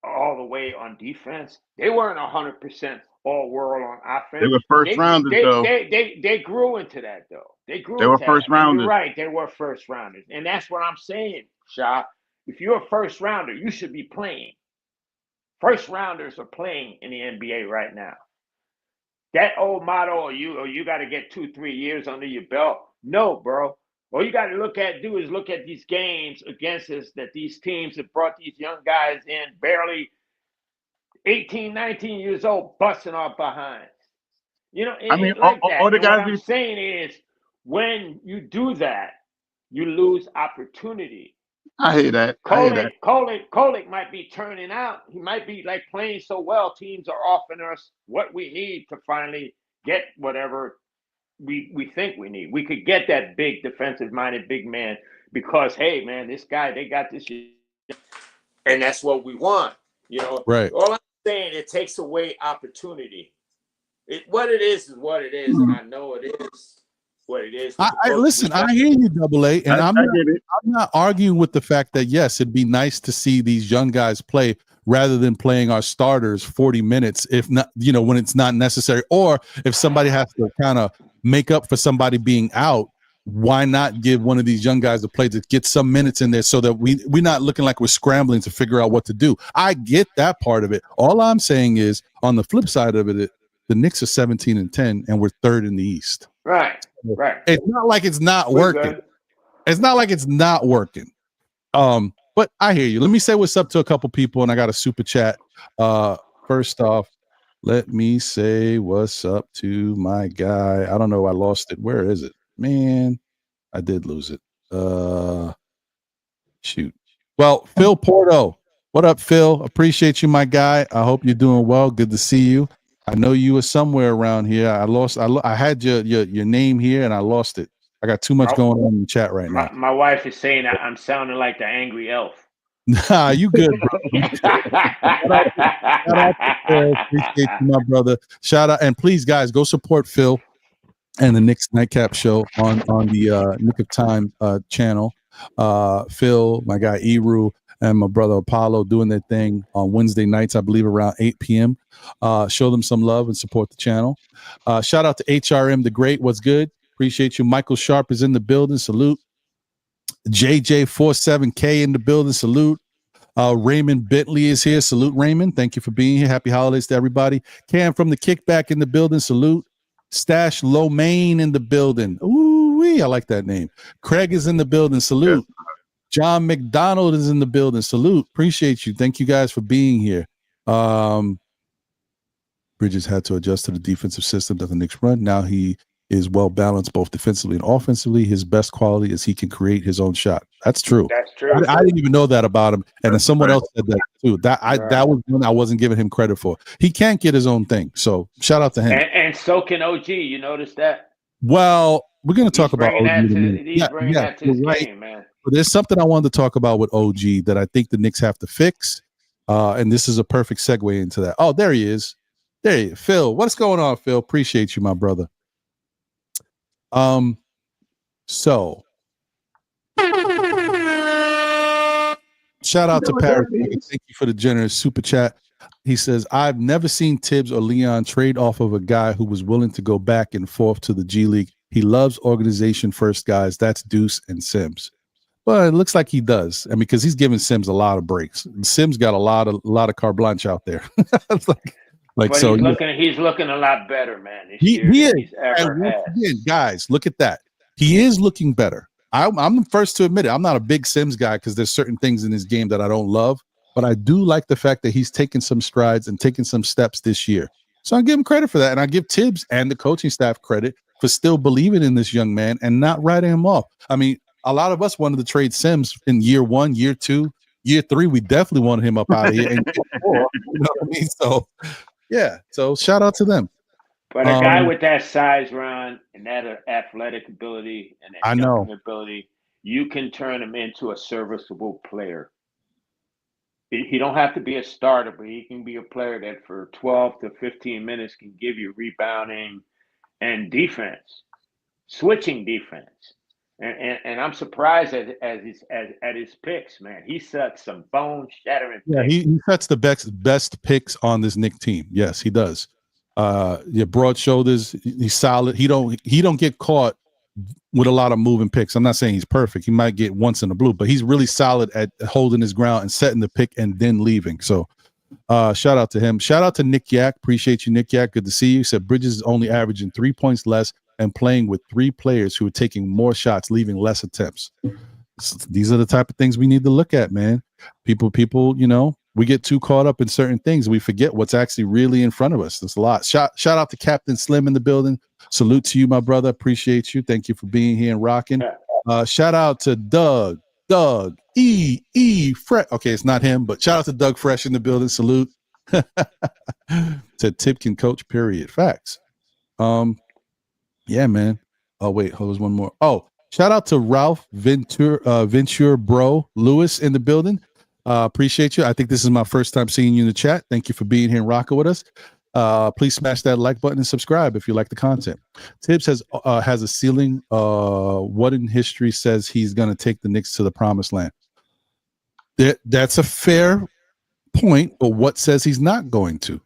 all the way on defense. They weren't 100% all world on offense. They were first rounders, though. They grew into that, though. They were first rounders. You're right, they were first rounders. And that's what I'm saying, Sha. If you're a first rounder, you should be playing. First rounders are playing in the NBA right now. That old motto, you got to get 2-3 years under your belt. No, bro. All you got to look at these games against us that these teams have brought these young guys in, barely 18, 19 years old, busting off behind. What I'm saying is, when you do that, you lose opportunity. I hear that. Kolek might be turning out. He might be like playing so well. Teams are offering us what we need to finally get whatever we think we need. We could get that big defensive-minded big man because, hey, man, this guy, they got this shit. And that's what we want. Right. All I'm saying, it takes away opportunity. What it is what it is, and I know it is what it is. Listen, I hear you, Double A, and I'm not arguing with the fact that, yes, it'd be nice to see these young guys play rather than playing our starters 40 minutes, if not, when it's not necessary, or if somebody has to kind of make up for somebody being out, why not give one of these young guys a play to get some minutes in there so that we're not looking like we're scrambling to figure out what to do. I get that part of it. All I'm saying is, on the flip side of it, the Knicks are 17-10 and we're 3rd in the East. Right. It's not like it's not working. It's not like it's not working. But I hear you. Let me say what's up to a couple people, and I got a super chat. First off, let me say what's up to my guy. I don't know. I lost it. Where is it? Man, I did lose it. Shoot. Well, Phil Porto. What up, Phil? Appreciate you, my guy. I hope you're doing well. Good to see you. I know you were somewhere around here. I had your name here, and I lost it. I got too much going on in the chat right now. My wife is saying that I'm sounding like the angry elf. Nah, you good, bro. Shout out to Phil. Appreciate you, my brother. Shout out, and please, guys, go support Phil and the Knicks Nightcap Show on the Nick of Time channel. Phil, my guy Eru, and my brother Apollo doing their thing on Wednesday nights, I believe around 8 p.m. Show them some love and support the channel. Shout out to HRM the Great. What's good? Appreciate you. Michael Sharp is in the building. Salute. JJ47K in the building. Salute. Raymond Bentley is here. Salute, Raymond. Thank you for being here. Happy holidays to everybody. Cam from the Kickback in the building. Salute. Stash Lomain in the building. Ooh-wee, I like that name. Craig is in the building. Salute. John McDonald is in the building. Salute. Appreciate you. Thank you guys for being here. Bridges had to adjust to the defensive system that the Knicks run. Now he is well balanced both defensively and offensively. His best quality is he can create his own shot. That's true. That's true. I didn't even know that about him. And then someone else said that too. That was one I wasn't giving him credit for. He can't get his own thing. So shout out to him. And so can OG. You notice that? Well, we're going to talk about OG. He's bringing that to his game, man. But there's something I wanted to talk about with OG that I think the Knicks have to fix. And this is a perfect segue into that. Oh, there he is. There he is. Phil, what's going on, Phil? Appreciate you, my brother. So shout out to Paris. Thank you for the generous super chat. He says, I've never seen Tibbs or Leon trade off of a guy who was willing to go back and forth to the G League. He loves organization first guys. That's Deuce and Sims. Well, it looks like he does. I mean, because he's giving Sims a lot of breaks. Sims got a lot of carte blanche out there. But so he's looking a lot better, man. He is. He's ever had. Again, guys, look at that. He is looking better. I'm the first to admit it. I'm not a big Sims guy because there's certain things in his game that I don't love, but I do like the fact that he's taken some strides and taken some steps this year. So I give him credit for that, and I give Tibbs and the coaching staff credit for still believing in this young man and not writing him off. I mean, a lot of us wanted to trade Sims in year 1, year 2, year 3. We definitely wanted him up out of here. And year 4, you know what I mean? So. Yeah, so shout out to them. But a guy with that size, Ron, and that athletic ability and that jumping ability, you can turn him into a serviceable player. He don't have to be a starter, but he can be a player that for 12 to 15 minutes can give you rebounding and defense, switching defense. And I'm surprised at his picks, man. He sets some bone-shattering picks. Yeah, he sets the best picks on this Knicks team. Yes, he does. Broad shoulders. He's solid. He don't get caught with a lot of moving picks. I'm not saying he's perfect. He might get once in the blue, but he's really solid at holding his ground and setting the pick and then leaving. So shout out to him. Shout out to Nick Yak. Appreciate you, Nick Yak. Good to see you. He said Bridges is only averaging 3 points less and playing with 3 players who are taking more shots, leaving less attempts. So these are the type of things we need to look at, man. People, you know, we get too caught up in certain things. We forget what's actually really in front of us. There's a lot. Shout out to Captain Slim in the building. Salute to you, my brother. Appreciate you. Thank you for being here and rocking. Shout out to Doug Fresh. Okay, it's not him, but shout out to Doug Fresh in the building. Salute to Tipkin coach, period. Facts. Yeah, man. Oh, wait, there's one more. Oh, shout out to Ralph Ventura Bro Lewis in the building. Appreciate you. I think this is my first time seeing you in the chat. Thank you for being here and rocking with us. Please smash that like button and subscribe if you like the content. Tibbs has a ceiling. What in history says he's going to take the Knicks to the promised land? That's a fair point, but what says he's not going to?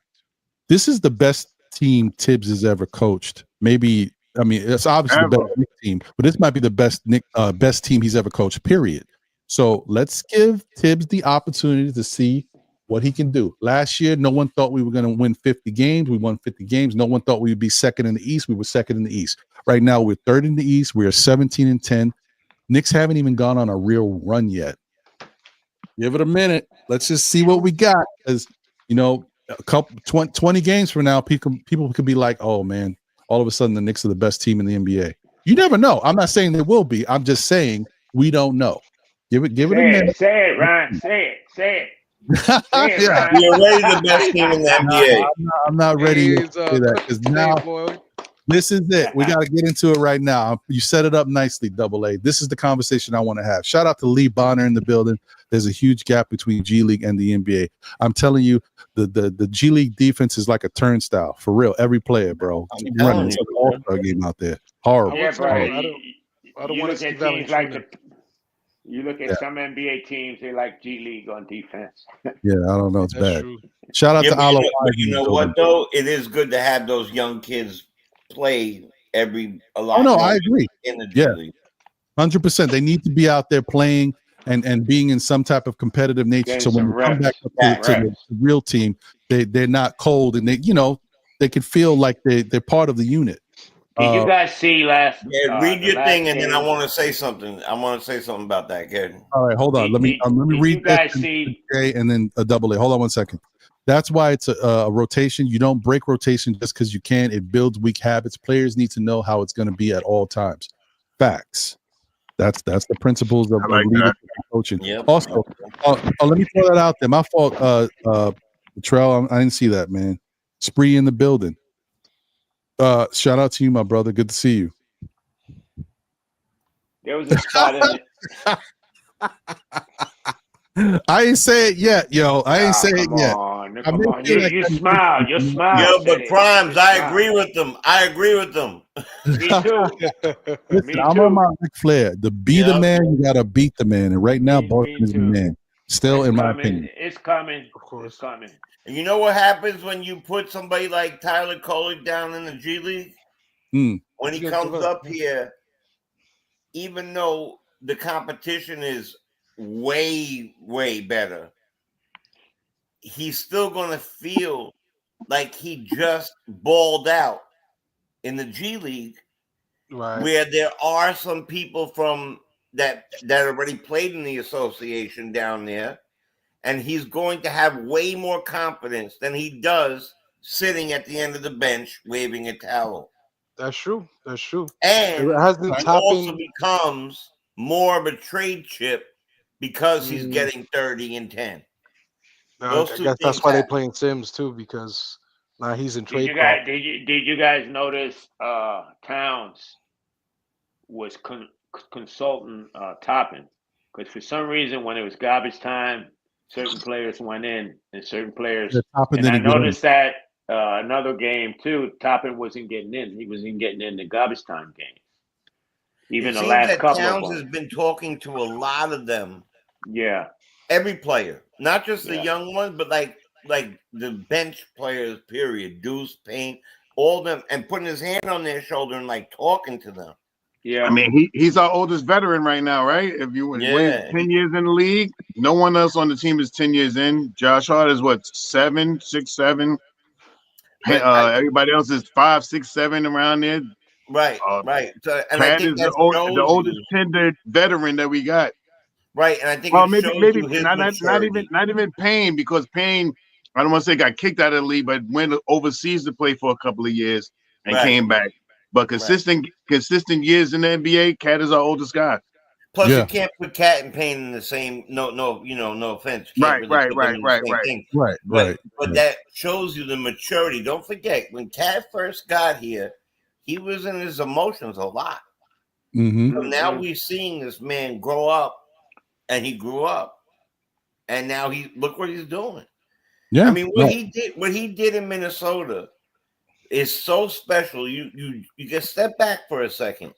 This is the best team Tibbs has ever coached. Maybe, I mean, it's obviously the best Knicks team, but this might be the best team he's ever coached, period. So let's give Tibbs the opportunity to see what he can do. Last year, no one thought we were going to win 50 games. We won 50 games. No one thought we would be second in the East. We were second in the East. Right now, we're third in the East. We are 17-10. Knicks haven't even gone on a real run yet. Give it a minute. Let's just see what we got. Because, a couple 20 games from now, people could be like, oh, man, all of a sudden the Knicks are the best team in the NBA. You never know. I'm not saying they will be. I'm just saying we don't know. Give it a minute. Say it, Ryan. Say it. Say it, Yeah. Ryan. We are already the best team in the NBA. I'm not ready He's, to say that because now boy. this is it. We got to get into it right now. You set it up nicely, Double A. This is the conversation I want to have. Shout out to Lee Bonner in the building. There's a huge gap between G League and the NBA. I'm telling you, the G League defense is like a turnstile for real. Every player, bro, keep running. It's like an all-star game out there. Horrible. Yeah, bro. I don't You want look to at teams like you look at some NBA teams, they like G League on defense. Yeah, I don't know. It's That's bad. true. Shout out to but Ala. you know what, though? It is good to have those young kids play a lot. Oh, no, I agree. In the G League. 100%. They need to be out there playing and being in some type of competitive nature. Getting So when some they come back reps. up to the real team, they're not cold and they can feel like they're part of the unit. Did you guys see last? Yeah, read your thing, and then I game? want to say something. I want to say something about that, kid. All right, hold on. Let me read you guys this see? and then a double A. Hold on one second. That's why it's a rotation. You don't break rotation just because you can. It builds weak habits. Players need to know how it's going to be at all times. Facts. That's the principles of leadership and coaching. Yep. Also, let me throw that out there. My fault, Trell. I didn't see that, man. Spree in the building. Shout out to you, my brother. Good to see you. There was a spot in it. I ain't say it yet, yo. I ain't say it yet. Come on. You smile. You smile. Yeah, but Crimes, I agree with them. Me too. Listen, I'm on my Ric Flair. To be the man, you gotta beat the man. And right now, Boston is the man. Still, in my opinion, it's coming. Of course, it's coming. And you know what happens when you put somebody like Tyler Kolek down in the G League? When he comes up here, even though the competition is way, way better, he's still going to feel like he just balled out in the G League, right? Where there are some people from that already played in the association down there, and he's going to have way more confidence than he does sitting at the end of the bench waving a towel. That's true. That's true. And it hasn't he also becomes more of a trade chip because he's getting 30 and 10. I guess that's why they're playing Sims too, because now he's in trade. Did you guys notice Towns was consulting Toppin? Because for some reason, when it was garbage time, certain players went in and certain players. And I noticed that another game too, Toppin wasn't getting in. He wasn't getting in the garbage time game. Even the last couple Towns of them. has been talking to a lot of them. Yeah. Every player, not just the young ones, but like the bench players, period. Deuce, Payne, all of them, and putting his hand on their shoulder and like talking to them. Yeah. I mean, he's our oldest veteran right now, right? If you win 10 years in the league, no one else on the team is 10 years in. Josh Hart is what, 7, 6, 7. Everybody else is 5, 6, 7 around there. Right, right. So, and Pat I think is the oldest tenured veteran that we got. Right, and I think maybe not even Payne, because Payne, I don't want to say got kicked out of the league, but went overseas to play for a couple of years and came back. But consistent years in the NBA, Cat is our oldest guy. Plus, you can't put Cat and Payne in the same. No offense. Right. But that shows you the maturity. Don't forget, when Cat first got here, he was in his emotions a lot. Mm-hmm. So now we're seeing this man grow up, and he grew up, and now look what he's doing. Yeah, I mean, what he did in Minnesota is so special. You just step back for a second.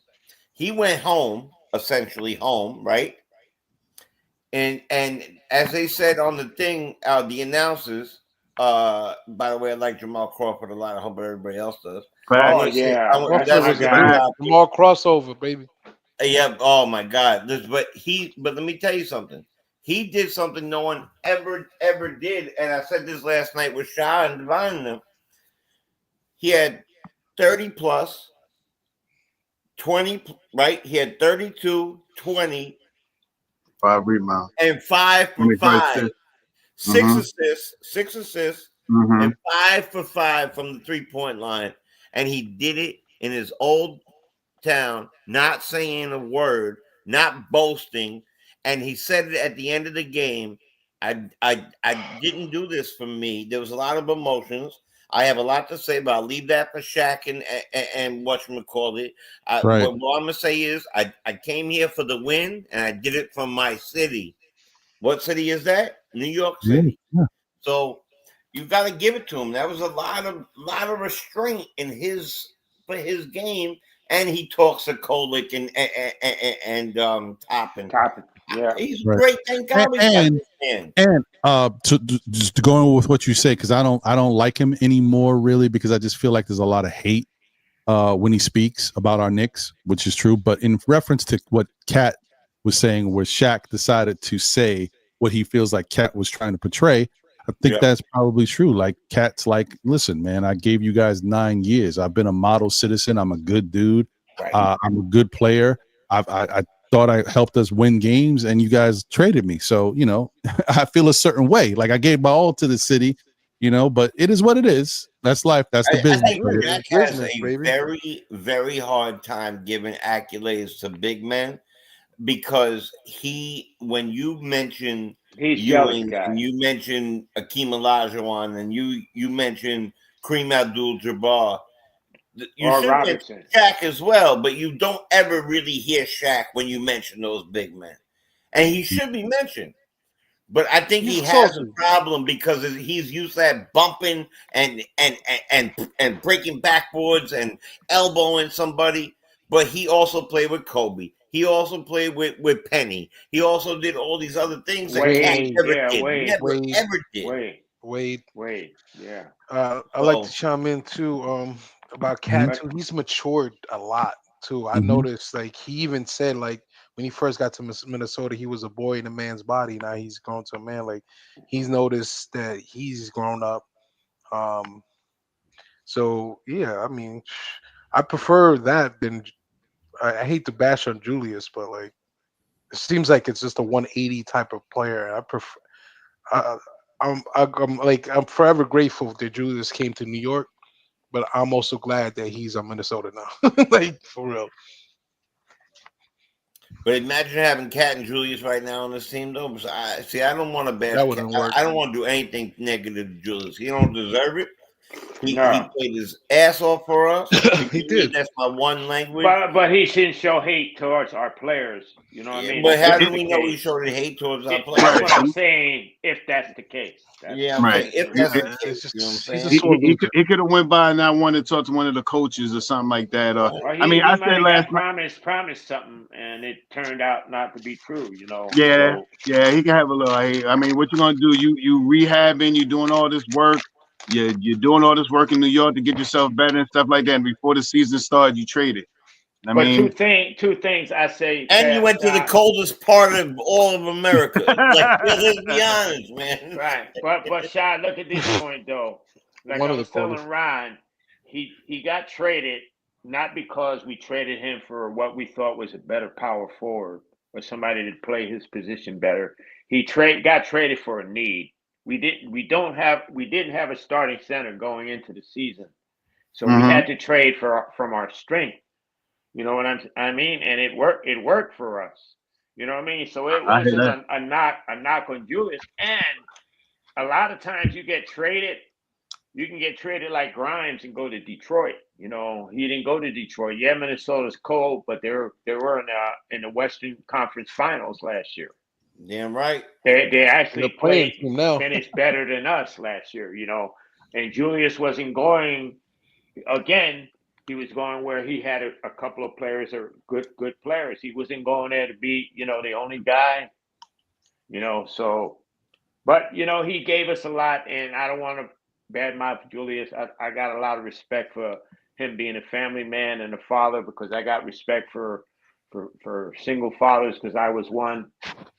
He went home, essentially home, right? And as they said on the thing, the announcers. By the way, I like Jamal Crawford a lot. I hope everybody else does. Oh yeah, more crossover, baby. Yeah. Oh my God. But let me tell you something. He did something no one ever did, and I said this last night with Shah and Divine and them. He had 30 plus, 20, right? He had 32, 20, 5 rebounds. and 5 for 25 5. assists. 6 assists, Mhm. and 5 for 5 from the 3-point line. And he did it in his old town, not saying a word, not boasting. And he said it at the end of the game. I didn't do this for me. There was a lot of emotions. I have a lot to say, but I'll leave that for Shaq and whatchamacallit. Right. But what I'm gonna say is I came here for the win, and I did it from my city. What city is that? New York City. Yeah. So you got to give it to him. That was a lot of restraint in for his game, and he talks a Kolick and Toppin. Yeah. He's Right. great. Thank God we got this man. And just to go in with what you say, because I don't like him anymore, really, because I just feel like there's a lot of hate when he speaks about our Knicks, which is true. But in reference to what Cat was saying, where Shaq decided to say what he feels like Cat was trying to portray, I think that's probably true. Like Cat's like, listen, man, I gave you guys 9 years. I've been a model citizen. I'm a good dude. Right. I'm a good player. I thought I helped us win games, and you guys traded me. So, you know, I feel a certain way. Like I gave my all to the city, you know, but it is what it is. That's life. That's the business. I think Shaq has Business, a baby. very, very hard time giving accolades to big men because when you mention He's jealous Ewing guy. and you mention Akeem Olajuwon and you mention Kareem Abdul-Jabbar, you Or should Robinson. mention Shaq as well, but you don't ever really hear Shaq when you mention those big men, and he should be mentioned. But I think he has a problem because he's used to that bumping and breaking backboards and elbowing somebody. But he also played with Kobe. He also played with Penny. He also did all these other things that Cat never did. Wade. Yeah. I like to chime in too about Cat too. He's matured a lot too. I noticed like he even said like when he first got to Minnesota, he was a boy in a man's body. Now he's grown to a man. Like he's noticed that he's grown up. So yeah, I mean, I prefer that than I hate to bash on Julius, but like it seems like it's just a 180 type of player. I prefer. I'm forever grateful that Julius came to New York, but I'm also glad that he's on Minnesota now. Like for real. But imagine having Cat and Julius right now on this team, though. I don't want to bash That Cat. wouldn't work. I don't want to do anything negative to Julius. He don't deserve it. He played his ass off for us. He did. That's my one language. But he shouldn't show hate towards our players. You know what I mean? But how do That's we the know case. he showed hate towards our That's players? what I'm saying. If that's the case. I'm saying, if that's the case, you know what I'm saying? He could have went by and not wanted to talk to one of the coaches or something like that. I said last night. Promised something, and it turned out not to be true. You know. Yeah, So, yeah, he can have a little. I mean, what you gonna do? You rehabbing? You doing all this work? You're doing all this work in New York to get yourself better and stuff like that. And before the season started, you traded. I mean, two things I say. And you went to the coldest part of all of America. Like, let's be honest, man. Right, but Shy, look at this point though. Like I was telling Ron, he got traded not because we traded him for what we thought was a better power forward or somebody to play his position better. He got traded for a need. We didn't have a starting center going into the season, so we had to trade from our strength. You know what I mean? And it worked for us. You know what I mean? So it wasn't a knock on Julius. And a lot of times you can get traded like Grimes and go to Detroit. You know, he didn't go to Detroit. Yeah, Minnesota's cold, but they were in the Western Conference Finals last year. Damn right. They actually finished better than us last year, you know. And Julius wasn't going again. He was going where he had a couple of players are good players. He wasn't going there to be, you know, the only guy, you know. So, but you know, he gave us a lot, and I don't want to badmouth Julius. I got a lot of respect for him being a family man and a father because I got respect for single fathers because I was one.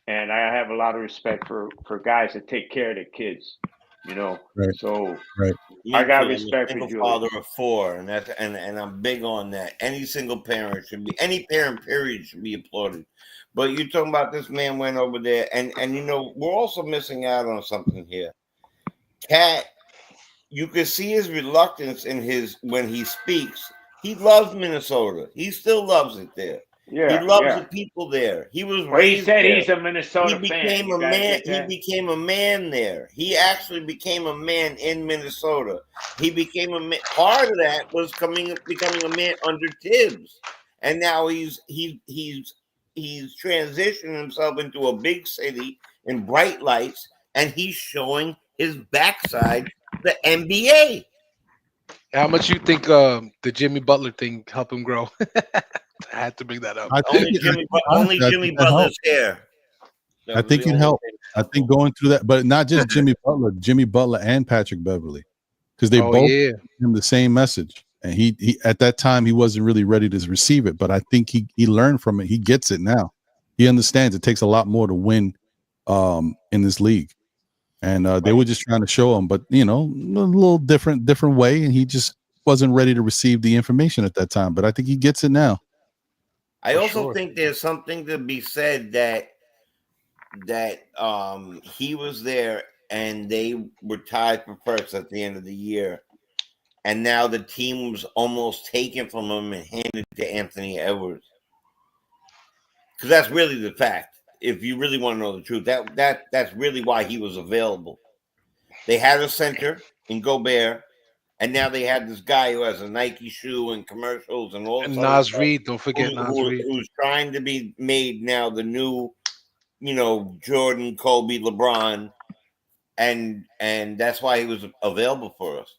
And I have a lot of respect for guys that take care of their kids, you know. Right. So, I got I'm a respect for single Julius. father of 4, and that's and I'm big on that. Any single parent should be, any parent period should be applauded. But you're talking about this man went over there, and you know, we're also missing out on something here. Cat, you can see his reluctance in his when he speaks. He loves Minnesota. He still loves it there. Yeah, He loves yeah. the people there. He was Well, he raised said there. he's a Minnesota He fan. became You a gotta man. get He that. became a man there. He actually became a man in Minnesota. He became a man. Part of that was becoming a man under Tibbs, and now he's transitioned himself into a big city in bright lights, and he's showing his backside to the NBA. How much you think the Jimmy Butler thing helped him grow? I had to bring that up. I Only think Jimmy, honestly, I Jimmy think that Butler's hair. That I was think the it only helped. thing. I think going through that, but not just Jimmy Butler and Patrick Beverly, because they Oh, both yeah. gave him the same message. And he at that time he wasn't really ready to receive it, but I think he learned from it. He gets it now. He understands it takes a lot more to win in this league. And they were just trying to show him, but you know, a little different way, and he just wasn't ready to receive the information at that time. But I think he gets it now. I For also sure. think there's something to be said that he was there and they were tied for first at the end of the year, and now the team was almost taken from him and handed to Anthony Edwards. Because that's really the fact. If you really want to know the truth, that's really why he was available. They had a center in Gobert, and now they have this guy who has a Nike shoe and commercials and all this And other Nas stuff, Reed, don't forget Nas Reed. who's trying to be made now the new, you know, Jordan, Kobe, LeBron, and that's why he was available for us.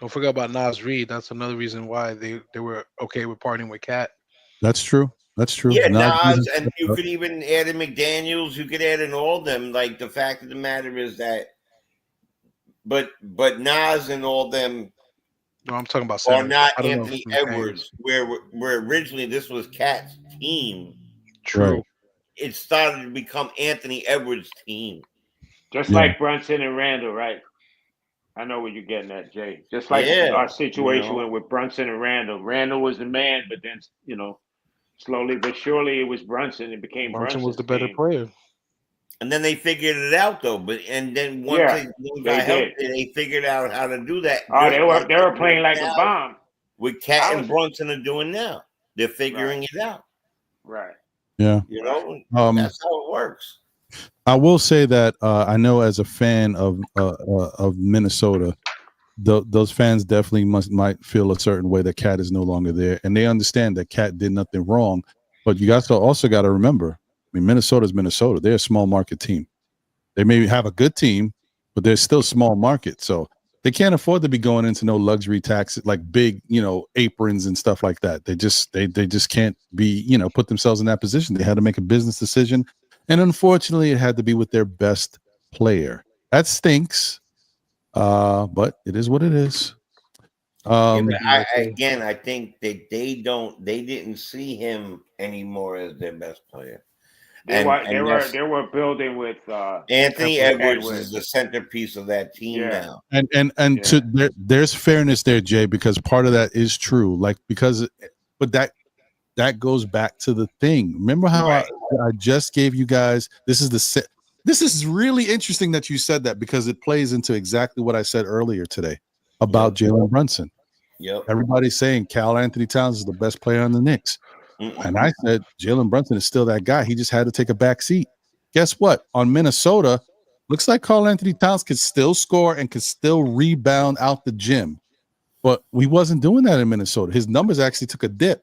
Don't forget about Nas Reed. That's another reason why they were okay with partnering with Cat. That's true. That's true. Yeah, Nas Nas, and you could even add in McDaniels. You could add in all of them. Like, the fact of the matter is that, but Nas and all them No, I'm talking about are centers. not I don't know Anthony if McDaniels. Edwards, where originally this was Cat's team. True. Right. It started to become Anthony Edwards' team. Just Yeah. like Brunson and Randle, right? I know what you're getting at, Jay. Just like our situation you know. with Brunson and Randle. Randle was the man, but then, you know, slowly but surely it was Brunson. It became Brunson was the Brunson's better team. player. And then they figured it out, though. And then once Yeah, they they got help, did. they figured out how to do that. Oh, just they were playing like now, a bomb. What Cat I and was- Brunson are doing now. They're figuring it out. Right. Yeah. You know, That's how it works. I will say that I know as a fan of Minnesota, those fans definitely might feel a certain way that Cat is no longer there, and they understand that Cat did nothing wrong. But you guys also got to remember, I mean, Minnesota's Minnesota. They're a small market team. They may have a good team, but they're still small market, so they can't afford to be going into no luxury taxes like big, you know, aprons and stuff like that. They just can't be, you know, put themselves in that position. They had to make a business decision, and unfortunately, it had to be with their best player. That stinks, but it is what it is. I think that they didn't see him anymore as their best player. They were building with Anthony Edwards is the centerpiece of that team now. And to there's fairness there, Jay, because part of that is true. But that goes back to the thing. Remember how I just gave you guys this is really interesting that you said that, because it plays into exactly what I said earlier today about Jalen Brunson. Yep. Everybody's saying Karl Anthony Towns is the best player on the Knicks. And I said Jalen Brunson is still that guy. He just had to take a back seat. Guess what? On Minnesota, looks like Karl Anthony Towns could still score and could still rebound out the gym. But we wasn't doing that in Minnesota. His numbers actually took a dip.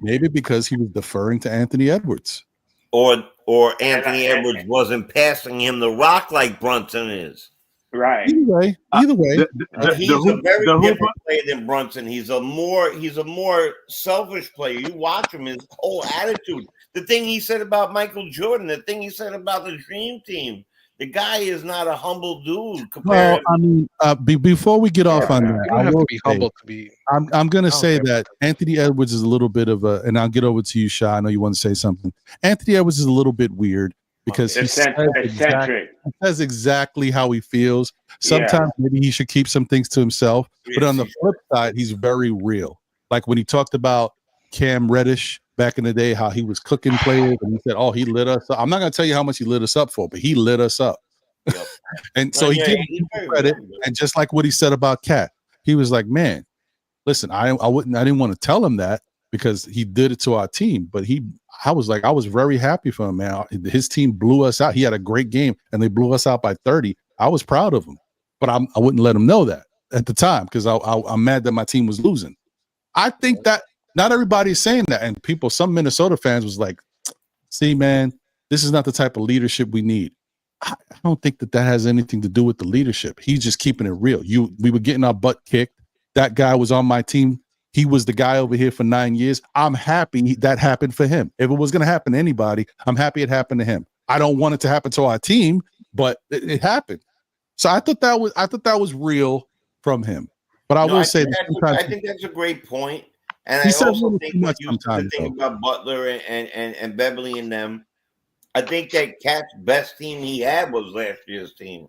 Maybe because he was deferring to Anthony Edwards. Or Anthony Edwards wasn't passing him the rock like Brunson is. Right. Either way. He's a very different player than Brunson. He's a more selfish player. You watch him, his whole attitude. The thing he said about Michael Jordan, the thing he said about the Dream Team. The guy is not a humble dude. Well, I mean, before we get off on that, you don't have to be humble to be. I'm going to say that Anthony Edwards is a little bit of and I'll get over to you, Sha. I know you want to say something. Anthony Edwards is a little bit weird because he eccentric. says exactly how he feels. Sometimes maybe he should keep some things to himself, but on the flip side, he's very real. Like when he talked about Cam Reddish back in the day, how he was cooking players, and he said, "Oh, he lit us up." I'm not going to tell you how much he lit us up for, but he lit us up. Yep. And so he gave him credit. And just like what he said about Cat, he was like, "Man, listen, I didn't want to tell him that because he did it to our team, but I was very happy for him, man. His team blew us out. He had a great game, and they blew us out by 30. I was proud of him, but I wouldn't let him know that at the time because I'm mad that my team was losing. I think that not everybody's saying that, and some Minnesota fans was like, "See, man, this is not the type of leadership we need." I don't think that has anything to do with the leadership. He's just keeping it real. We were getting our butt kicked. That guy was on my team. He was the guy over here for 9 years. I'm happy that happened for him. If it was going to happen to anybody, I'm happy it happened to him. I don't want it to happen to our team, but it happened. So I thought that was real from him. But I say I think that's a great point. And I also think what you said the thing about Butler and Beverly and them, I think that Cat's best team he had was last year's team.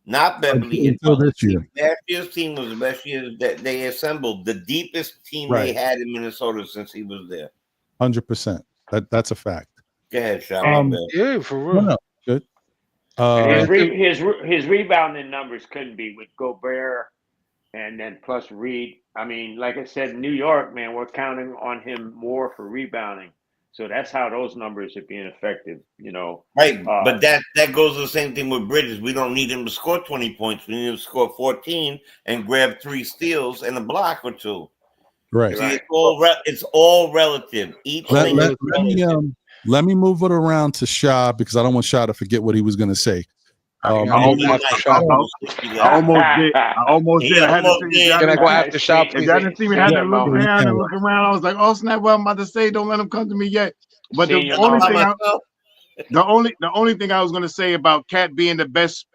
Not Beverly. Until this year. Last year's team was the best year that they assembled. The deepest team they had in Minnesota since he was there. 100%. That's a fact. Go ahead, Sean. Yeah, for real. No, good. His rebounding numbers couldn't be with Gobert and then plus Reed. I mean, like I said, New York, man, we're counting on him more for rebounding. So that's how those numbers are being effective, Right, but that goes to the same thing with Bridges. We don't need him to score 20 points. We need him to score 14 and grab 3 steals and a block or 2. Right. See, it's all relative. Let me move it around to Sha because I don't want Sha to forget what he was going to say. I almost did. I had to see. Can I go after Shop? If y'all didn't see me, I had to look down and look around. I was like, "Oh snap! What I'm about to say? Don't let him come to me yet." But the only thing I was going to say about Cat being the best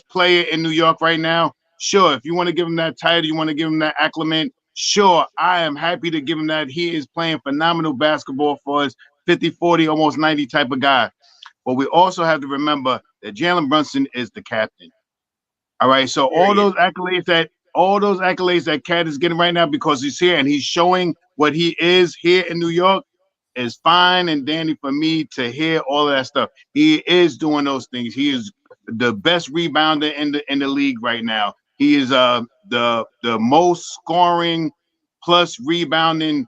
player in New York right now. Sure, if you want to give him that title, you want to give him that acclimate. Sure, I am happy to give him that. He is playing phenomenal basketball for us, 50, 40, almost 90 type of guy. But we also have to remember that Jalen Brunson is the captain. All right. So all those accolades that Cat is getting right now because he's here and he's showing what he is here in New York is fine and dandy for me to hear all of that stuff. He is doing those things. He is the best rebounder in the league right now. He is the most scoring plus rebounding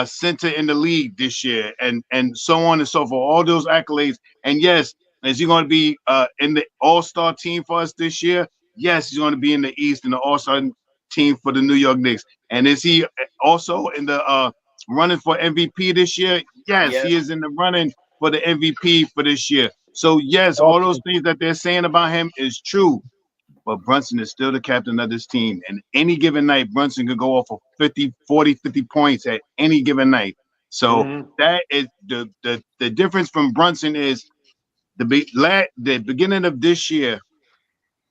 center in the league this year, and so on and so forth. All those accolades. And yes, is he going to be in the All-Star team for us this year? Yes, he's going to be in the East in the All-Star team for the New York Knicks. And is he also in the running for MVP this year? Yes, he is in the running for the MVP for this year. So yes, all those things that they're saying about him is true. But Brunson is still the captain of this team. And any given night, Brunson could go off for 50, 40, 50 points at any given night. So that is the difference from Brunson is the beginning of this year,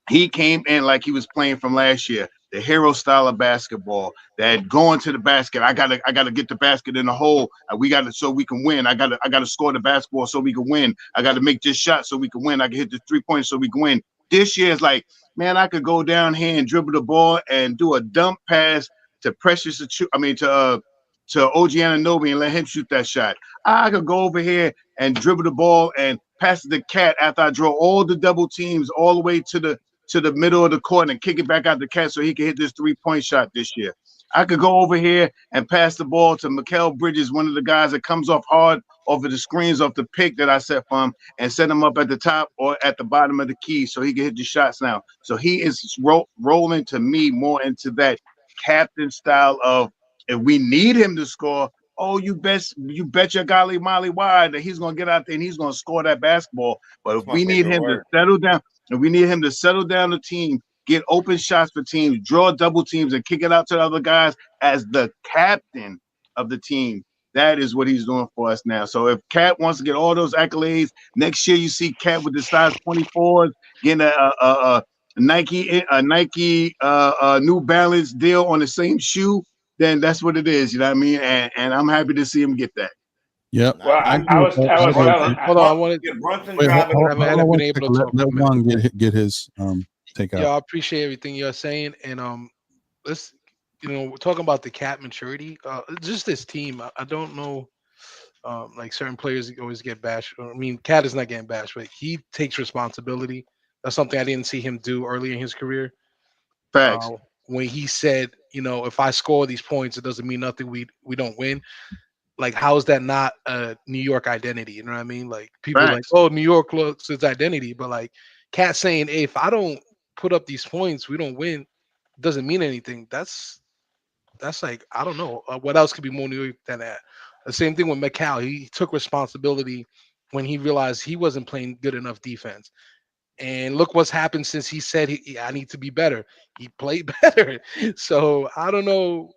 he came in like he was playing from last year, the hero style of basketball, that going to the basket. I gotta get the basket in the hole. We got to so we can win. I gotta score the basketball so we can win. I gotta make this shot so we can win. I can hit the 3-point so we can win. This year is like, man, I could go down here and dribble the ball and do a dump pass to to OG Anunoby and let him shoot that shot. I could go over here and dribble the ball and pass it to Cat after I draw all the double teams all the way to the middle of the court and kick it back out to Cat so he can hit this 3-point shot this year. I could go over here and pass the ball to Mikal Bridges, one of the guys that comes off hard over the screens off the pick that I set for him, and set him up at the top or at the bottom of the key so he can hit the shots now. So he is rolling to me more into that captain style of, if we need him to score, you bet your golly molly wide that he's going to get out there and he's going to score that basketball. But if we need him to settle down, the team, get open shots for teams, draw double teams, and kick it out to the other guys as the captain of the team, that is what he's doing for us now. So if Cat wants to get all those accolades, next year you see Cat with the size 24s getting a Nike New Balance deal on the same shoe, then that's what it is. You know what I mean? And I'm happy to see him get that. Yep. Well, I I agree with was that. I was I telling. agree. Hold on, I wanted. Yeah, Brunson Wait, driving. hold I on haven't one been able second. to talk Let for a minute. Juan get his take Yeah, out. I appreciate everything you're saying, and let's we're talking about the cat maturity. Just this team, I don't know. Like certain players always get bashed. I mean, Cat is not getting bashed, but he takes responsibility. That's something I didn't see him do early in his career. Facts. When he said, if I score these points, it doesn't mean nothing. We don't win. Like, how is that not a New York identity? You know what I mean? Like, people like, Facts. oh, New York looks its identity, but like Cat saying, hey, if I don't put up these points, we don't win. Doesn't mean anything. That's like, I don't know what else could be more New York than that. The same thing with Mikal. He took responsibility when he realized he wasn't playing good enough defense. And look what's happened since he said I need to be better. He played better. So I don't know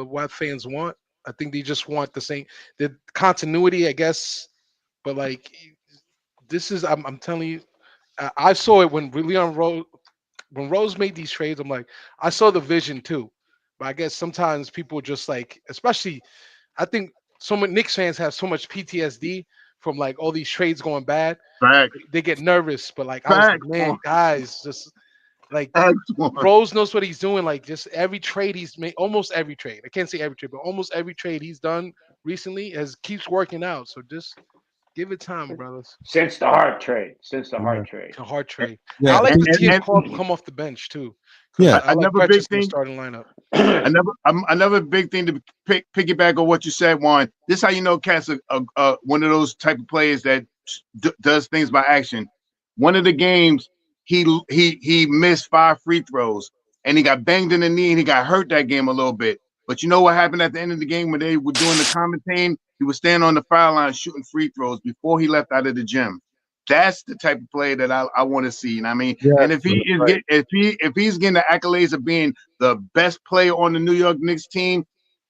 what fans want. I think they just want the continuity, I guess. But like, this is I'm telling you, I saw it when when Rose made these trades. I'm like, I saw the vision too. But I guess sometimes people just like, especially, I think so many Knicks fans have so much PTSD from like all these trades going bad. Facts. They get nervous. But like, I was like, Facts. man, guys, just like Facts. One. Rose knows what he's doing. Like, just every trade he's made, almost every trade. I can't say every trade, but almost every trade he's done recently keeps working out. So just give it time, brothers. Since the hard trade. Since the Yeah. hard trade. It's a hard trade. And I Yeah. like to see And Karl come off the bench too, because Yeah. I like another big Precious in the thing. starting lineup. Another big thing to piggyback on what you said, Juan. This how you know Cat's one of those type of players that does things by action. One of the games, he missed 5 free throws and he got banged in the knee and he got hurt that game a little bit. But you know what happened at the end of the game when they were doing the commentating? He was standing on the foul line shooting free throws before he left out of the gym. That's the type of play that I want to see. And I mean, Yeah. and if he's getting the accolades of being the best player on the New York Knicks team,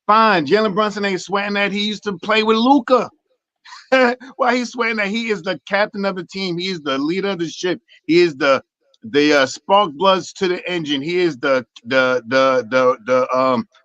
fine. Jalen Brunson ain't sweating that. He used to play with Luka. Why he's sweating that? He is the captain of the team. He is the leader of the ship. He is the spark plugs to the engine. He is the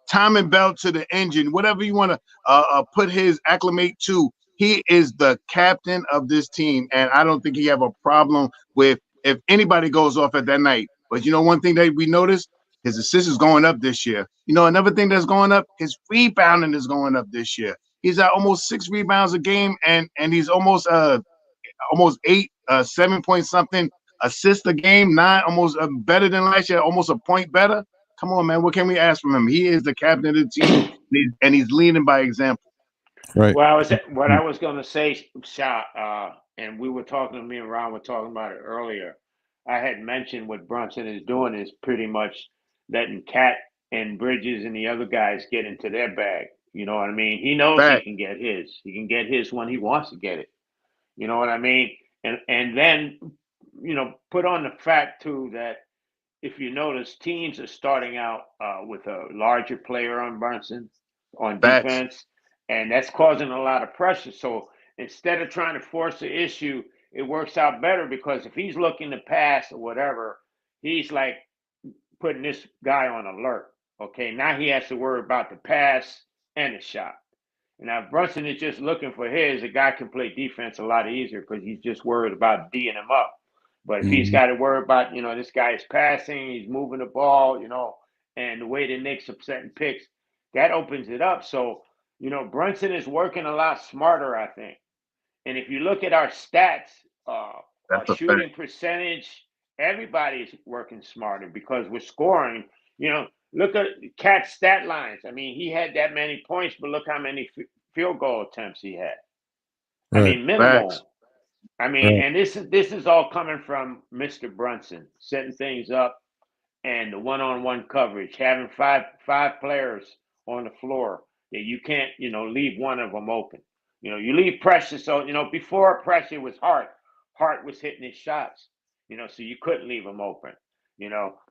timing belt to the engine. Whatever you want to put his acclimate to. He is the captain of this team, and I don't think he have a problem with if anybody goes off at that night. But you know, one thing that we noticed, his assists is going up this year. You know, another thing that's going up, his rebounding is going up this year. He's at almost 6 rebounds a game, and he's almost 8, 7 point something assists a game, 9, almost better than last year, almost a point better. Come on, man, what can we ask from him? He is the captain of the team, and he's leading by example. Right. Well, what I was going to say, Shot, and we were talking, me and Ron were talking about it earlier. I had mentioned what Brunson is doing is pretty much letting Cat and Bridges and the other guys get into their bag. You know what I mean? He knows he Fact. can get his. He can get his when he wants to get it. You know what I mean? And then, put on the fact too that if you notice, teams are starting out with a larger player on Brunson on Facts. defense, and that's causing a lot of pressure. So instead of trying to force the issue, it works out better because if he's looking to pass or whatever, he's like putting this guy on alert. Okay, now he has to worry about the pass and the shot. Now, if Brunson is just looking for his, the guy can play defense a lot easier because he's just worried about D'ing him up. But if he's got to worry about, this guy is passing, he's moving the ball, and the way the Knicks are setting picks, that opens it up. So, Brunson is working a lot smarter, I think. And if you look at our stats, our That's a shooting fact. percentage, everybody's working smarter because we're scoring. Look at Cat's stat lines. I mean, he had that many points, but look how many field goal attempts he had. I Right. mean, minimal. Facts. I mean, Right. and this is all coming from Mr. Brunson, setting things up and the one-on-one coverage, having five players on the floor that you can't, leave one of them open. You leave Precious. So, before Precious was Hart. Hart was hitting his shots, so you couldn't leave him open.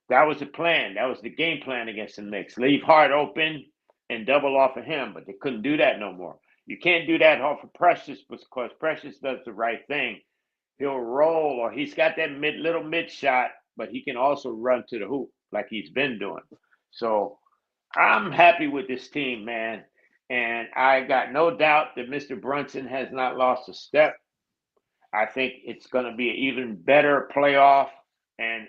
That was the plan. That was the game plan against the Knicks. Leave Hart open and double off of him, but they couldn't do that no more. You can't do that off of Precious because Precious does the right thing. He'll roll, or he's got that little mid shot, but he can also run to the hoop like he's been doing. So I'm happy with this team, man. And I got no doubt that Mr. Brunson has not lost a step. I think it's going to be an even better playoff and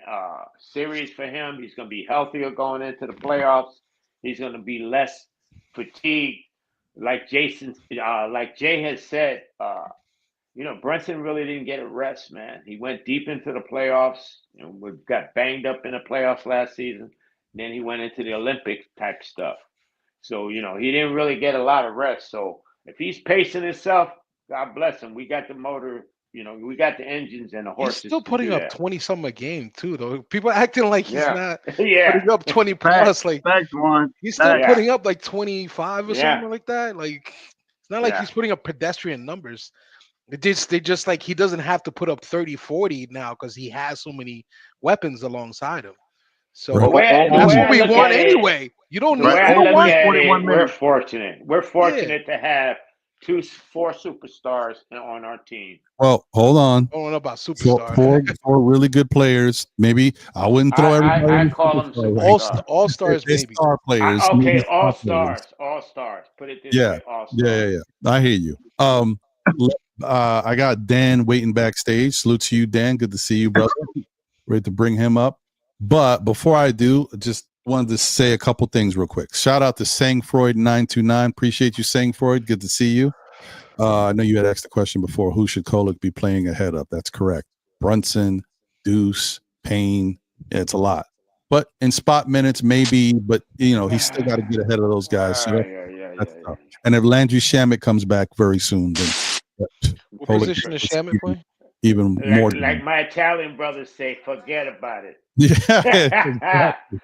series for him. He's going to be healthier going into the playoffs. He's going to be less fatigued. Like Jay has said, Brunson really didn't get a rest, man. He went deep into the playoffs. Got banged up in the playoffs last season. Then he went into the Olympic type stuff. So, he didn't really get a lot of rest. So if he's pacing himself, God bless him. We got the motor, we got the engines and the horses. He's still putting up 20-something a game, too, though. People acting like he's not putting up 20 plus. He's still putting up like 25 or something like that. Like, it's not like he's putting up pedestrian numbers. They just like he doesn't have to put up 30, 40 now because he has so many weapons alongside him. So that's what we want anyway. You don't need we're fortunate. We're fortunate to have 4 superstars on our team. Well, hold on. I don't know about superstars. Four really good players. Maybe I wouldn't throw everybody. I call them all stars, maybe. Star players. All stars. Put it this way. All stars. Yeah. I hear you. I got Dan waiting backstage. Salute to you, Dan. Good to see you, brother. Ready to bring him up. But before I do, just wanted to say a couple things real quick. Shout out to Sangfreud929. Appreciate you, Sangfreud. Good to see you. I know you had asked the question before. Who should Kolek be playing ahead of? That's correct. Brunson, Deuce, Payne. Yeah, it's a lot. But in spot minutes, maybe. But, he's still got to get ahead of those guys. That's tough. And if Landry Shamet comes back very soon, then what position is Shamet playing? Even more. Like my Italian brothers say, forget about it. Yeah, exactly.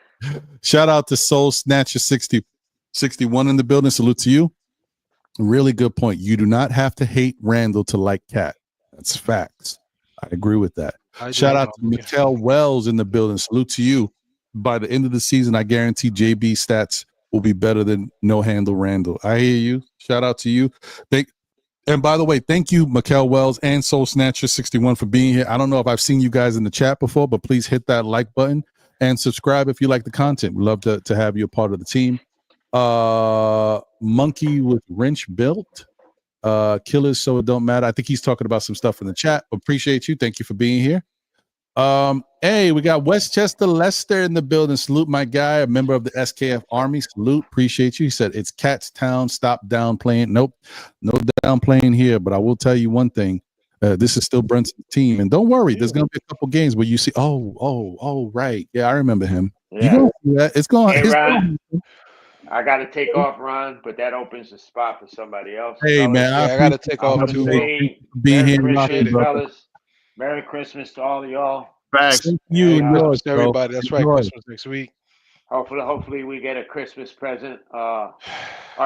Shout out to Soul Snatcher 61 in the building. Salute to you. Really good point. You do not have to hate Randle to like Cat. That's facts. I agree with that. Shout out to Mikal Wells in the building. Salute to you. By the end of the season, I guarantee JB stats will be better than no handle Randle. I hear you. Shout out to you. And by the way, thank you, Mikal Wells and Soul Snatcher 61 for being here. I don't know if I've seen you guys in the chat before, but please hit that like button and subscribe if you like the content. We'd love to have you a part of the team. Monkey with wrench built. Killers, so it don't matter. I think he's talking about some stuff in the chat. Appreciate you. Thank you for being here. Hey, we got Westchester Lester in the building. Salute my guy, a member of the SKF Army. Salute, appreciate you. He said it's Cat's Town. Stop downplaying. Nope, no downplaying here. But I will tell you one thing: this is still Brunson's team, and don't worry, there's gonna be a couple games where you see, oh, right, yeah, I remember him. Yeah. You don't see that. It's going. Hey, Ron, I got to take off, Ron, but that opens the spot for somebody else. Hey, man, I got to take off too. Being here, fellas. Merry Christmas to all of y'all. Facts. You and yours, everybody. That's right. Christmas next week. Hopefully we get a Christmas present. Are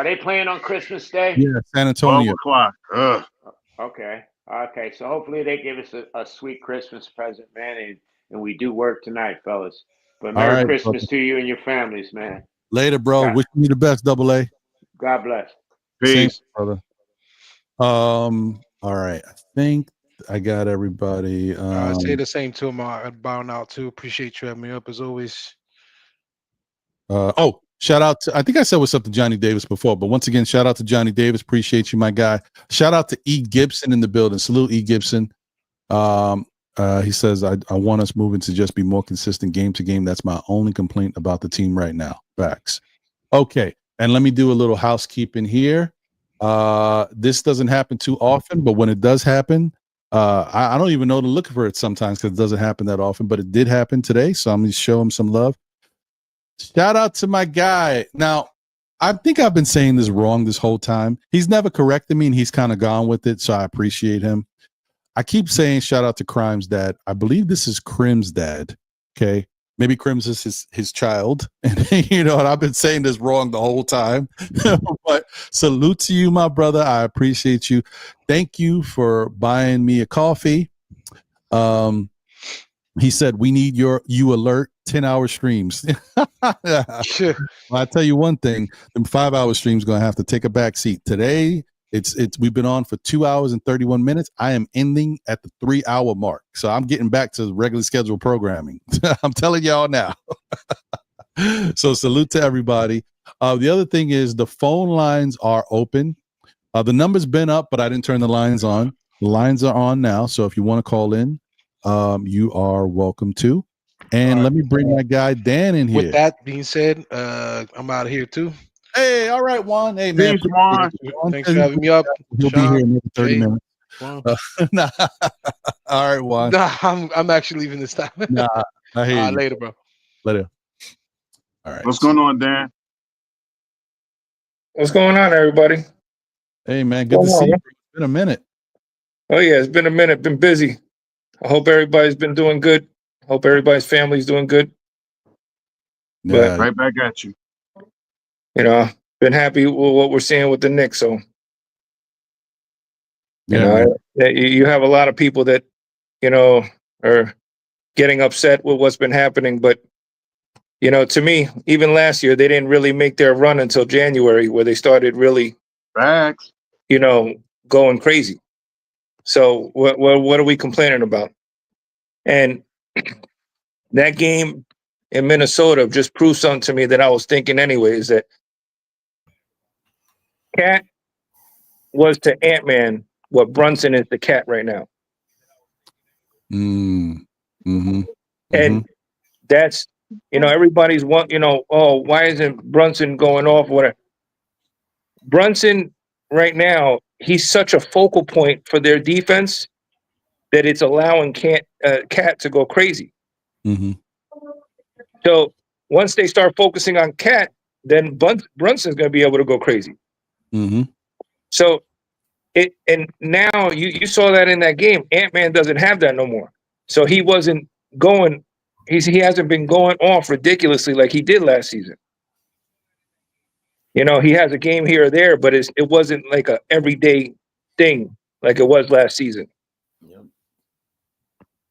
they playing on Christmas Day? Yeah, San Antonio. 12 o'clock. Okay. So hopefully they give us a sweet Christmas present, man, and we do work tonight, fellas. But Merry Christmas to you and your families, man. Later, bro. Wishing you the best, AA. God bless. Peace, brother. All right. I think I got everybody. I say the same to him. I'm bowing out too. Appreciate you having me up as always. Shout out to, I think I said what's up to Johnny Davis before, but once again, shout out to Johnny Davis. Appreciate you, my guy. Shout out to E. Gibson in the building. Salute, E. Gibson. He says, I want us moving to just be more consistent game to game. That's my only complaint about the team right now. Facts. Okay. And let me do a little housekeeping here. This doesn't happen too often, but when it does happen, I don't even know to look for it sometimes because it doesn't happen that often, but it did happen today. So I'm going to show him some love. Shout out to my guy. Now, I think I've been saying this wrong this whole time. He's never corrected me and he's kind of gone with it. So I appreciate him. I keep saying shout out to Crime's dad. I believe this is Crim's dad. Okay. Maybe Crim's is his child. And and I've been saying this wrong the whole time. But salute to you, my brother. I appreciate you. Thank you for buying me a coffee. He said we need you alert 10-hour streams. Well, I tell you one thing, them 5-hour streams gonna have to take a back seat. Today, we've been on for 2 hours and 31 minutes. I am ending at the 3-hour mark. So I'm getting back to regular scheduled programming. I'm telling y'all now. So salute to everybody. The other thing is the phone lines are open. The number's been up, but I didn't turn the lines on. The lines are on now, so if you want to call in, you are welcome to. And let me bring my guy Dan in here. With that being said, I'm out of here too. Hey, all right, Juan. Hey, man. Peace, Juan. Thanks for having me up. He'll be here in another 30 minutes. Juan. Nah. All right, Juan. Nah, I'm actually leaving this time. Nah, I hear you. Later, bro. Later. All right. What's going on, Dan? What's going on, everybody? Hey, man. Good to see you. It's been a minute. Oh, yeah. It's been a minute. Been busy. I hope everybody's been doing good. Hope everybody's family's doing good. Yeah. But right back at you. You know, been happy with what we're seeing with the Knicks. So, you have a lot of people that, are getting upset with what's been happening. But, to me, even last year, they didn't really make their run until January, where they started really, Facts. going crazy. So what are we complaining about? And that game in Minnesota just proved something to me that I was thinking anyways, that Cat was to Ant-Man what Brunson is to Cat right now. And that's, everybody's why isn't Brunson going off? Whatever. Brunson right now, he's such a focal point for their defense that it's allowing Cat to go crazy. So once they start focusing on Cat, then Brunson's going to be able to go crazy. So and now you saw that in that game. Ant-Man doesn't have that no more. So he wasn't going. He hasn't been going off ridiculously like he did last season. He has a game here or there, but it wasn't like a everyday thing like it was last season.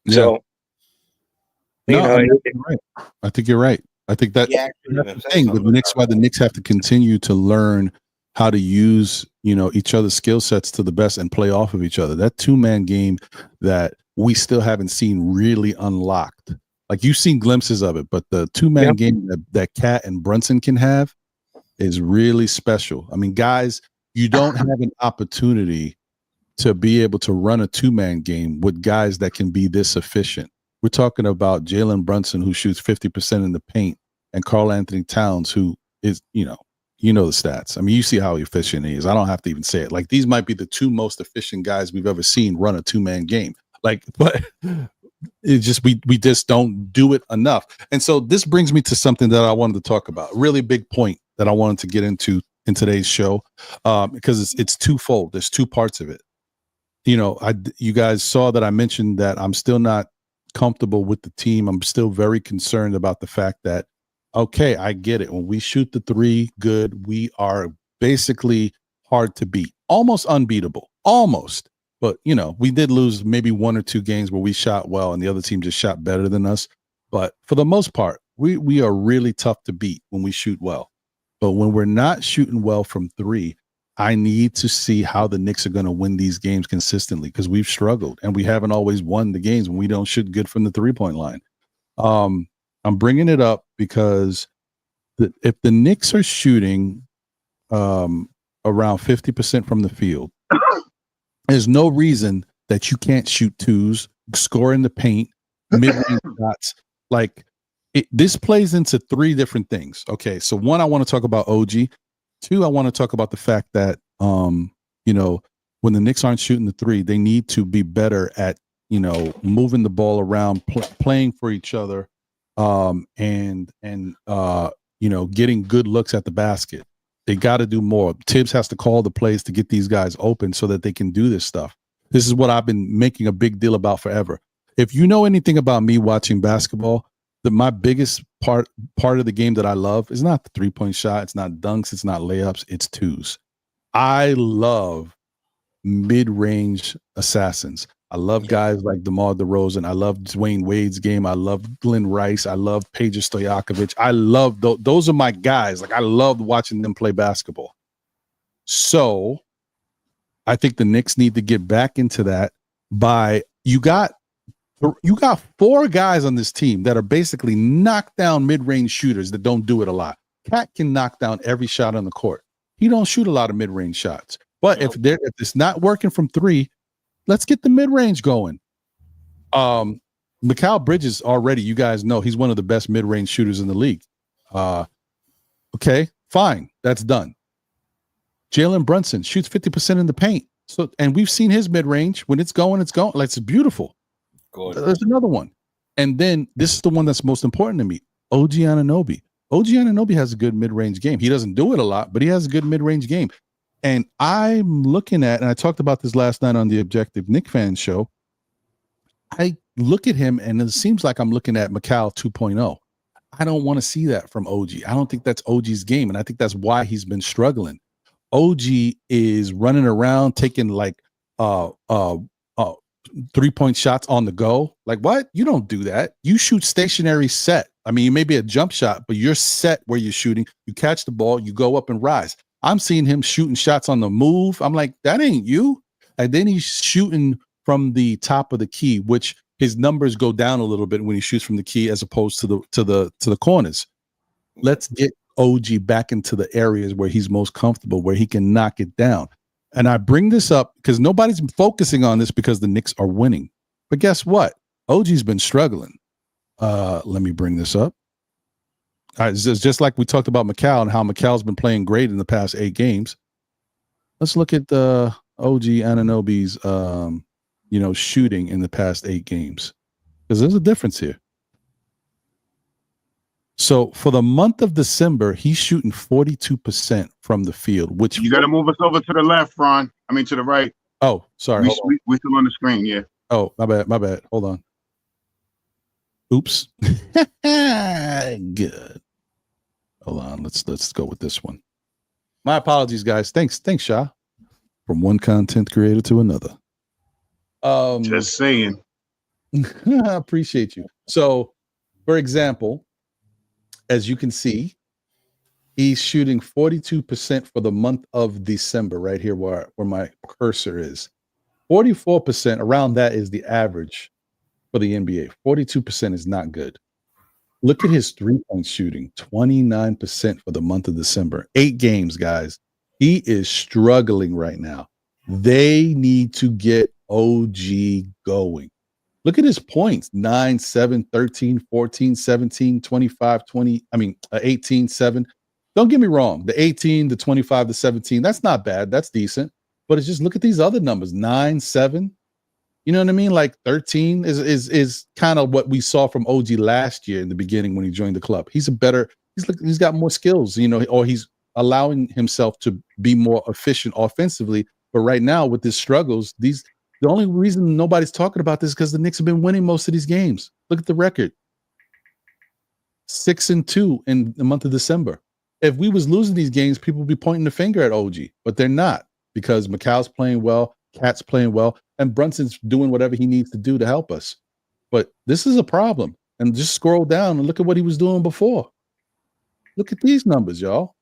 So, you're right. I think you're right. I think that's the thing with the Knicks. Why the Knicks have to continue to learn how to use each other's skill sets to the best and play off of each other. That 2-man game that we still haven't seen really unlocked. Like you've seen glimpses of it, but the 2-man game that Cat and Brunson can have is really special. I mean, guys, you don't have an opportunity to be able to run a 2-man game with guys that can be this efficient. We're talking about Jalen Brunson, who shoots 50% in the paint, and Karl Anthony Towns, who is, the stats. I mean, you see how efficient he is. I don't have to even say it. Like, these might be the 2 most efficient guys we've ever seen run a 2-man game. Like, but it's just we just don't do it enough. And so this brings me to something that I wanted to talk about. A really big point that I wanted to get into in today's show, because it's twofold. There's 2 parts of it. You guys saw that I mentioned that I'm still not comfortable with the team. I'm still very concerned about the fact that, okay, I get it. When we shoot the 3 good, we are basically hard to beat, almost unbeatable, almost. But, we did lose maybe 1 or 2 games where we shot well and the other team just shot better than us. But for the most part, we are really tough to beat when we shoot well. But when we're not shooting well from 3, I need to see how the Knicks are going to win these games consistently, because we've struggled and we haven't always won the games when we don't shoot good from the 3-point line. I'm bringing it up because if the Knicks are shooting around 50% from the field, there's no reason that you can't shoot 2s, score in the paint, mid-range shots. Like, this plays into 3 different things. Okay, so 1, I want to talk about OG. 2, I want to talk about the fact that, when the Knicks aren't shooting the 3, they need to be better at, moving the ball around, playing for each other, and getting good looks at the basket. They got to do more. Tibbs has to call the plays to get these guys open so that they can do this stuff. This is what I've been making a big deal about forever. If you know anything about me watching basketball, my biggest part of the game that I love is not the 3-point shot. It's not dunks. It's not layups. It's 2s. I love mid-range assassins. I love guys like DeMar DeRozan. I love Dwayne Wade's game. I love Glenn Rice. I love Peja Stojakovic. I love those are my guys. Like, I loved watching them play basketball. So I think the Knicks need to get back into that you got 4 guys on this team that are basically knockdown mid-range shooters that don't do it a lot. Cat can knock down every shot on the court. He don't shoot a lot of mid-range shots. But if it's not working from 3, let's get the mid-range going. Mikal Bridges already, you guys know, he's one of the best mid-range shooters in the league. Okay, fine. That's done. Jalen Brunson shoots 50% in the paint. So, and we've seen his mid-range. When it's going, it's going. Like, it's beautiful. Good. There's another one. And then this is the one that's most important to me. OG Anunoby. OG Anunoby has a good mid-range game. He doesn't do it a lot, but he has a good mid-range game. And I'm looking at, and I talked about this last night on the Objective Knicks Fans show. I look at him, and it seems like I'm looking at Mikal 2.0. I don't want to see that from OG. I don't think that's OG's game, and I think that's why he's been struggling. OG is running around taking like 3-point shots on the go. Like, what? You don't do that. You shoot stationary set. I mean, you may be a jump shot, but you're set where you're shooting. You catch the ball, you go up and rise. I'm seeing him shooting shots on the move. I'm like, that ain't you. And then he's shooting from the top of the key, which his numbers go down a little bit when he shoots from the key as opposed to the corners. Let's get OG back into the areas where he's most comfortable, where he can knock it down. And I bring this up because nobody's focusing on this because the Knicks are winning. But guess what? OG's been struggling. Let me bring this up. It's just like we talked about Mikal and how Mikal's been playing great in the past 8 games. Let's look at the OG Anunoby's shooting in the past 8 games, because there's a difference here. So for the month of December, he's shooting 42% from the field, which you got to move us over to the left, Ron. I mean, to the right. Oh, sorry. We're still on the screen. Yeah. Oh, my bad. Hold on. Oops. Good. Hold on. Let's go with this one. My apologies, guys. Thanks, Shah. From one content creator to another. Just saying. I appreciate you. So, for example, as you can see, he's shooting 42% for the month of December, right here where my cursor is. 44%, around that is the average for the NBA. 42% is not good. Look at his 3-point shooting, 29% for the month of December. 8 games, guys. He is struggling right now. They need to get OG going. Look at his points, 9, 7, 13, 14, 17, 25, 20, 18, 7. Don't get me wrong. The 18, the 25, the 17, that's not bad. That's decent. But it's just look at these other numbers, 9, 7. You know what I mean? Like 13 is kind of what we saw from OG last year in the beginning when he joined the club. He's got more skills, or he's allowing himself to be more efficient offensively. But right now with his struggles, the only reason nobody's talking about this is because the Knicks have been winning most of these games. Look at the record. 6-2 in the month of December. If we was losing these games, people would be pointing the finger at OG, but they're not, because Mikal's playing well, Cat's playing well, and Brunson's doing whatever he needs to do to help us. But this is a problem. And just scroll down and look at what he was doing before. Look at these numbers, y'all.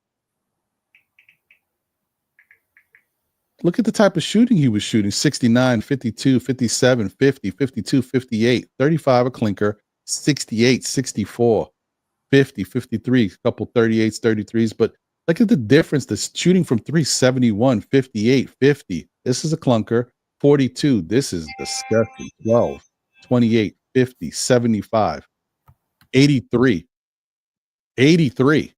Look at the type of shooting he was shooting. 69, 52, 57, 50, 52, 58, 35 a clinker, 68, 64, 50, 53, a couple 38s, 33s. But look at the difference. The shooting from 3, 71, 58, 50. This is a clunker. 42. This is disgusting. 12, 28, 50, 75, 83. 83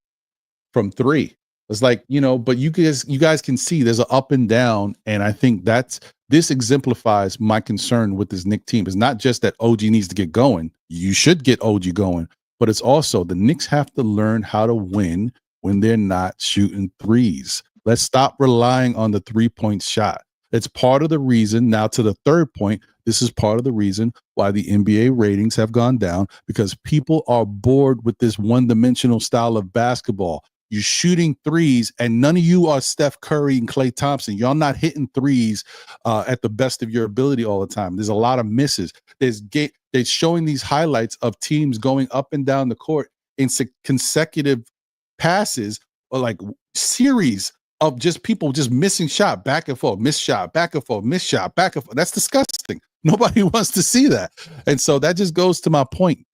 from 3. It's like, but you guys can see there's an up and down. And I think this exemplifies my concern with this Knicks team. It's not just that OG needs to get going. You should get OG going, but it's also the Knicks have to learn how to win when they're not shooting threes. Let's stop relying on the 3-point shot. It's part of the reason. Now to the third point, this is part of the reason why the NBA ratings have gone down, because people are bored with this one-dimensional style of basketball. You're shooting threes, and none of you are Steph Curry and Klay Thompson. Y'all not hitting threes at the best of your ability all the time. There's a lot of misses. They're showing these highlights of teams going up and down the court in consecutive passes, or like series of just people just missing shot, back and forth, miss shot, back and forth, miss shot, back and forth. That's disgusting. Nobody wants to see that. And so that just goes to my point.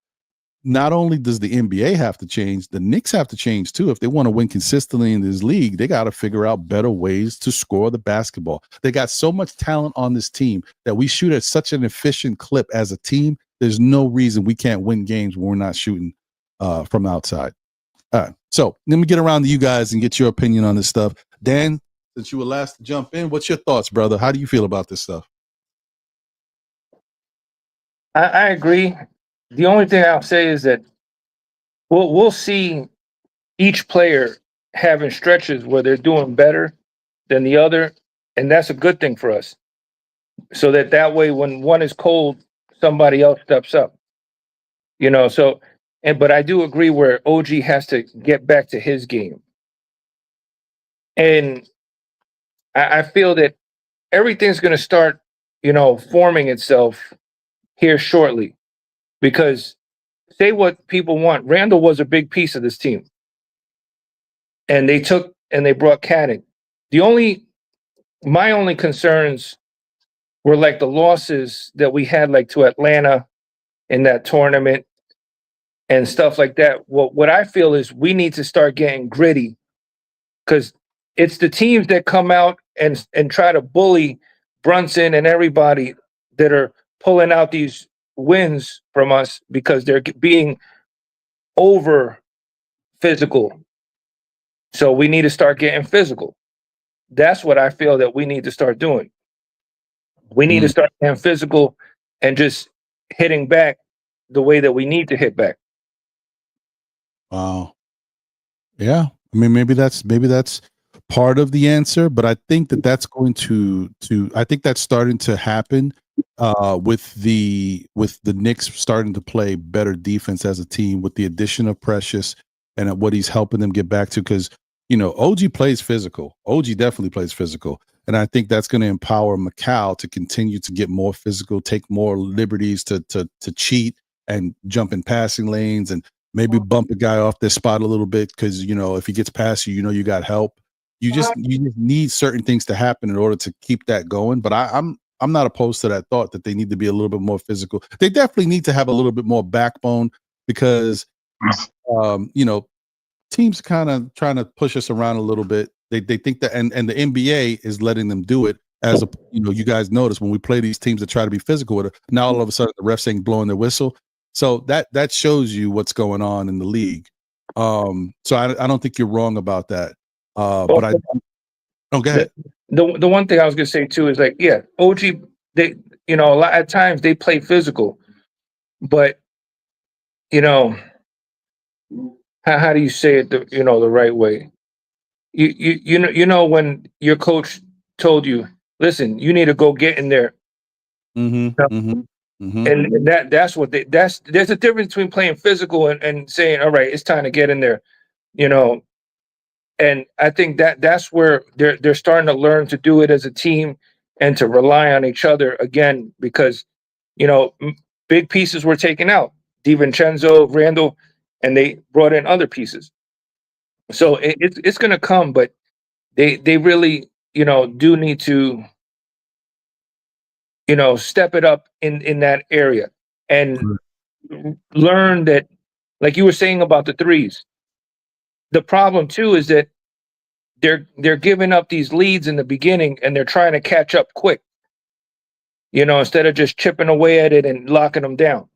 not only does the NBA have to change, the Knicks have to change too. If they want to win consistently in this league, they got to figure out better ways to score the basketball. They got so much talent on this team that we shoot at such an efficient clip as a team. There's no reason we can't win games when we're not shooting from outside. All right. So let me get around to you guys and get your opinion on this stuff. Dan, since you were last to jump in, what's your thoughts, brother? How do you feel about this stuff? I agree. The only thing I'll say is that we'll see each player having stretches where they're doing better than the other, and that's a good thing for us. So that way, when one is cold, somebody else steps up. But I do agree where OG has to get back to his game, and I feel that everything's going to start, forming itself here shortly. Because say what people want, Randle was a big piece of this team. And they brought Catanese. My only concerns were like the losses that we had like to Atlanta in that tournament and stuff like that. What I feel is we need to start getting gritty, because it's the teams that come out and try to bully Brunson and everybody that are pulling out these wins from us because they're being over physical. So we need to start getting physical. That's what I feel that we need to start doing. We need to start getting physical and just hitting back the way that we need to hit back. Wow. Yeah. I mean, maybe that's part of the answer, but I think that's going to I think that's starting to happen with the Knicks starting to play better defense as a team with the addition of Precious and what he's helping them get back to. Because OG plays physical. OG definitely plays physical, and I think that's going to empower Mikal to continue to get more physical, take more liberties to cheat and jump in passing lanes and maybe bump a guy off their spot a little bit. Because if he gets past you, you got help. You just need certain things to happen in order to keep that going. But I'm not opposed to that thought that they need to be a little bit more physical. They definitely need to have a little bit more backbone because, teams kind of trying to push us around a little bit. They think that, and the NBA is letting them do it. As you guys notice when we play these teams that try to be physical with it. Now all of a sudden the refs ain't blowing their whistle. So that shows you what's going on in the league. So I don't think you're wrong about that. But go ahead. The one thing I was gonna say too is like, yeah, OG, they a lot at times they play physical, but how do you say it the right way? You know when your coach told you, listen, you need to go get in there. And that's what there's a difference between playing physical and saying, all right, it's time to get in there, and I think that's where they're starting to learn to do it as a team and to rely on each other again, because big pieces were taken out, DiVincenzo, Randle, and they brought in other pieces. So it's going to come, but they really do need to step it up in that area and learn that, like you were saying about the threes. The problem too is that they're giving up these leads in the beginning and they're trying to catch up quick. Instead of just chipping away at it and locking them down.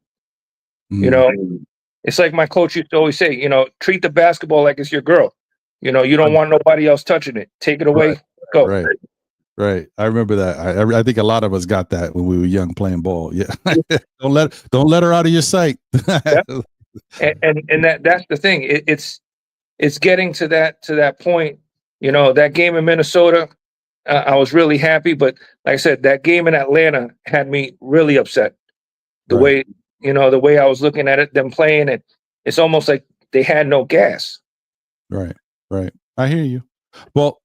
It's like my coach used to always say, treat the basketball like it's your girl. You don't want nobody else touching it. Take it away, go. Right. I remember that. I think a lot of us got that when we were young playing ball. Yeah. Don't let her out of your sight. And that's the thing. It's getting to that point. That game in Minnesota, I was really happy, but like I said, that game in Atlanta had me really upset. The way I was looking at it, them playing it, it's almost like they had no gas. Right. I hear you. Well,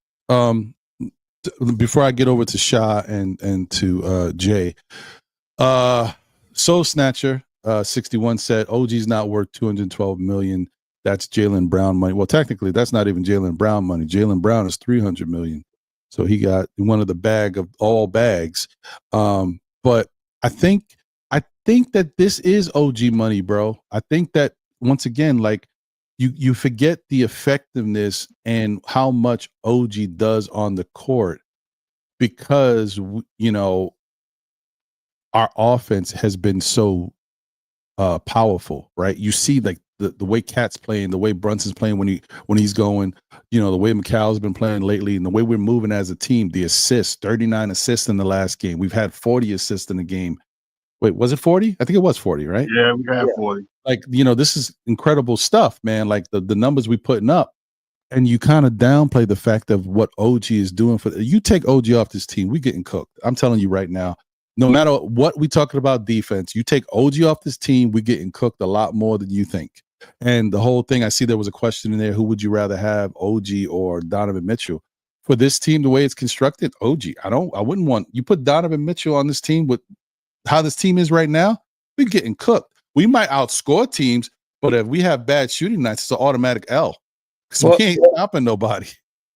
before I get over to Shah and to Jay, Soul Snatcher 61 said OG's not worth $212 million. That's Jalen Brown money. Well, technically, that's not even Jalen Brown money. Jalen Brown is $300 million. So he got one of the bag of all bags. But I think I think that this is OG money, bro. I think that once again, like you forget the effectiveness and how much OG does on the court because our offense has been so powerful, right? You see like the way Cat's playing, the way Brunson's playing when he's going, the way Mikal's been playing lately, and the way we're moving as a team. The assists, 39 assists in the last game. We've had 40 assists in the game. Wait, was it 40? I think it was 40, right? Yeah, we got 40. Like, this is incredible stuff, man. Like the numbers we putting up. And you kind of downplay the fact of what OG is doing you take OG off this team, we getting cooked. I'm telling you right now, no matter what we talking about defense, you take OG off this team, we getting cooked a lot more than you think. And the whole thing, I see there was a question in there, who would you rather have, OG or Donovan Mitchell? For this team, the way it's constructed, OG. I wouldn't want you put Donovan Mitchell on this team with how this team is right now, we're getting cooked. We might outscore teams, but if we have bad shooting nights, it's an automatic L. So we ain't stopping nobody.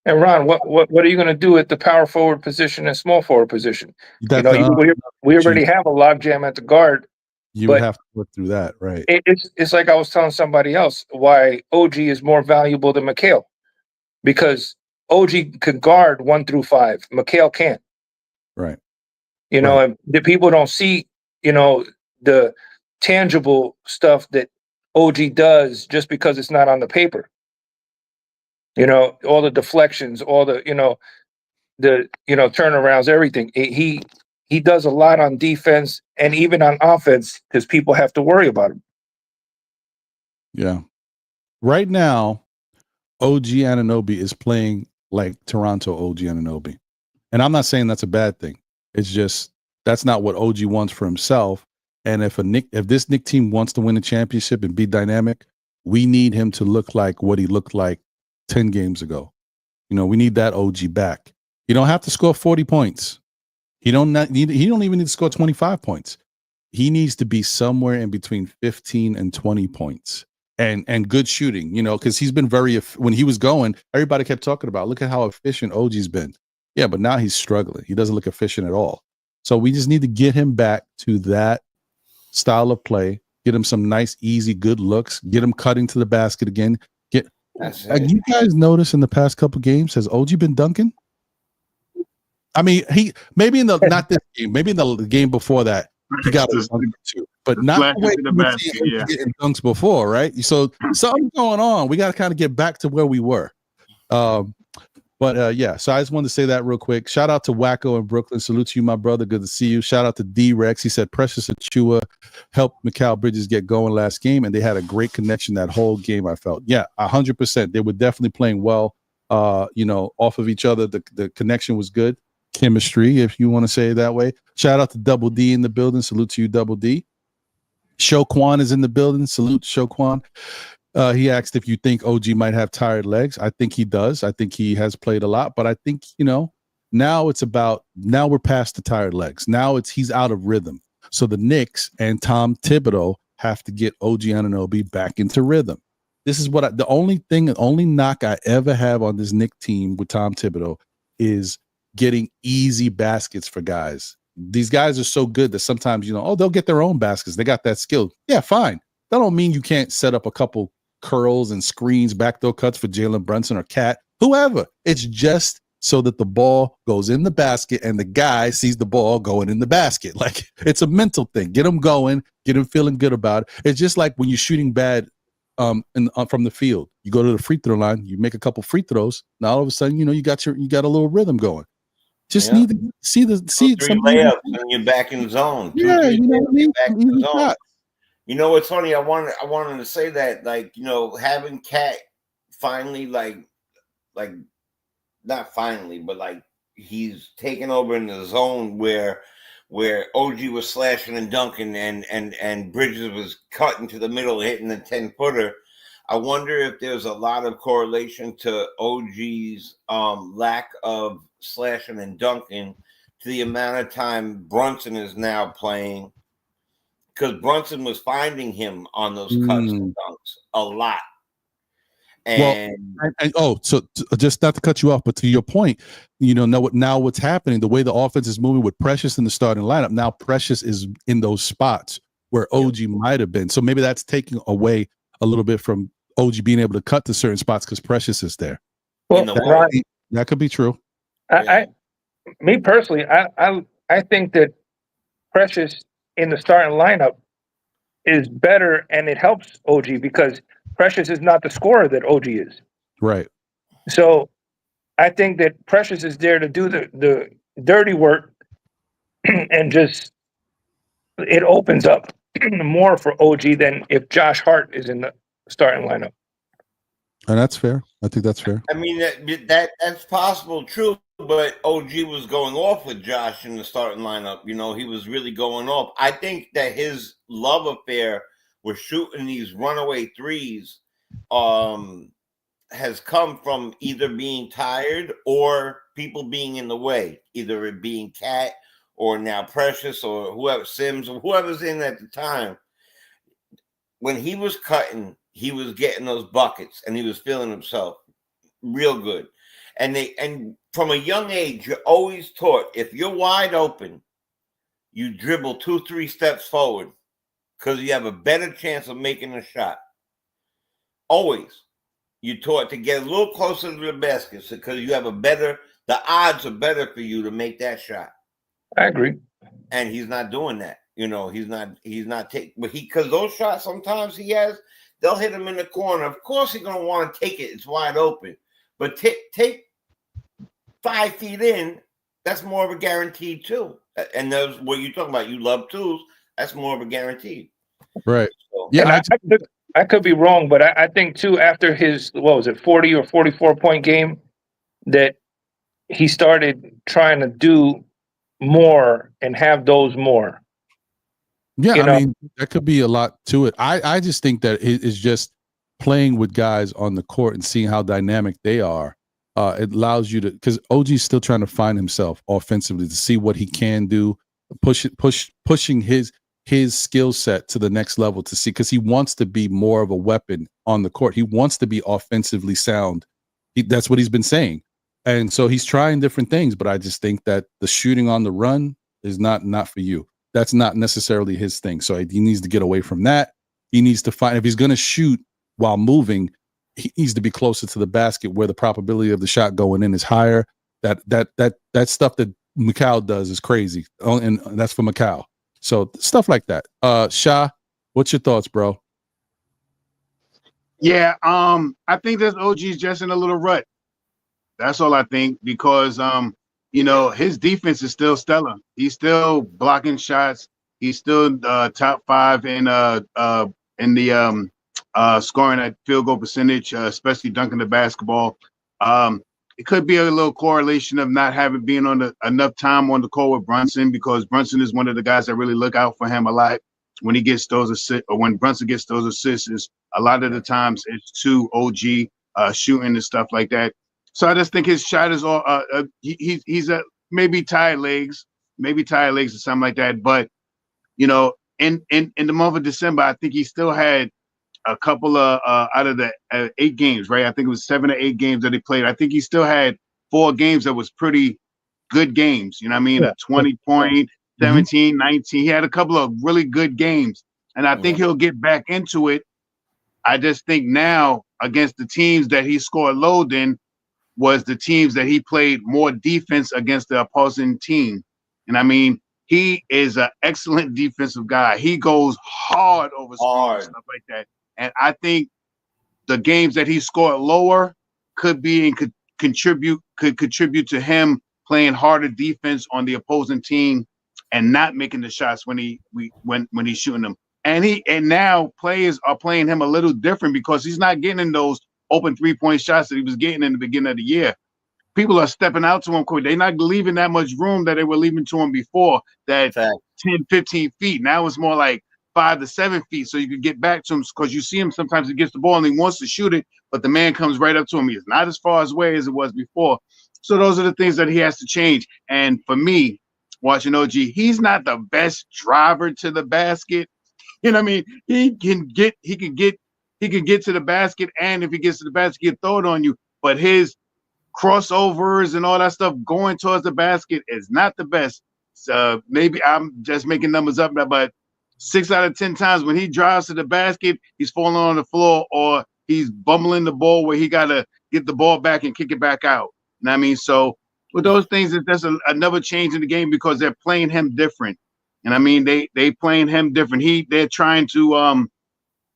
And Ron, what are you going to do at the power forward position and small forward position? We already have a logjam at the guard. You would have to work through that, right? It's like I was telling somebody else why OG is more valuable than Mikal, because OG could guard 1 through 5. Mikal can't. Right. And the people don't see, the tangible stuff that OG does just because it's not on the paper. All the deflections, all the, turnarounds, everything. He does a lot on defense and even on offense because people have to worry about him. Yeah. Right now, OG Anunoby is playing like Toronto OG Anunoby. And I'm not saying that's a bad thing. It's just that's not what OG wants for himself. And if this Knicks team wants to win a championship and be dynamic, we need him to look like what he looked like 10 games ago. We need that OG back. You don't have to score 40 points. He don't even need to score 25 points. He needs to be somewhere in between 15 and 20 points and good shooting, because he's been when he was going, everybody kept talking about, look at how efficient OG's been. Yeah, but now he's struggling. He doesn't look efficient at all. So we just need to get him back to that style of play, get him some nice, easy, good looks, get him cutting to the basket again. You guys notice in the past couple games, has OG been dunking? I mean, he maybe not this game, maybe in the game before that, he got a dunk too, but not the way we were getting dunks before, right? So something's going on. We got to kind of get back to where we were. Yeah, so I just wanted to say that real quick. Shout out to Wacko in Brooklyn. Salute to you, my brother. Good to see you. Shout out to D-Rex. He said Precious Achua helped Mikal Bridges get going last game, and they had a great connection that whole game, I felt. Yeah, 100%. They were definitely playing well, off of each other. The connection was good. Chemistry, if you want to say it that way. Shout out to Double D in the building. Salute to you, Double D. Shoquan is in the building. Salute, Shoquan. He asked if you think OG might have tired legs. I think he does. I think he has played a lot, but I think, now we're past the tired legs. Now he's out of rhythm. So the Knicks and Tom Thibodeau have to get OG Anunoby back into rhythm. This is what the only knock I ever have on this Knicks team with Tom Thibodeau is getting easy baskets for guys. These guys are so good that sometimes, they'll get their own baskets. They got that skill. Yeah, fine. That don't mean you can't set up a couple curls and screens, backdoor cuts for Jalen Brunson or Cat, whoever. It's just so that the ball goes in the basket and the guy sees the ball going in the basket. Like, it's a mental thing. Get them going, get them feeling good about it. It's just like when you're shooting bad from the field. You go to the free throw line, you make a couple free throws. Now all of a sudden, you got a little rhythm going. Just need to see 3 layups and you're back in zone. Yeah, what I mean? Back in the zone. What's funny? I wanted to say that, having Cat finally, not finally, but he's taken over in the zone where OG was slashing and dunking and Bridges was cutting to the middle, hitting the 10-footer. I wonder if there's a lot of correlation to OG's lack of slashing and dunking to the amount of time Brunson is now playing, because Brunson was finding him on those cuts and dunks a lot. And, so just not to cut you off, but to your point, now what's happening, the way the offense is moving with Precious in the starting lineup, now Precious is in those spots where OG might have been. So maybe that's taking away a little bit from OG being able to cut to certain spots because Precious is there. Well, that could be true. Me personally, I think that Precious in the starting lineup is better, and it helps OG because Precious is not the scorer that OG is. Right. So I think that Precious is there to do the dirty work and just it opens up more for OG than if Josh Hart is in the starting lineup. And that's fair. I think that's fair. I mean, that's possible, true, but OG was going off with Josh in the starting lineup. He was really going off. I think that his love affair with shooting these runaway threes has come from either being tired or people being in the way, either it being Cat or now Precious or whoever, Sims or whoever's in at the time. When he was cutting, he was getting those buckets and he was feeling himself real good. And from a young age, you're always taught if you're wide open, you dribble 2-3 steps forward because you have a better chance of making a shot. Always. You're taught to get a little closer to the basket because you have the odds are better for you to make that shot. I agree. And he's not doing that. He's not taking, but because those shots sometimes he has, they'll hit him in the corner. Of course he's going to want to take it. It's wide open. But take 5 feet in, that's more of a guarantee too. And that's what you're talking about. You love twos. That's more of a guarantee. Right. So, yeah. I could be wrong, but I think too, after his, 40 or 44 point game, that he started trying to do more and have those more. Yeah, I mean, there could be a lot to it. I just think that it is just playing with guys on the court and seeing how dynamic they are. It allows you to, because OG's still trying to find himself offensively to see what he can do, pushing his skill set to the next level to see, because he wants to be more of a weapon on the court. He wants to be offensively sound. That's what he's been saying. And so he's trying different things, but I just think that the shooting on the run is not for you. That's not necessarily his thing. So he needs to get away from that. He needs to find, if he's going to shoot while moving, he needs to be closer to the basket where the probability of the shot going in is higher. That stuff that Mikal does is crazy. And that's for Mikal. So stuff like that. Sha, what's your thoughts, bro? Yeah, I think that OG's just in a little rut. That's all I think, because his defense is still stellar. He's still blocking shots. He's still top 5 in the scoring at field goal percentage, especially dunking the basketball. It could be a little correlation of not having been on enough time on the court with Brunson, because Brunson is one of the guys that really look out for him a lot when he gets those assists, or when Brunson gets those assists. A lot of the times it's to OG shooting and stuff like that. So I just think his shot is all he's maybe tired legs or something like that. But in the month of December, I think he still had a couple of out of the 8 games, right? I think it was 7 or 8 games that he played. I think he still had 4 games that was pretty good games. You know what I mean? A 20 point, 17, 19. He had a couple of really good games, and I think he'll get back into it. I just think now against the teams that he scored low in was the teams that he played more defense against the opposing team. And I mean, he is an excellent defensive guy. He goes hard over screens and stuff like that. And I think the games that he scored lower could contribute to him playing harder defense on the opposing team and not making the shots when he's shooting them. And now players are playing him a little different because he's not getting in those open 3-point shots that he was getting in the beginning of the year. People are stepping out to him quick. They're not leaving that much room that they were leaving to him before, that 10, 15 feet. Now it's more like 5 to 7 feet, so you can get back to him, because you see him sometimes he gets the ball and he wants to shoot it, but the man comes right up to him. He's not as far away as it was before. So those are the things that he has to change. And for me, watching OG, he's not the best driver to the basket. You know what I mean? He can get he could get to the basket, and if he gets to the basket, he'll throw it on you. But his crossovers and all that stuff going towards the basket is not the best. Maybe I'm just making numbers up, but 6 out of 10 times when he drives to the basket, he's falling on the floor or he's bumbling the ball where he got to get the ball back and kick it back out. You know what I mean? So with those things, that's another change in the game because they're playing him different. And I mean, they playing him different. They're trying to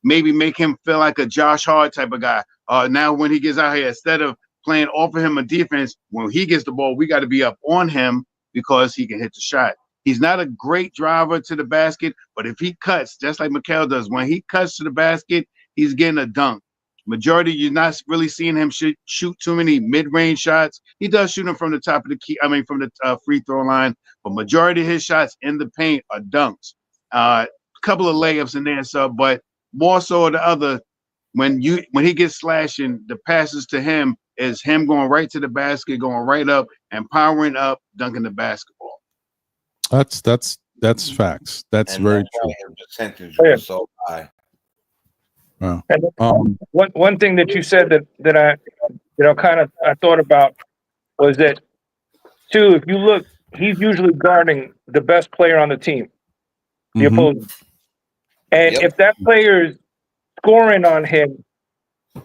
maybe make him feel like a Josh Hart type of guy. Now when he gets out here, instead of playing off of him a defense, when he gets the ball, we got to be up on him because he can hit the shot. He's not a great driver to the basket, but if he cuts, just like Mikal does, when he cuts to the basket, he's getting a dunk. Majority, you're not really seeing him shoot too many mid-range shots. He does shoot them from the top of the key, from the free throw line, but majority of his shots in the paint are dunks. A couple of layups in there, but more so the other, when he gets slashing, the passes to him is him going right to the basket, going right up and powering up, dunking the basketball. That's facts. That's And very that's why true. his percentage was so high. Wow. And one thing that you said that I I thought about was that too. If you look, he's usually guarding the best player on the team, the opposing, and if that player is scoring on him,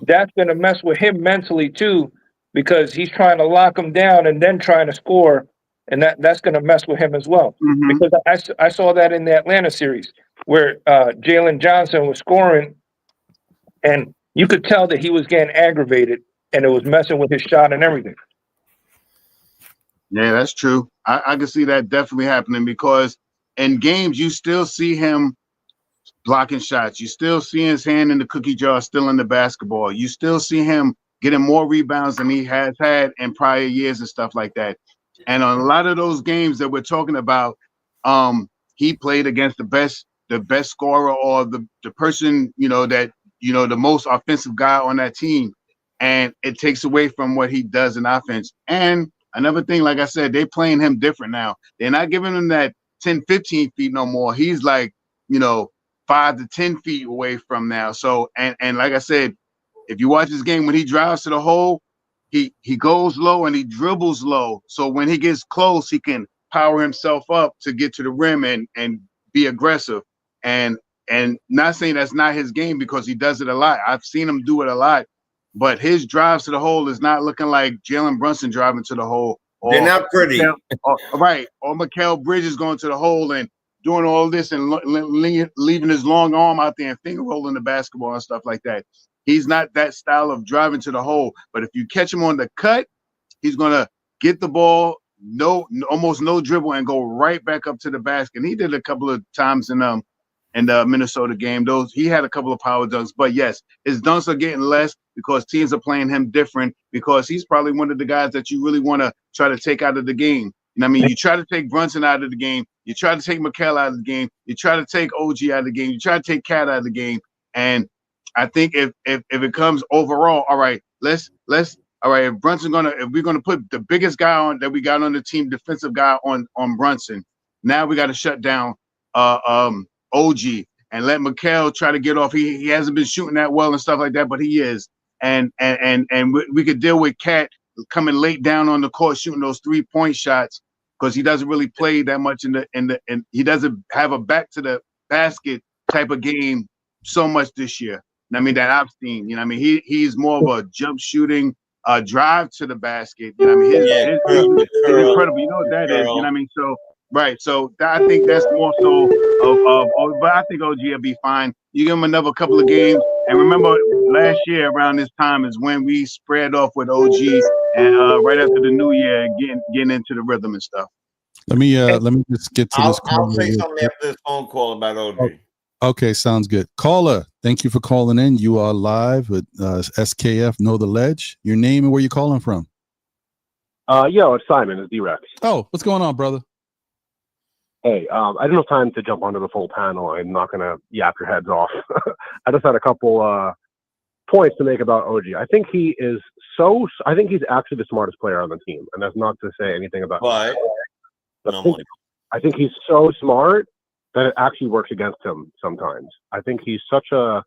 that's going to mess with him mentally too, because he's trying to lock him down and then trying to score, and that's going to mess with him as well. Because I saw that in the Atlanta series where Jalen Johnson was scoring, and you could tell that he was getting aggravated, and it was messing with his shot and everything. Yeah, that's true. I can see that definitely happening because in games you still see him blocking shots. You still see his hand in the cookie jar, still in the basketball. You still see him getting more rebounds than he has had in prior years and stuff like that. And on a lot of those games that we're talking about, he played against the best scorer or the person, the most offensive guy on that team. And it takes away from what he does in offense. And another thing, like I said, they're playing him different now. They're not giving him that 10, 15 feet no more. He's like, 5 to 10 feet away from now. So, and like I said, if you watch this game, when he drives to the hole, he goes low and he dribbles low. So when he gets close, he can power himself up to get to the rim and be aggressive. And not saying that's not his game because he does it a lot. I've seen him do it a lot, but his drives to the hole is not looking like Jalen Brunson driving to the hole. They're not pretty. Right. Or Mikal Bridges going to the hole and doing all this and leaving his long arm out there and finger rolling the basketball and stuff like that. He's not that style of driving to the hole. But if you catch him on the cut, he's going to get the ball, almost no dribble, and go right back up to the basket. And he did a couple of times in the Minnesota game. He had a couple of power dunks. But yes, his dunks are getting less because teams are playing him different because he's probably one of the guys that you really want to try to take out of the game. I mean, you try to take Brunson out of the game. You try to take Mikal out of the game. You try to take OG out of the game. You try to take Cat out of the game. And I think if it comes overall, all right, if we're gonna put the biggest guy on that we got on the team, defensive guy on Brunson, now we got to shut down OG and let Mikal try to get off. He hasn't been shooting that well and stuff like that, but he is. And we could deal with Cat coming late down on the court shooting those 3-point shots because he doesn't really play that much and he doesn't have a back to the basket type of game so much this year. I mean, that I've seen, he's more of a jump shooting drive to the basket. His is incredible. You know what that is, So right. So I think that's more so but I think OG will be fine. You give him another couple of games. And remember last year around this time is when we spread off with OG and right after the new year, getting into the rhythm and stuff. Let me just get to this. I'll say something after this phone call about OG. Okay, sounds good. Caller, thank you for calling in. You are live with SKF Know the Ledge. Your name and where you calling from? It's Simon. It's D-Rex. Oh, what's going on, brother? Hey, I didn't have time to jump onto the full panel. I'm not going to yap your heads off. I just had a couple points to make about OG. I think he's actually the smartest player on the team, and that's not to say anything about him. But I think he's so smart that it actually works against him sometimes. I think he's such a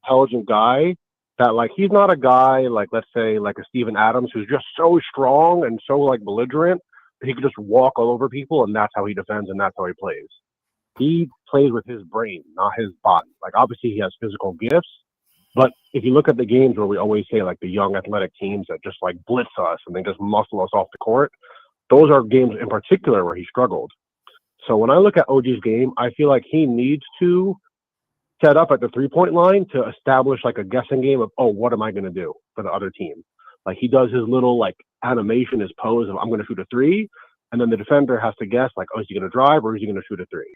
intelligent guy that, like, he's not a guy like, let's say, like a Steven Adams who's just so strong and so, like, belligerent that he could just walk all over people and that's how he defends and that's how he plays. He plays with his brain, not his body. Like, obviously he has physical gifts, but if you look at the games where we always say, like, the young athletic teams that just, like, blitz us and they just muscle us off the court, those are games in particular where he struggled. So when I look at OG's game, I feel like he needs to set up at the three-point line to establish like a guessing game of, oh, what am I going to do for the other team? Like he does his little like animation, his pose of I'm going to shoot a three. And then the defender has to guess like, oh, is he going to drive or is he going to shoot a three?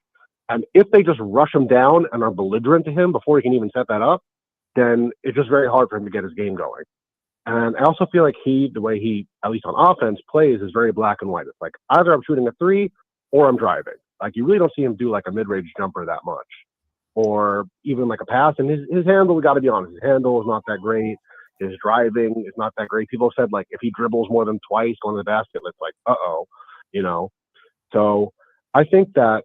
And if they just rush him down and are belligerent to him before he can even set that up, then it's just very hard for him to get his game going. And I also feel like the way he, at least on offense, plays is very black and white. It's like either I'm shooting a three or I'm driving. Like you really don't see him do like a mid-range jumper that much. Or even like a pass. And his handle, we got to be honest, his handle is not that great. His driving is not that great. People said, like, if he dribbles more than twice on the basket, it's like, uh-oh, you know. So I think that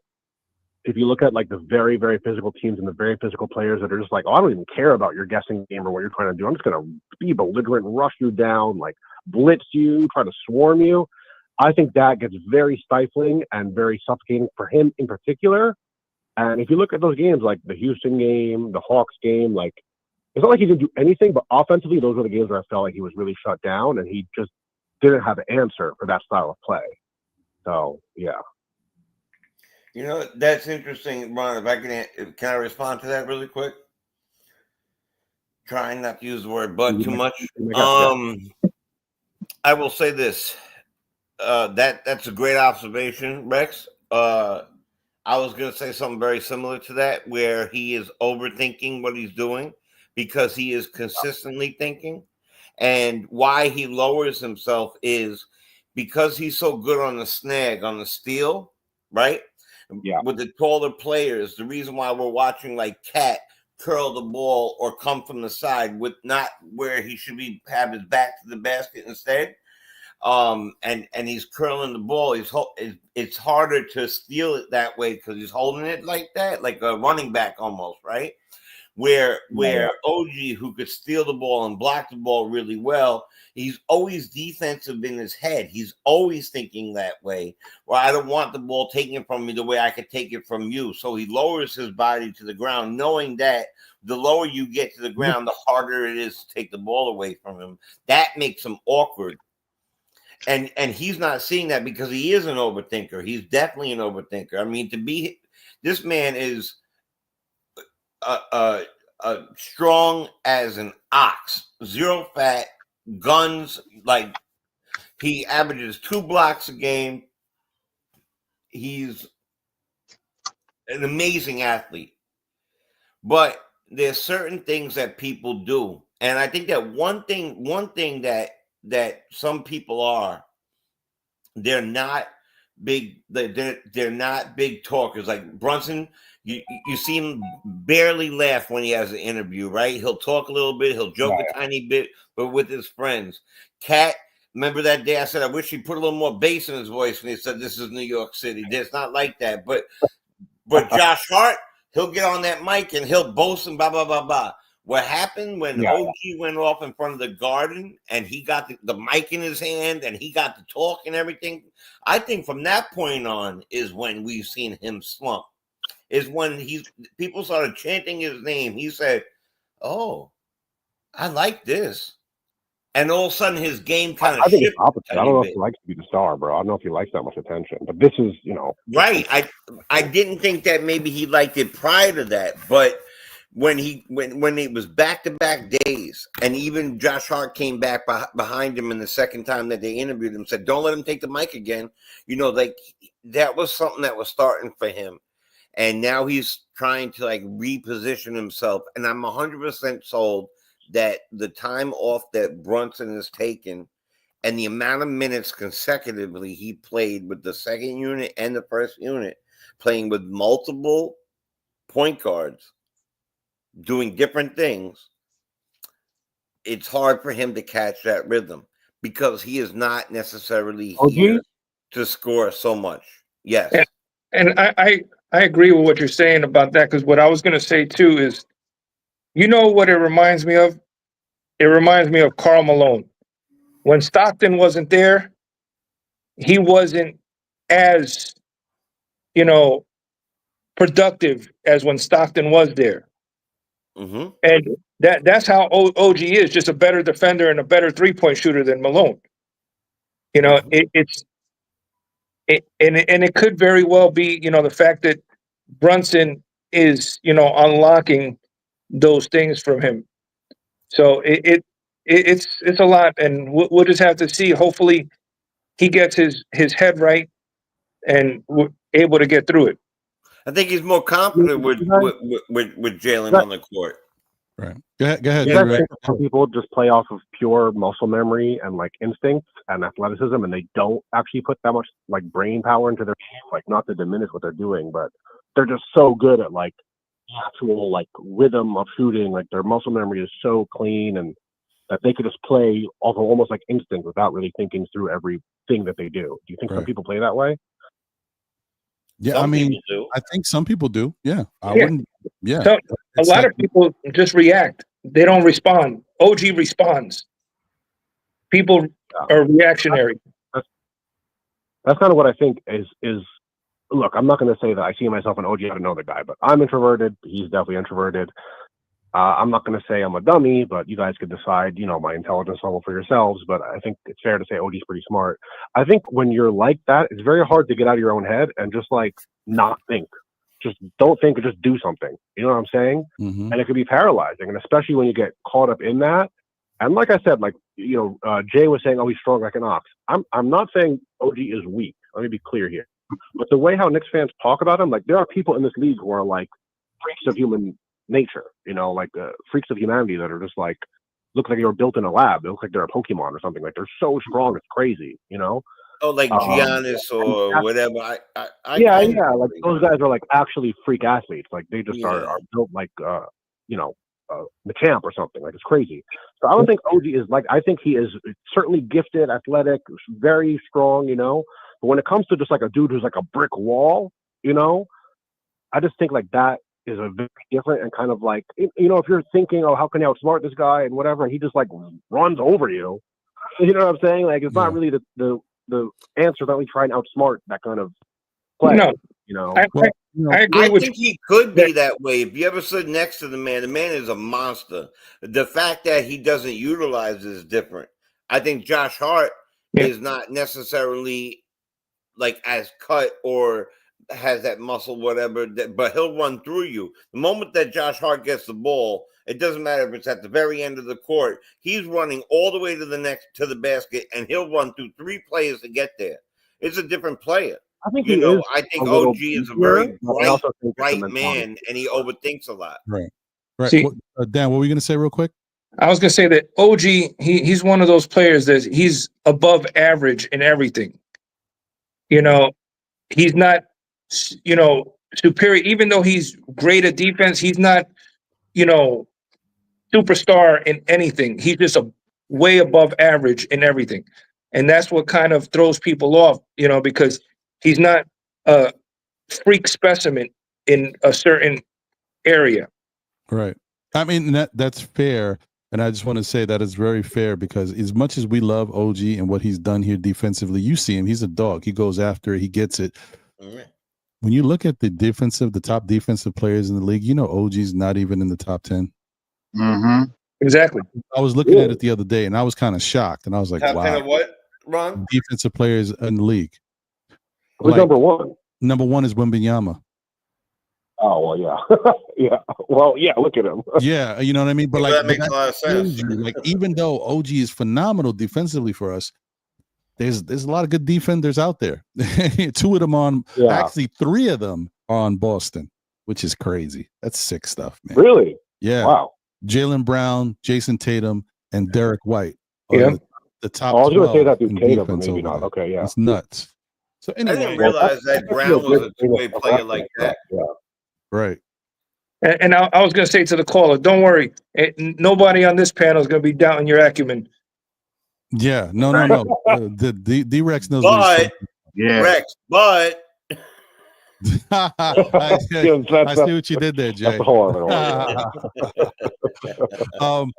if you look at, like, the very, very physical teams and the very physical players that are just like, oh, I don't even care about your guessing game or what you're trying to do. I'm just going to be belligerent, rush you down, like, blitz you, try to swarm you. I think that gets very stifling and very suffocating for him in particular. And if you look at those games, like the Houston game, the Hawks game, like it's not like he didn't do anything, but offensively, those were the games where I felt like he was really shut down and he just didn't have an answer for that style of play. So, yeah. You know, that's interesting, Ron. If I can I respond to that really quick? Trying not to use the word "but" too much. I will say this. That's a great observation, Rex. I was going to say something very similar to that, where he is overthinking what he's doing because he is consistently thinking. And why he lowers himself is because he's so good on the snag, on the steal, right? Yeah. With the taller players, the reason why we're watching like Cat curl the ball or come from the side with not where he should be, have his back to the basket instead. And he's curling the ball. It's harder to steal it that way because he's holding it like that, like a running back almost, right? Where OG, who could steal the ball and block the ball really well, he's always defensive in his head. He's always thinking that way. Well, I don't want the ball taken from me the way I could take it from you. So he lowers his body to the ground, knowing that the lower you get to the ground, the harder it is to take the ball away from him. That makes him awkward. And he's not seeing that because he is an overthinker. He's definitely an overthinker. I mean, this man is strong as an ox, zero fat, guns. Like he averages 2 blocks a game. He's an amazing athlete. But there's certain things that people do, and I think that one thing that some people are, they're not big. They're not big talkers. Like Brunson, you see him barely laugh when he has an interview, right? He'll talk a little bit, he'll joke a tiny bit, but with his friends. Cat, remember that day I said I wish he put a little more bass in his voice when he said this is New York City. It's not like that. But Josh Hart, he'll get on that mic and he'll boast and blah blah blah blah. What happened when OG went off in front of the Garden and he got the mic in his hand and he got to talk and everything? I think from that point on is when we've seen him slump. Is when people started chanting his name. He said, "Oh, I like this," and all of a sudden his game kind of. I think it's opposite. I don't know if he likes to be the star, bro. I don't know if he likes that much attention. But this is, right. I didn't think that maybe he liked it prior to that, but. When it was back-to-back days, and even Josh Hart came back behind him in the second time that they interviewed him, said, "Don't let him take the mic again." Like that was something that was starting for him, and now he's trying to like reposition himself. And I'm 100% sold that the time off that Brunson has taken, and the amount of minutes consecutively he played with the second unit and the first unit, playing with multiple point guards, doing different things, it's hard for him to catch that rhythm because he is not necessarily here to score so much. Yes. And I agree with what you're saying about that, because what I was going to say too is, You know what it reminds me of? It reminds me of Karl Malone. When Stockton wasn't there, he wasn't as, productive as when Stockton was there. Mm-hmm. And that's how OG is, just a better defender and a better three-point shooter than Malone. It could very well be, the fact that Brunson is, unlocking those things from him. So it's a lot, and we'll just have to see. Hopefully, he gets his head right, and we're able to get through it. I think he's more confident with Jalen on the court. Right. Go ahead. You guys think some people just play off of pure muscle memory and like instincts and athleticism, and they don't actually put that much like brain power into their game. Like, not to diminish what they're doing, but they're just so good at like actual like rhythm of shooting. Like, their muscle memory is so clean, and that they could just play off of almost like instinct without really thinking through everything that they do. Do you think some people play that way? Yeah, Some people do. I think some people do. Yeah, I wouldn't. Yeah, So a lot of people just react. They don't respond. OG responds. People are reactionary. That's kind of what I think is. Look, I'm not going to say that I see myself an OG. I don't know the guy, but I'm introverted. He's definitely introverted. I'm not going to say I'm a dummy, but you guys could decide, my intelligence level for yourselves. But I think it's fair to say OG's pretty smart. I think when you're like that, it's very hard to get out of your own head and just like not think. Just don't think and just do something. You know what I'm saying? Mm-hmm. And it could be paralyzing, and especially when you get caught up in that. And like I said, Jay was saying, "Oh, he's strong like an ox." I'm not saying OG is weak. Let me be clear here. But the way how Knicks fans talk about him, like, there are people in this league who are like freaks of human nature, freaks of humanity that are just like, look like they were built in a lab. They look like they're a Pokemon or something. Like, they're so strong, it's crazy, Oh, like Giannis or whatever. Yeah. Like, those guys are like actually freak athletes. Like, they just are built like, the champ or something. Like, it's crazy. So I don't think OG is like, I think he is certainly gifted, athletic, very strong, But when it comes to just like a dude who's like a brick wall, I just think like that is a very different and kind of like, if you're thinking, oh, how can you outsmart this guy and whatever, and he just like runs over you. You know what I'm saying? Like, it's not really the answer that we try and outsmart that kind of play. No, I agree I with think he could be that way. If you ever stood next to the man is a monster. The fact that he doesn't utilize it is different. I think Josh Hart is not necessarily like as cut or has that muscle, whatever, but he'll run through you. The moment that Josh Hart gets the ball, it doesn't matter if it's at the very end of the court. He's running all the way to the basket, and he'll run through 3 players to get there. It's a different player. I think I think OG is a very bright man, and he overthinks a lot. Right. See, Dan, what were you going to say real quick? I was going to say that OG, he's one of those players that he's above average in everything. He's not, superior. Even though he's great at defense, he's not, superstar in anything. He's just a way above average in everything. And that's what kind of throws people off, because he's not a freak specimen in a certain area. Right. I mean, that's fair. And I just want to say that is very fair, because as much as we love OG and what he's done here defensively, you see him, he's a dog. He goes after it. He gets it. Mm-hmm. When you look at the top defensive players in the league, OG's not even in the top 10. Mm-hmm. Exactly. I was looking at it the other day, and I was kind of shocked. And I was like, top wow. 10 of what, Ron? Defensive players in the league. Who's number one? Number one is Wembanyama. Oh, well, yeah. Yeah. Well, yeah, look at him. Yeah, you know what I mean? But that makes a lot of sense. Like, even though OG is phenomenal defensively for us, there's a lot of good defenders out there. 2 of them actually 3 of them are on Boston, which is crazy. That's sick stuff, man. Really? Yeah. Wow. Jalen Brown, Jason Tatum, and Derek White. The top. I was going to say that in through Tatum, but defense maybe over not. there. Okay, yeah. It's nuts. So I anyway, didn't realize that Brown was a 2-way player like that. Yeah. Right. And I was going to say to the caller, don't worry. Nobody on this panel is going to be doubting your acumen. Yeah. No. The D-Rex knows. But, Yeah. Rex, but I see what you did there, Jay. That's a whole other one. Well,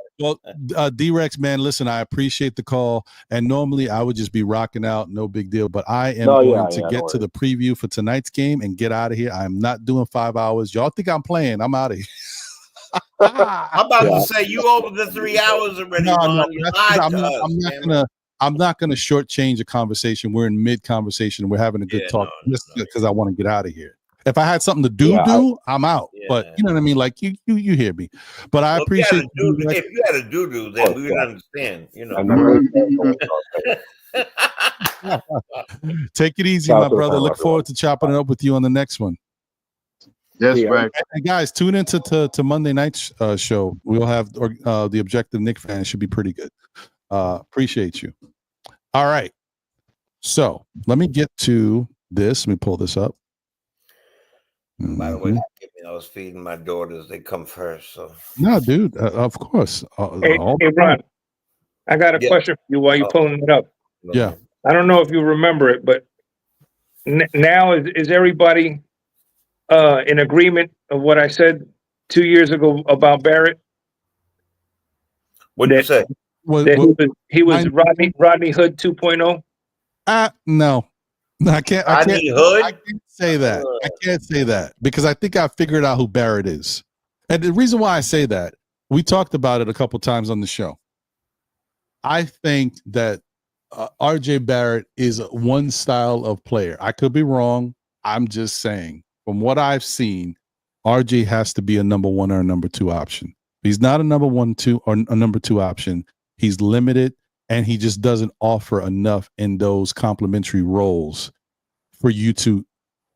D-Rex, man, listen, I appreciate the call. And normally I would just be rocking out, no big deal. But I am going to get to the preview for tonight's game and get out of here. I'm not doing 5 hours. Y'all think I'm playing? I'm out of here. I'm about to say you over the 3 hours already, man. I'm not gonna shortchange a conversation. We're in mid conversation. We're having a good talk just because I want to get out of here. If I had something to do, I'm out. But you know what I mean? Like you hear me. But I appreciate if you had a doo-doo, then we would understand, you know. Take it easy, my brother. Look forward to chopping it up with you on the next one. Yes, right. Hey guys, tune into to Monday night's show. We'll have the Objective Knicks fan. Should be pretty good. Appreciate you. All right. So let me get to this. Let me pull this up. By the way, I was feeding my daughters. They come first. So no, dude. Of course. Hey, Ron, I got a question for you while you're pulling it up. Yeah. I don't know if you remember it, but now is everybody in agreement of what I said 2 years ago about Barrett? What did you say? He was Rodney Hood 2.0? No. I can't say that. I can't say that because I think I figured out who Barrett is. And the reason why I say that, we talked about it a couple times on the show. I think that RJ Barrett is one style of player. I could be wrong. I'm just saying, from what I've seen, RJ has to be a number one or a number two option. He's not a number 1, 2, or a number two option. He's limited, and he just doesn't offer enough in those complementary roles for you to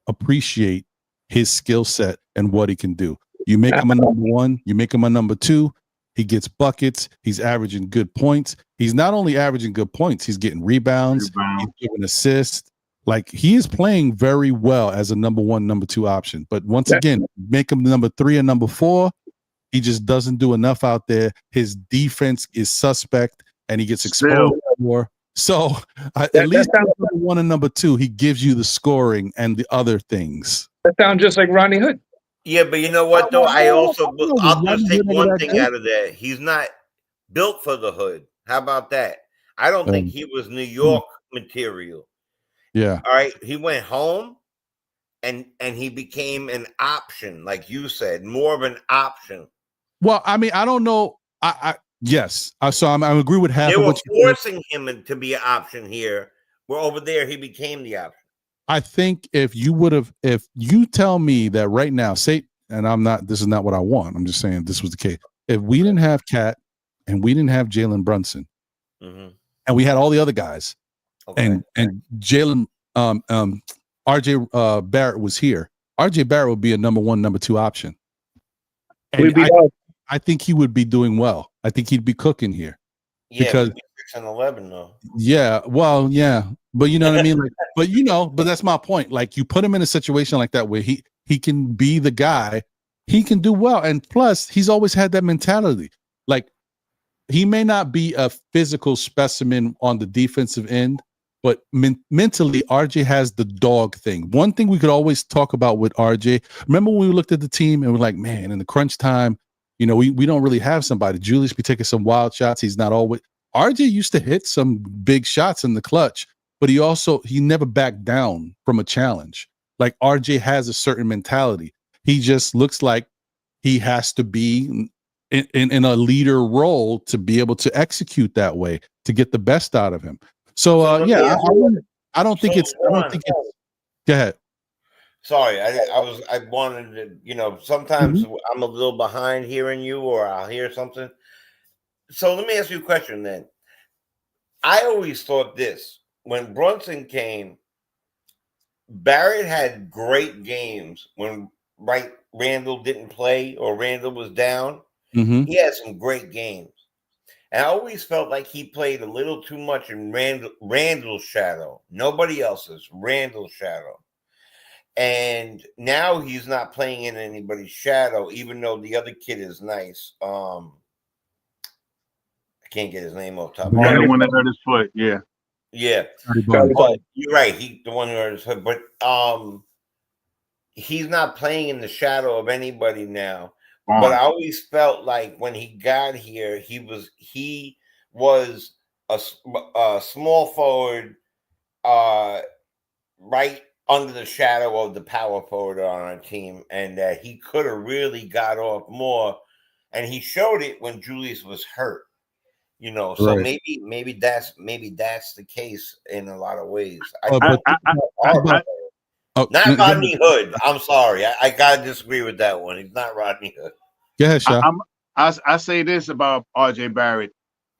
appreciate his skill set and what he can do. You make him a number one, you make him a number two, he gets buckets, he's averaging good points. He's not only averaging good points, he's getting rebounds. He's giving assists. Like, he is playing very well as a number one, number two option. But once again, make him the number 3 and number 4. He just doesn't do enough out there. His defense is suspect, and he gets exposed more. So at least number 1 and number 2, he gives you the scoring and the other things. That sounds just like Rodney Hood. Yeah, but you know what, though? I'll just take one thing out of that. He's not built for the hood. How about that? I don't think he was New York material. Yeah. All right. He went home and he became an option, like you said, more of an option. Well, I mean, I don't know. Yes. So I agree with half they of were what you forcing him to be an option here, where over there he became the option. I think if you tell me that right now, say, and this is not what I want. I'm just saying this was the case. If we didn't have Cat and we didn't have Jalen Brunson, and we had all the other guys, and Jalen, RJ Barrett was here, RJ Barrett would be a number 1, number 2 option. And I think he would be doing well. I think he'd be cooking here. Yeah, because 6 and 11 though. Yeah, well, yeah, but you know what I mean. Like, but that's my point. Like, you put him in a situation like that where he can be the guy. He can do well, and plus, he's always had that mentality. Like, he may not be a physical specimen on the defensive end, but mentally, RJ has the dog thing. One thing we could always talk about with RJ. Remember when we looked at the team and we're like, man, in the crunch time, you know, we don't really have somebody. Julius be taking some wild shots. He's not always. RJ used to hit some big shots in the clutch, but he never backed down from a challenge. Like, RJ has a certain mentality. He just looks like he has to be in a leader role to be able to execute that way, to get the best out of him. So I don't think it's. Go ahead. Sorry, I wanted to, you know, sometimes I'm a little behind hearing you, or I'll hear something. So let me ask you a question then. I always thought this: when Brunson came, Barrett had great games when Randle didn't play or Randle was down. He had some great games. And I always felt like he played a little too much in Randle's shadow. Nobody else's, Randle's shadow. And now he's not playing in anybody's shadow, even though the other kid is nice. I can't get his name off top. The one that hurt his foot, yeah. Yeah. But you're right. The one who hurt his foot. But he's not playing in the shadow of anybody now. but I always felt like when he got here, he was a small forward, right under the shadow of the power forward on our team, and that he could have really got off more, and he showed it when Julius was hurt. So Right. maybe that's the case in a lot of ways. But not Rodney Hood. I'm sorry, I gotta disagree with that one. He's not Rodney Hood. Go ahead, Sha. I say this about RJ Barrett.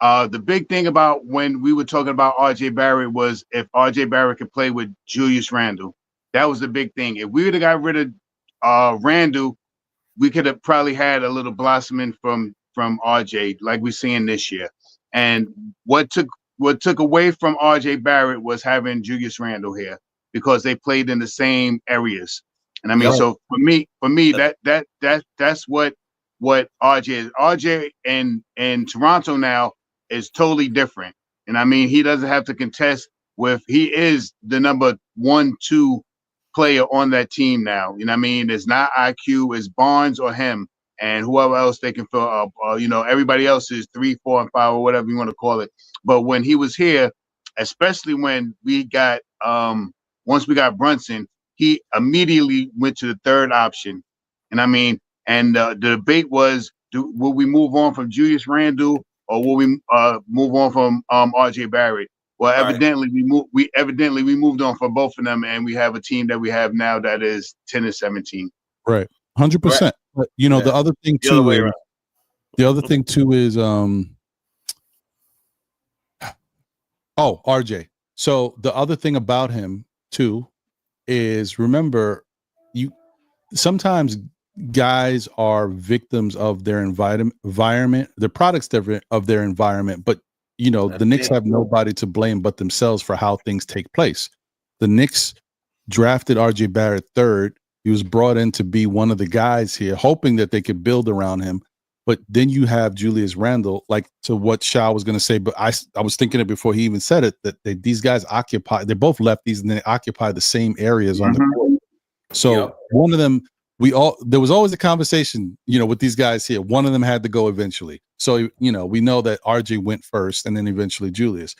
The big thing about when we were talking about RJ Barrett was if RJ Barrett could play with Julius Randle. That was the big thing. If we would have got rid of Randle, we could have probably had a little blossoming from RJ like we're seeing this year. And what took away from RJ Barrett was having Julius Randle here because they played in the same areas. And I mean, so for me, that's what RJ is. RJ in Toronto now is totally different. And I mean, he doesn't have to contest he is the number 1-2 player on that team now. You know what I mean? It's not IQ, it's Barnes or him and whoever else they can fill up. Everybody else is 3, 4, and 5 or whatever you want to call it. But when he was here, especially when we got once we got Brunson, he immediately went to the third option. And I mean, and the debate was, will we move on from Julius Randle or will we move on from RJ Barrett? Well, evidently we moved on from both of them, and we have a team that we have now that is 10-17. Right, 100%. But, the other thing too is RJ. So the other thing about him too is, remember, sometimes guys are victims of their environment, the products of their environment, but the Knicks have nobody to blame but themselves for how things take place. The Knicks drafted RJ Barrett third. He was brought in to be one of the guys here, hoping that they could build around him. But then you have Julius Randle, like to what Shah was going to say, but I was thinking it before he even said it, that these guys they're both lefties and they occupy the same areas on the court. So one of them, there was always a conversation, with these guys here. One of them had to go eventually. So, we know that RJ went first and then eventually Julius.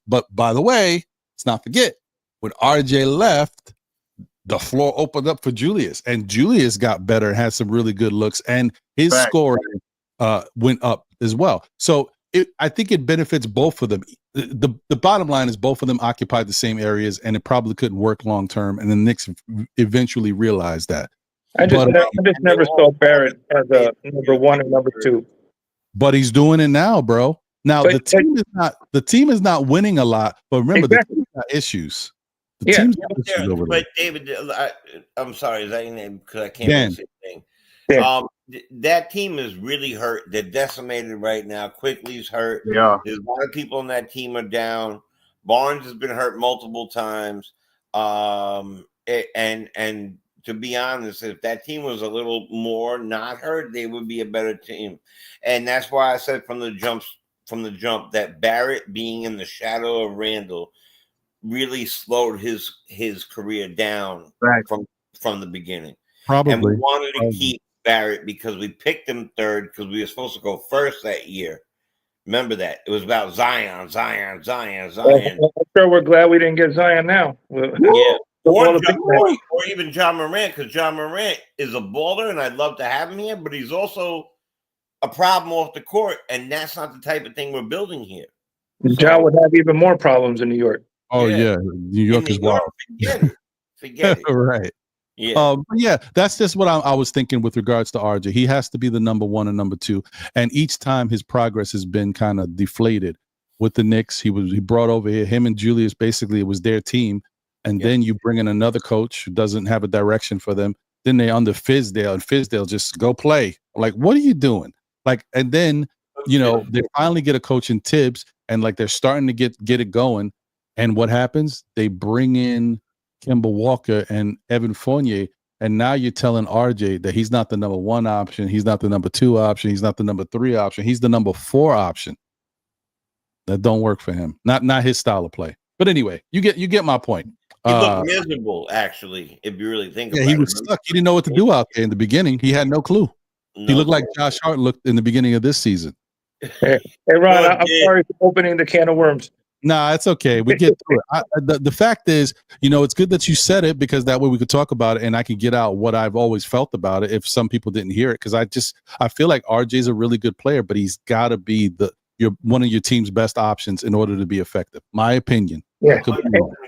But by the way, let's not forget, when RJ left, the floor opened up for Julius, and Julius got better and had some really good looks, and his scoring went up as well. So I think it benefits both of them. The bottom line is both of them occupied the same areas, and it probably couldn't work long term. And the Knicks eventually realized that. I just never saw Barrett as a number 1 and number 2. But he's doing it now, bro. Now the team is not winning a lot, but remember the team's got issues. The team's got issues over there. But David, I'm sorry, is that your name? Because I can't say anything. That team is really hurt. They're decimated right now. Quickly's hurt. Yeah, there's a lot of people on that team are down. Barnes has been hurt multiple times. And to be honest, if that team was a little more not hurt, they would be a better team. And that's why I said from the jump that Barrett being in the shadow of Randle really slowed his career down from the beginning. Probably. And we wanted to keep Barrett because we picked him third because we were supposed to go first that year. Remember that. It was about Zion. I'm sure we're glad we didn't get Zion now. Yeah. Or even John Morant, because John Morant is a baller, and I'd love to have him here, but he's also a problem off the court, and that's not the type of thing we're building here. John would have even more problems in New York. Oh, yeah. New York is wild. Forget it. Right. Yeah. That's just what I was thinking with regards to RJ. He has to be the number 1 and number 2, and each time his progress has been kind of deflated. With the Knicks, he brought over here, him and Julius, basically it was their team. And then you bring in another coach who doesn't have a direction for them. Then they're under Fizdale, and Fizdale just go play. Like, what are you doing? Like, and then, they finally get a coach in Tibbs, and like they're starting to get it going. And what happens? They bring in Kemba Walker and Evan Fournier, and now you're telling RJ that he's not the number 1 option, he's not the number 2 option, he's not the number 3 option, he's the number 4 option. That don't work for him. Not his style of play. But anyway, you get my point. He looked miserable, actually, if you really think about it. He was stuck. He didn't know what to do out there in the beginning. He had no clue. He looked like Josh Hart looked in the beginning of this season. Hey, Ron, I'm sorry for opening the can of worms. Nah, it's okay. We get through it. The fact is, it's good that you said it because that way we could talk about it and I can get out what I've always felt about it if some people didn't hear it. Because I feel like RJ's a really good player, but he's got to be one of your team's best options in order to be effective. My opinion. Yeah,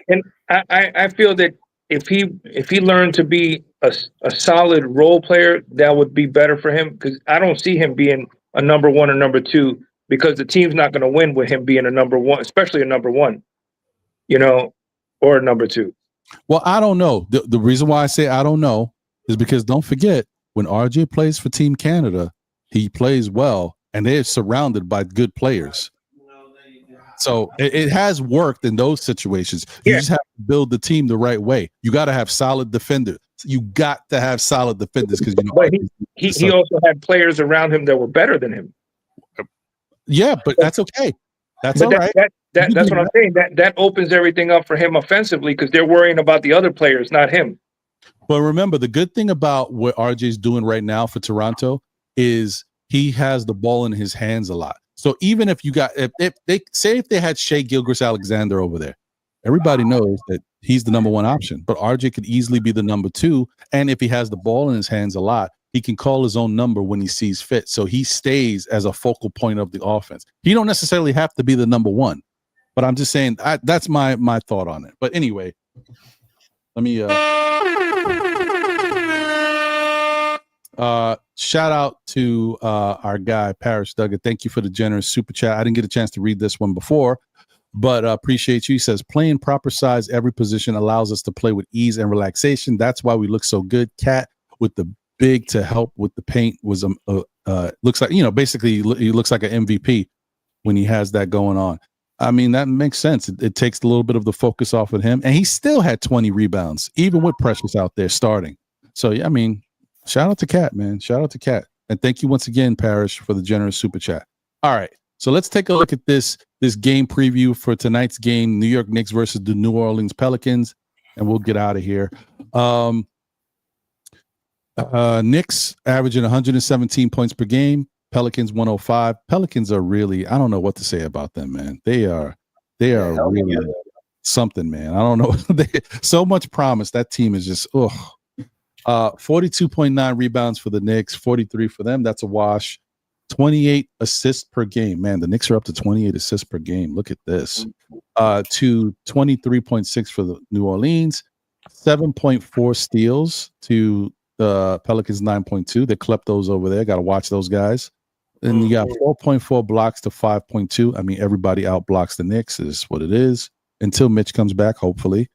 and I feel that if he learned to be a solid role player, that would be better for him because I don't see him being a number one or number two because the team's not going to win with him being a number one, especially a number one, or a number two. Well, I don't know. The reason why I say I don't know is because don't forget when RJ plays for Team Canada, he plays well and they're surrounded by good players. So it has worked in those situations. You just have to build the team the right way. You got to have solid defenders. You got to have solid defenders because But he also had players around him that were better than him. Yeah, but that's okay. That's all right. That's what I'm saying. That opens everything up for him offensively because they're worrying about the other players, not him. But remember, the good thing about what RJ's doing right now for Toronto is he has the ball in his hands a lot. So even if they had Shai Gilgeous-Alexander over there, everybody knows that he's the number one option. But RJ could easily be the number two. And if he has the ball in his hands a lot, he can call his own number when he sees fit. So he stays as a focal point of the offense. He don't necessarily have to be the number one. But I'm just saying that's my thought on it. But anyway, let me shout out to our guy Parrish Duggar. Thank you for the generous super chat. I didn't get a chance to read this one before, but appreciate you. He says playing proper size every position allows us to play with ease and relaxation. That's why we look so good. Cat with the big to help with the paint was looks like basically he looks like an MVP when he has that going on. I mean, that makes sense. It takes a little bit of the focus off of him, and he still had 20 rebounds even with Precious out there starting. So yeah, I mean, shout out to Cat, man. Shout out to Cat. And thank you once again, Parrish, for the generous super chat. All right. So let's take a look at this game preview for tonight's game, New York Knicks versus the New Orleans Pelicans, and we'll get out of here. Knicks averaging 117 points per game, Pelicans 105. Pelicans are really, I don't know what to say about them, man. They are really something, man. I don't know. So much promise. That team is just 42.9 rebounds for the Knicks, 43 for them. That's a wash. 28 assists per game. Man, the Knicks are up to 28 assists per game. Look at this. To 23.6 for the New Orleans, 7.4 steals to the Pelicans 9.2. They kleptos over there. Got to watch those guys. And you got 4.4 blocks to 5.2. I mean, everybody out blocks the Knicks is what it is until Mitch comes back, hopefully.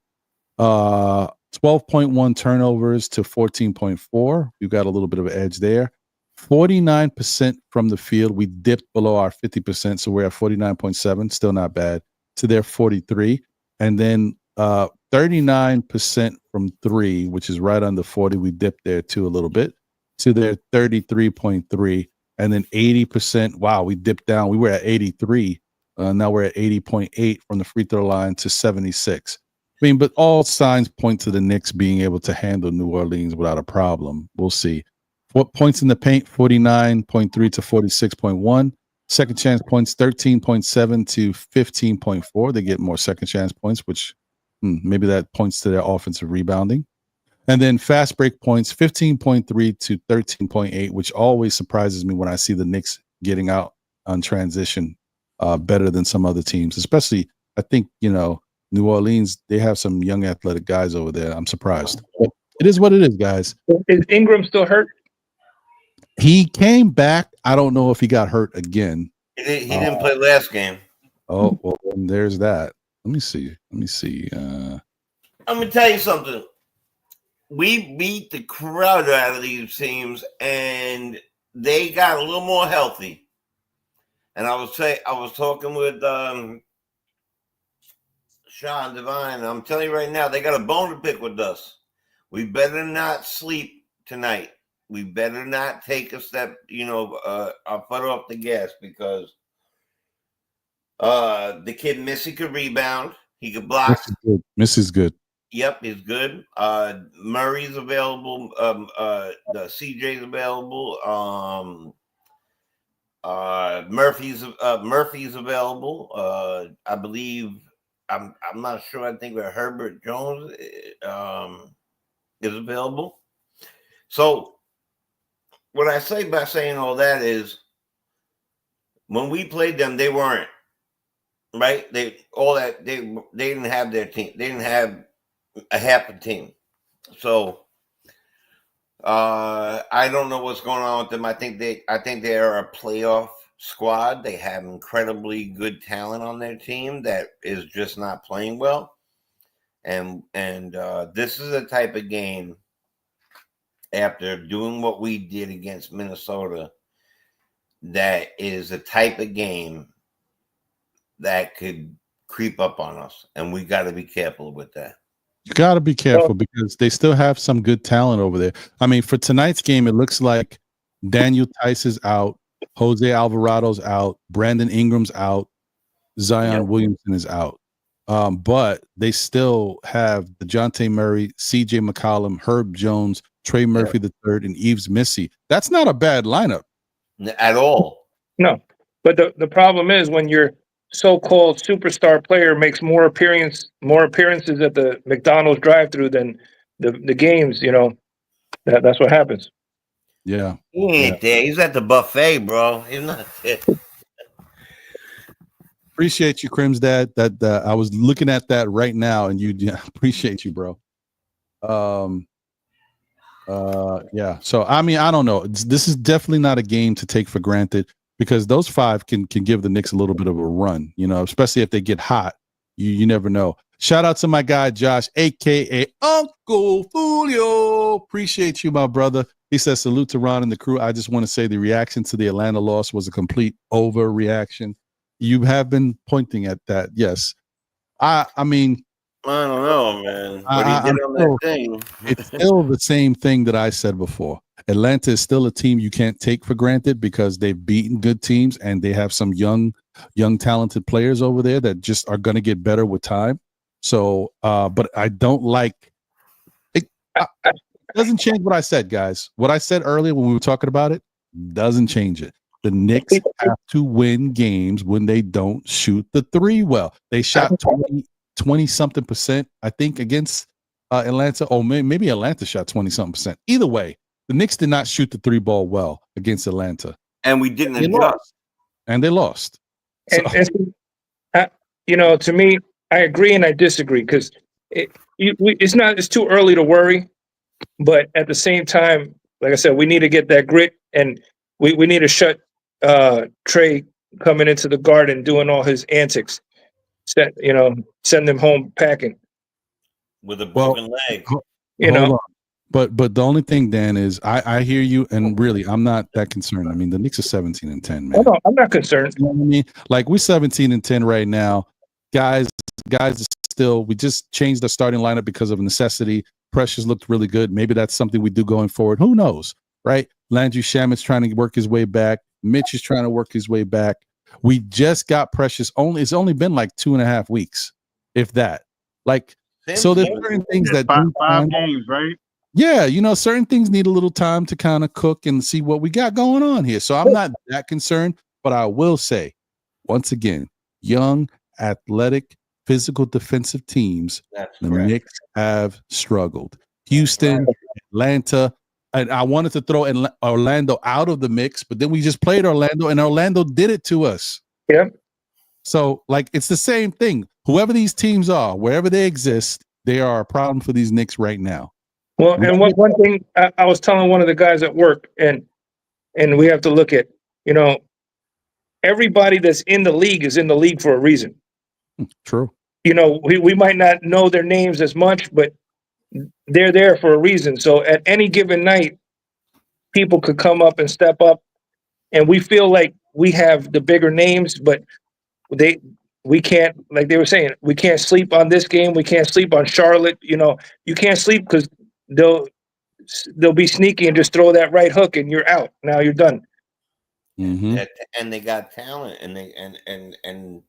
12.1 turnovers to 14.4. You got a little bit of an edge there. 49% from the field. We dipped below our 50%, so we're at 49.7. Still not bad. To their 43. And then 39% from three, which is right under 40. We dipped there too a little bit. To their 33.3. And then 80%. Wow, we dipped down. We were at 83. Now we're at 80.8 from the free throw line to 76. I mean, but all signs point to the Knicks being able to handle New Orleans without a problem. We'll see. 4 points in the paint, 49.3 to 46.1. Second chance points, 13.7 to 15.4. They get more second chance points, which maybe that points to their offensive rebounding. And then fast break points, 15.3 to 13.8, which always surprises me when I see the Knicks getting out on transition better than some other teams, especially, I think, New Orleans, they have some young athletic guys over there. I'm surprised. But it is what it is, guys. Is Ingram still hurt? He came back. I don't know if he got hurt again. He didn't play last game. Oh, well, then there's that. Let me see. I'm going to tell you something. We beat the crowd out of these teams, and they got a little more healthy. And I was talking with Sean Devine. I'm telling you right now, they got a bone to pick with us. We better not sleep tonight. We better not take a step, our foot off the gas because the kid Missy could rebound. He could block. Miss is good. Yep, he's good. Murray's available. The CJ's available. Murphy's available. I believe. I'm not sure. I think that Herbert Jones is available. So what I say by saying all that is, when we played them, they weren't right. They didn't have their team. They didn't have a half a team. So I don't know what's going on with them. I think they are a playoff squad. They have incredibly good talent on their team that is just not playing well. And this is a type of game, after doing what we did against Minnesota, that is a type of game that could creep up on us, and we got to be careful with that. You got to be careful because they still have some good talent over there. I mean, for tonight's game, it looks like Daniel Tice is out, Jose Alvarado's out, Brandon Ingram's out, Zion Williamson is out. But they still have DeJounte Murray, CJ McCollum, Herb Jones, Trey Murphy III, and Yves Missy. That's not a bad lineup at all. No, but the problem is when your so-called superstar player makes more appearances at the McDonald's drive-thru than the games. You know, that's what happens. Yeah, he ain't there. He's at the buffet, bro. He's not there. Appreciate you, Crims Dad. That I was looking at that right now, and appreciate you, bro. Yeah. So I mean, I don't know. This is definitely not a game to take for granted, because those five can give the Knicks a little bit of a run, you know, especially if they get hot. You never know. Shout out to my guy Josh, aka Uncle Julio. Appreciate you, my brother. He says, salute to Ron and the crew. I just want to say the reaction to the Atlanta loss was a complete overreaction. You have been pointing at that. Yes. I mean, I don't know, man. What he did on that thing. It's still the same thing that I said before. Atlanta is still a team you can't take for granted, because they've beaten good teams and they have some young talented players over there that just are going to get better with time. So, but I don't like it. It doesn't change what I said, guys. What I said earlier when we were talking about it doesn't change it. The Knicks have to win games when they don't shoot the three well. They shot 20-something%, I think, against Atlanta. Oh, maybe Atlanta shot 20-something%. Either way, the Knicks did not shoot the three ball well against Atlanta. And we didn't adjust. And they lost. You know, to me, I agree and I disagree, because it's too early to worry. But at the same time, like I said, we need to get that grit, and we need to shut Trey coming into the garden doing all his antics. Send him home packing with a broken leg. You know. But the only thing, Dan, is I hear you, and really, I'm not that concerned. I mean, the Knicks are 17-10, man. Oh, no, I'm not concerned. You know what I mean? Like, we're 17-10 right now. Guys still, we just changed the starting lineup because of necessity. Precious looked really good. Maybe that's something we do going forward. Who knows, right? Landry Shamit's trying to work his way back. Mitch is trying to work his way back. We just got Precious. It's only been like 2.5 weeks, if that. Like, so there's certain things that five games, right? Yeah, certain things need a little time to kind of cook and see what we got going on here. So I'm not that concerned, but I will say, once again, young, athletic, physical defensive teams, the Knicks have struggled. Houston, Atlanta, and I wanted to throw Orlando out of the mix, but then we just played Orlando, and Orlando did it to us. Yeah. So, like, it's the same thing. Whoever these teams are, wherever they exist, they are a problem for these Knicks right now. Well, and one thing I was telling one of the guys at work, and we have to look at, everybody that's in the league is in the league for a reason. True. We might not know their names as much, but they're there for a reason. So at any given night, people could come up and step up, and we feel like we have the bigger names, but we can't, like they were saying, we can't sleep on this game. We can't sleep on Charlotte. You can't sleep because they'll be sneaky and just throw that right hook, and you're out. Now you're done. Mm-hmm. And they got talent, and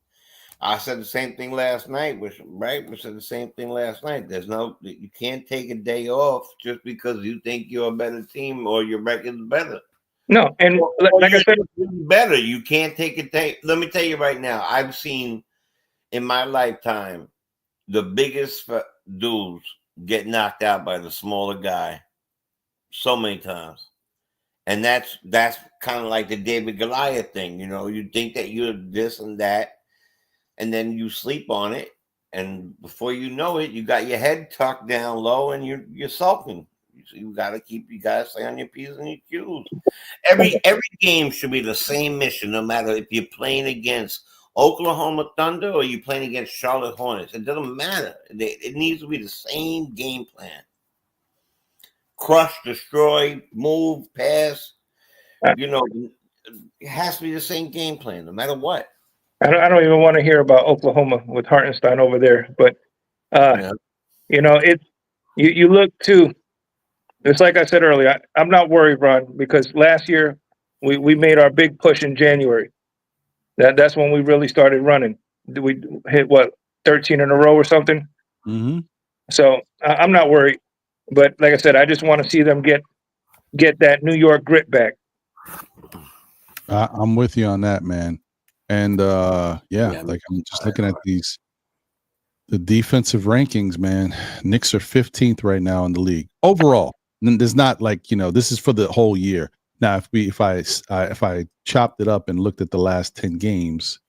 I said the same thing last night. We said the same thing last night. You can't take a day off just because you think you're a better team or your record's better. No, and like I said, better. You can't take a day. Let me tell you right now. I've seen in my lifetime the biggest dudes get knocked out by the smaller guy so many times. And that's kind of like the David Goliath thing. You know, you think that you're this and that, and then you sleep on it, and before you know it, you got your head tucked down low and you're sulking. You gotta stay on your P's and your Q's. Every game should be the same mission, no matter if you're playing against Oklahoma Thunder or you're playing against Charlotte Hornets. It doesn't matter. It needs to be the same game plan. Crush, destroy, move, pass. You know, it has to be the same game plan, no matter what. I don't even want to hear about Oklahoma with Hartenstein over there, but you know, you look to. It's like I said earlier. I'm not worried, Ron, because last year we made our big push in January. That's when we really started running. We hit 13 in a row or something. Mm-hmm. So I'm not worried, but like I said, I just want to see them get that New York grit back. I'm with you on that, man. And like I'm just looking at the defensive rankings, man. Knicks are 15th right now in the league overall. And there's not like, you know, this is for the whole year. Now, if I chopped it up and looked at the last 10 games,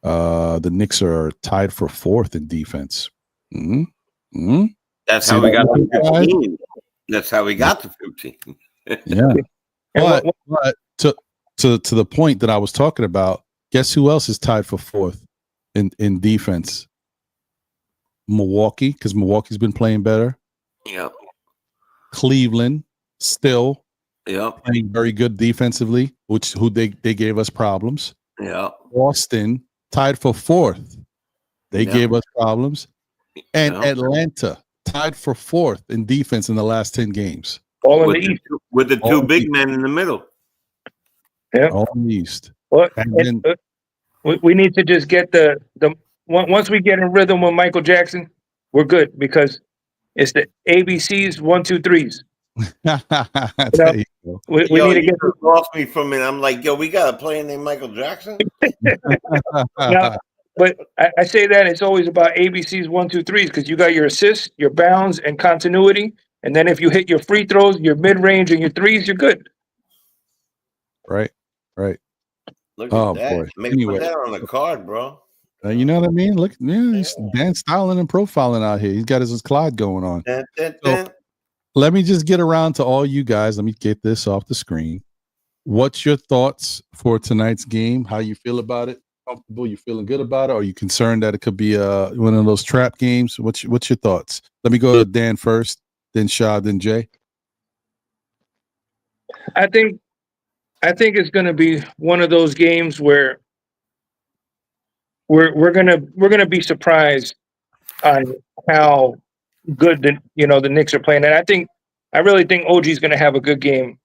the Knicks are tied for 4th in defense. Mm-hmm. Mm-hmm. That's how we got to 15. That's how we got to 15. Yeah. But to the point that I was talking about, guess who else is tied for 4th in defense? Milwaukee, because Milwaukee's been playing better. Yep. Cleveland still playing very good defensively, who they gave us problems. Yeah. Boston tied for 4th. They gave us problems. And Atlanta tied for 4th in defense in the last 10 games. All in the East. With the two big men in the middle. Yeah. All in the East. Well, we need to just get the once we get in rhythm with Michael Jackson, we're good, because it's the ABCs 1, 2, 3s. We need to get off me for a minute. I'm like, we got a player named Michael Jackson. Now, but I say that it's always about ABCs 1, 2, 3s, because you got your assists, your bounds, and continuity, and then if you hit your free throws, your mid range, and your threes, you're good. Right. Look at that. Boy. Maybe put that on the card, bro. You know what I mean? Look, he's Dan styling and profiling out here. He's got his Clyde going on. So, let me just get around to all you guys. Let me get this off the screen. What's your thoughts for tonight's game? How you feel about it? Comfortable? You feeling good about it? Or are you concerned that it could be one of those trap games? What's your thoughts? Let me go to Dan first, then Shah, then Jay. I think it's going to be one of those games where we're gonna be surprised on how good the Knicks are playing, and I really think OG's gonna have a good game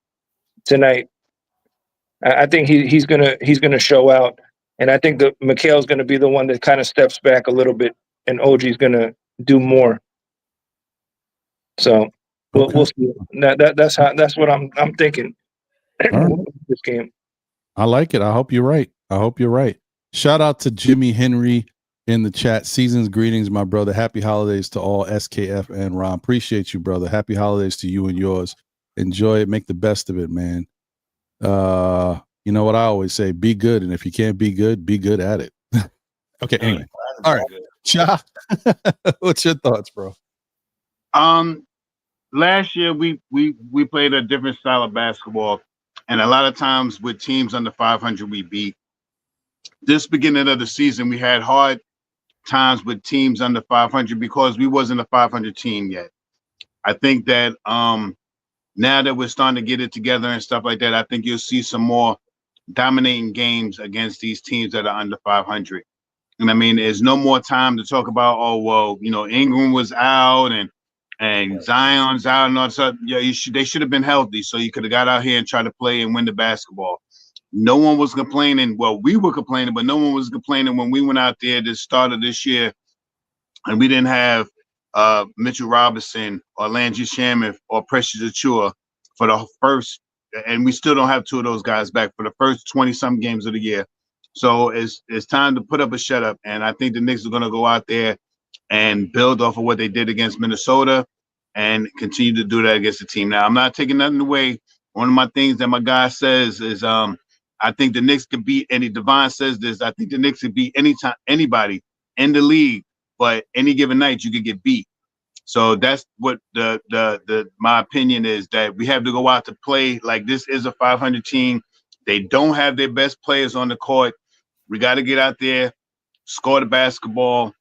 tonight. I think he's gonna show out, and I think that Mikal's gonna be the one that kind of steps back a little bit, and OG's gonna do more. So we'll see. That's what I'm thinking. Right. This game. I like it. I hope you're right. Shout out to Jimmy Henry in the chat. Season's greetings, my brother. Happy holidays to all SKF and Ron. Appreciate you, brother. Happy holidays to you and yours. Enjoy it. Make the best of it, man. You know what I always say, be good. And if you can't be good at it. Okay, anyway. All right. Shah, what's your thoughts, bro? Last year we played a different style of basketball, and a lot of times with teams under 500 we beat. This beginning of the season, we had hard times with teams under 500 because we wasn't a 500 team yet. I think that now that we're starting to get it together and stuff like that, I think you'll see some more dominating games against these teams that are under 500. And I mean, there's no more time to talk about, Ingram was out and Zion's out and all that stuff. Yeah, they should have been healthy, so you could have got out here and tried to play and win the basketball. no one was complaining. Well, we were complaining, but no one was complaining when we went out there the start of this year, and we didn't have Mitchell Robinson or Landry Shaman or Precious Achua for the first, and we still don't have two of those guys back for the first 20-some games of the year. So it's time to put up a shut up, and I think the Knicks are going to go out there and build off of what they did against Minnesota and continue to do that against the team. Now, I'm not taking nothing away. One of my things that my guy says is I think the Knicks could beat any. Devon says this. I think the Knicks could beat anybody in the league, but any given night you could get beat. So that's what my opinion is, that we have to go out to play like this is a 500 team. They don't have their best players on the court. We got to get out there, score the basketball,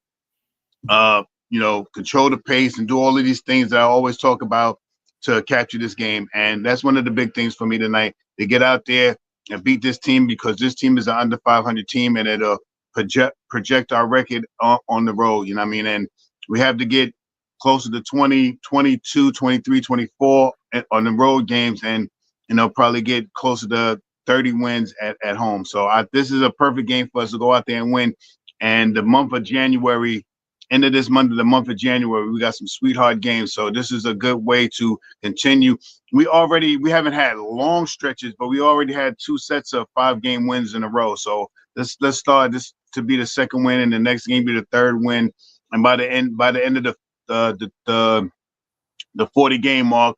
control the pace and do all of these things that I always talk about to capture this game. And that's one of the big things for me tonight, to get out there and beat this team, because this team is an under 500 team, and it'll project our record on the road. You know what I mean? And we have to get closer to 20, 22, 23, 24 on the road games, and, probably get closer to 30 wins at home. So this is a perfect game for us to go out there and win. And the month of January, end of this month, the month of January, we got some sweetheart games. So this is a good way to continue. We haven't had long stretches, but we already had 2 sets of 5-game wins in a row. So let's start this to be the second win, and the next game be the third win. And by the end of the 40-game mark,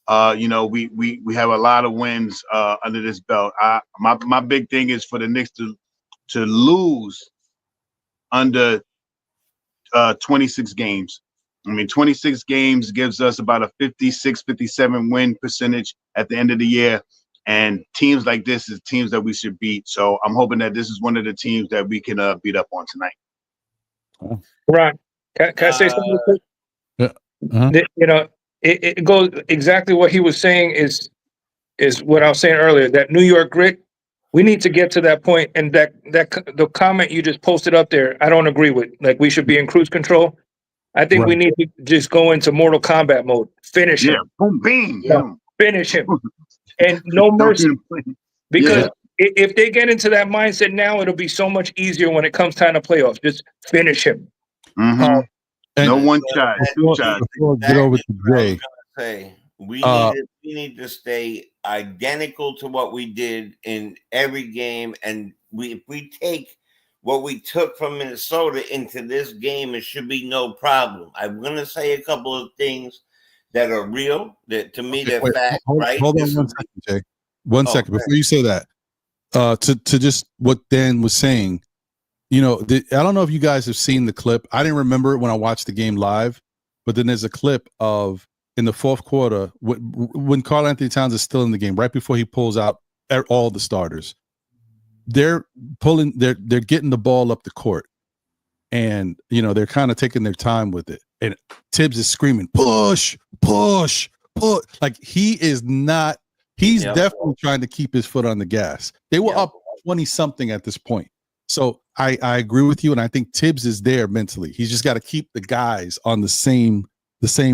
we have a lot of wins under this belt. My big thing is for the Knicks to lose under 26 games. I mean, 26 games gives us about a 56, 57 win percentage at the end of the year. And teams like this is teams that we should beat. So I'm hoping that this is one of the teams that we can beat up on tonight. Right. Can I say something quick? Yeah. Uh-huh. It goes exactly what he was saying is what I was saying earlier, that New York grit. We need to get to that point, and that the comment you just posted up there, I don't agree with. Like, we should be in cruise control. I think we need to just go into Mortal Kombat mode. Finish him. Boom, bing. Yeah. Finish him. And no mercy. Because if they get into that mindset now, it'll be so much easier when it comes time to playoffs. Just finish him. Mm-hmm. No one shot, 2 shots. Get over to Jay. We need to stay identical to what we did in every game, and if we take what we took from Minnesota into this game, it should be no problem. I'm going to say a couple of things that are real, that to me they're fact. Right? Hold on 1 second, Jay. 1 second before you say that. To just what Dan was saying, I don't know if you guys have seen the clip. I didn't remember it when I watched the game live, but then there's a clip of in the fourth quarter when Karl Anthony Towns is still in the game, right before he pulls out all the starters. They're getting the ball up the court, and they're kind of taking their time with it. And Tibbs is screaming, push, push, push. Like he's definitely trying to keep his foot on the gas. They were up 20-something at this point. So I agree with you, and I think Tibbs is there mentally. He's just got to keep the guys on the same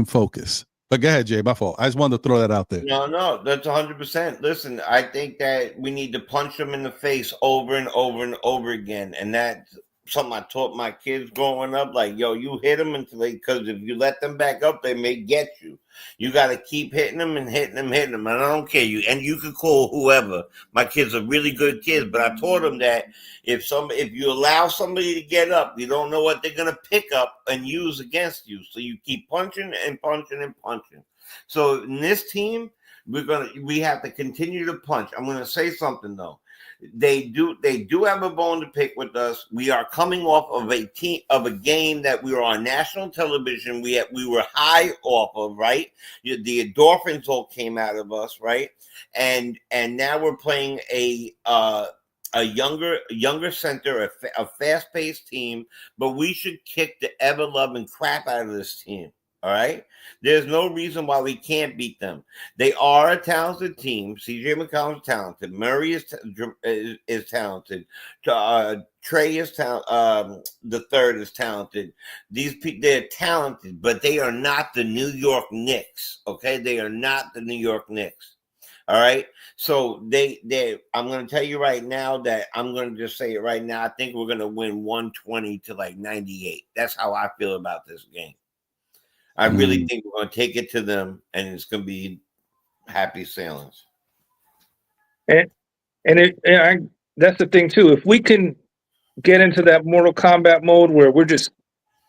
focus. But go ahead, Jay. My fault. I just wanted to throw that out there. No, that's 100%. Listen, I think that we need to punch them in the face over and over and over again, and that's something I taught my kids growing up. Like, you hit them because if you let them back up, they may get you. You got to keep hitting them and hitting them, and I don't care you could call whoever. My kids are really good kids, but I taught them that if you allow somebody to get up, you don't know what they're gonna pick up and use against you. So you keep punching and punching and punching. So in this team, we have to continue to punch. I'm gonna say something though. They do have a bone to pick with us. We are coming off of a game that we were on national television. We were high off of, right? The endorphins all came out of us, right? And now we're playing a younger center, a fast-paced team, but we should kick the ever-loving crap out of this team. All right. There's no reason why we can't beat them. They are a talented team. CJ McCollum is talented. Murray is talented. Trey is talented. The third is talented. They're talented, but they are not the New York Knicks. Okay, they are not the New York Knicks. All right. So I'm going to tell you right now that I'm going to just say it right now. I think we're going to win 120 to like 98. That's how I feel about this game. I really think we're going to take it to them, and it's going to be happy sailings. And that's the thing too. If we can get into that Mortal Kombat mode where we're just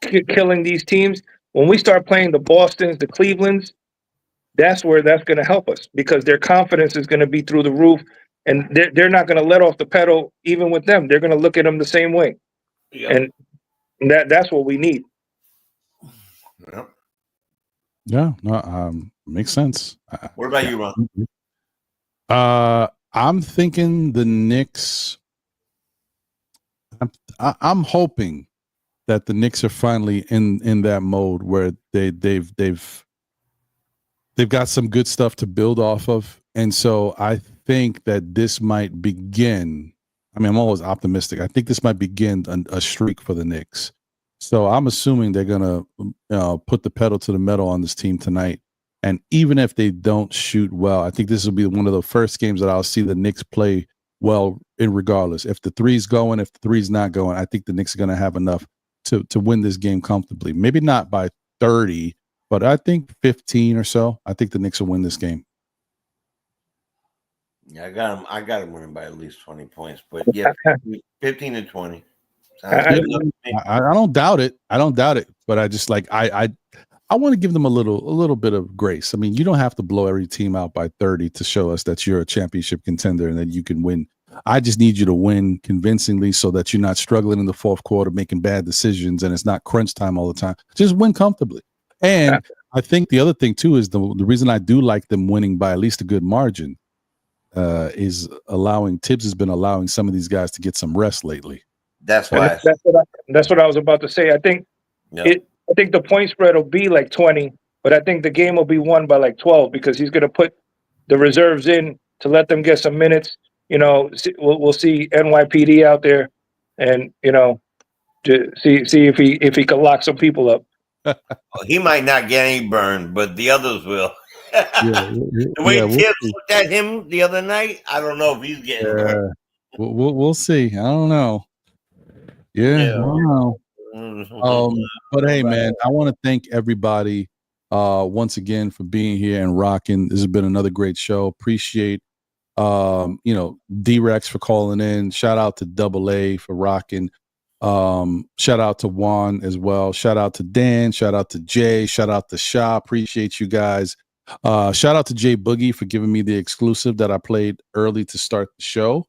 killing these teams, when we start playing the Bostons, the Clevelands, that's where that's going to help us, because their confidence is going to be through the roof, and they're not going to let off the pedal even with them. They're going to look at them the same way. Yep. And that's what we need. Yep. Yeah, no, makes sense. What about you, Ron? I'm thinking the Knicks. I'm hoping that the Knicks are finally in that mode where they've got some good stuff to build off of, and so I think that this might begin. I mean, I'm always optimistic. I think this might begin a streak for the Knicks. So I'm assuming they're gonna put the pedal to the metal on this team tonight. And even if they don't shoot well, I think this will be one of the first games that I'll see the Knicks play well in regardless. If the three's going, if the three's not going, I think the Knicks are going to have enough to win this game comfortably. Maybe not by 30, but I think 15 or so. I think the Knicks will win this game. Yeah, I got him winning by at least 20 points. But yeah, 15 to 20. I don't doubt it. I don't doubt it. But I just I want to give them a little bit of grace. I mean, you don't have to blow every team out by 30 to show us that you're a championship contender and that you can win. I just need you to win convincingly so that you're not struggling in the fourth quarter, making bad decisions, and it's not crunch time all the time. Just win comfortably. And I think the other thing too is the reason I do like them winning by at least a good margin is Tibbs has been allowing some of these guys to get some rest lately. That's why. That's what I was about to say. I think I think the point spread will be like 20, but I think the game will be won by like 12 because he's going to put the reserves in to let them get some minutes. You know, we'll see NYPD out there, and to see if he can lock some people up. He might not get any burn, but the others will. The way Tibbs looked at him the other night, I don't know if he's getting burned. We'll see. I don't know. I don't know. But hey, man, I want to thank everybody once again for being here and rocking. This has been another great show. Appreciate D-Rex for calling in. Shout out to Double A for rocking. Shout out to Juan as well. Shout out to Dan. Shout out to Jay. Shout out to Sha. Appreciate you guys. Shout out to Jay Boogie for giving me the exclusive that I played early to start the show.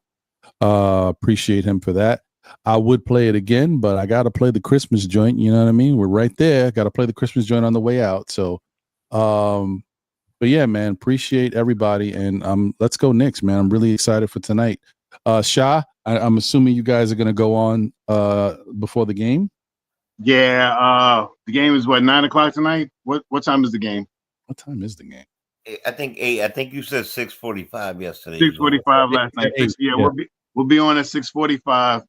Appreciate him for that. I would play it again, but I got to play the Christmas joint. You know what I mean? We're right there. Got to play the Christmas joint on the way out. So, but yeah, man, appreciate everybody. And let's go Knicks, man. I'm really excited for tonight. Sha, I'm assuming you guys are going to go on before the game. Yeah. The game is what, 9:00 tonight? What time is the game? What time is the game? I think 8. I think you said 6:45 yesterday. 6:45 last night. We'll be on at 6:45.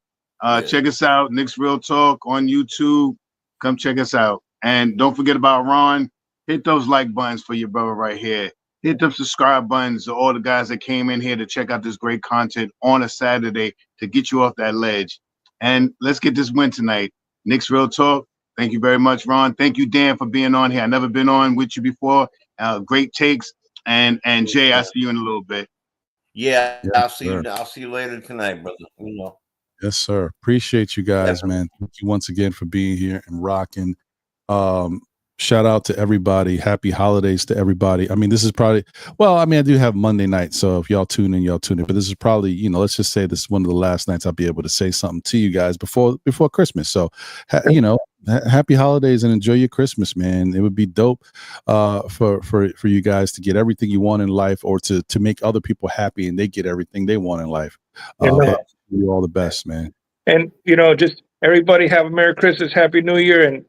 Check us out, Knicks Real Talk on YouTube. Come check us out. And don't forget about Ron. Hit those like buttons for your brother right here. Hit the subscribe buttons to all the guys that came in here to check out this great content on a Saturday to get you off that ledge. And let's get this win tonight. Knicks Real Talk. Thank you very much, Ron. Thank you, Dan, for being on here. I've never been on with you before. Great takes. And Jay, I'll see you in a little bit. Yeah, I'll see you. I'll see you later tonight, brother. Yes, sir. Appreciate you guys, man. Thank you once again for being here and rocking. Shout out to everybody. Happy holidays to everybody. I mean, this is probably, I do have Monday night. So if y'all tune in, y'all tune in. But this is probably, let's just say this is one of the last nights I'll be able to say something to you guys before Christmas. So, happy holidays and enjoy your Christmas, man. It would be dope for you guys to get everything you want in life, or to make other people happy and they get everything they want in life. You all the best, man. And just everybody have a Merry Christmas, Happy New Year. And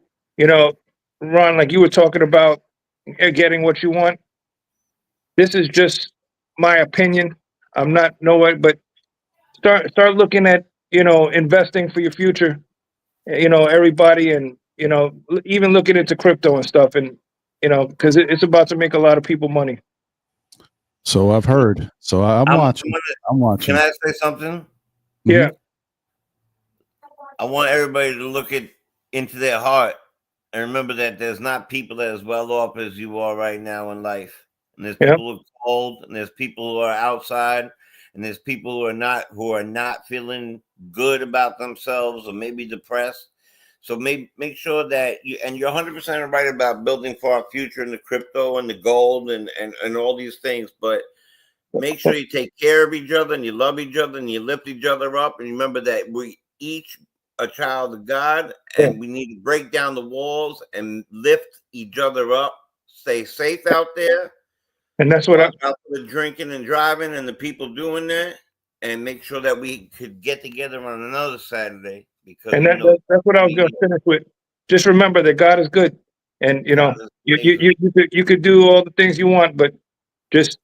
Ron, like you were talking about getting what you want, this is just my opinion. I'm not but start looking at investing for your future. Everybody, and even looking into crypto and stuff, and because it's about to make a lot of people money. So I've heard. So I'm watching. I'm watching. Can I say something? Yeah. I want everybody to look into their heart and remember that there's not people that are as well off as you are right now in life. And there's people who are cold, and there's people who are outside, and there's people who are not feeling good about themselves or maybe depressed. So make sure that you're 100% right about building for our future and the crypto and the gold and all these things, but make sure you take care of each other and you love each other and you lift each other up. And remember that we each a child of God, and we need to break down the walls and lift each other up. Stay safe out there. And that's what out for the drinking and driving and the people doing that, and make sure that we could get together on another Saturday. Because that's what I was going to finish with. Just remember that God is good, and you could do all the things you want, but just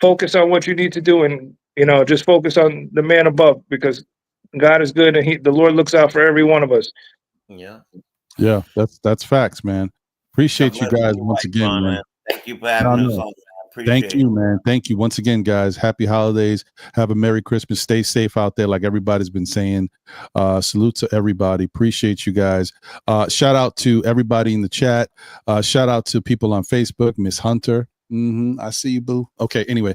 focus on what you need to do, and just focus on the man above, because God is good, and the Lord looks out for every one of us. Yeah, that's facts, man. Appreciate you guys once again, man. Thank you for having us on. Thank you, man. Thank you once again, guys. Happy holidays. Have a Merry Christmas. Stay safe out there, like everybody's been saying. Salute to everybody. Appreciate you guys. Shout out to everybody in the chat. Shout out to people on Facebook. Miss Hunter. I see you, boo. Okay, anyway,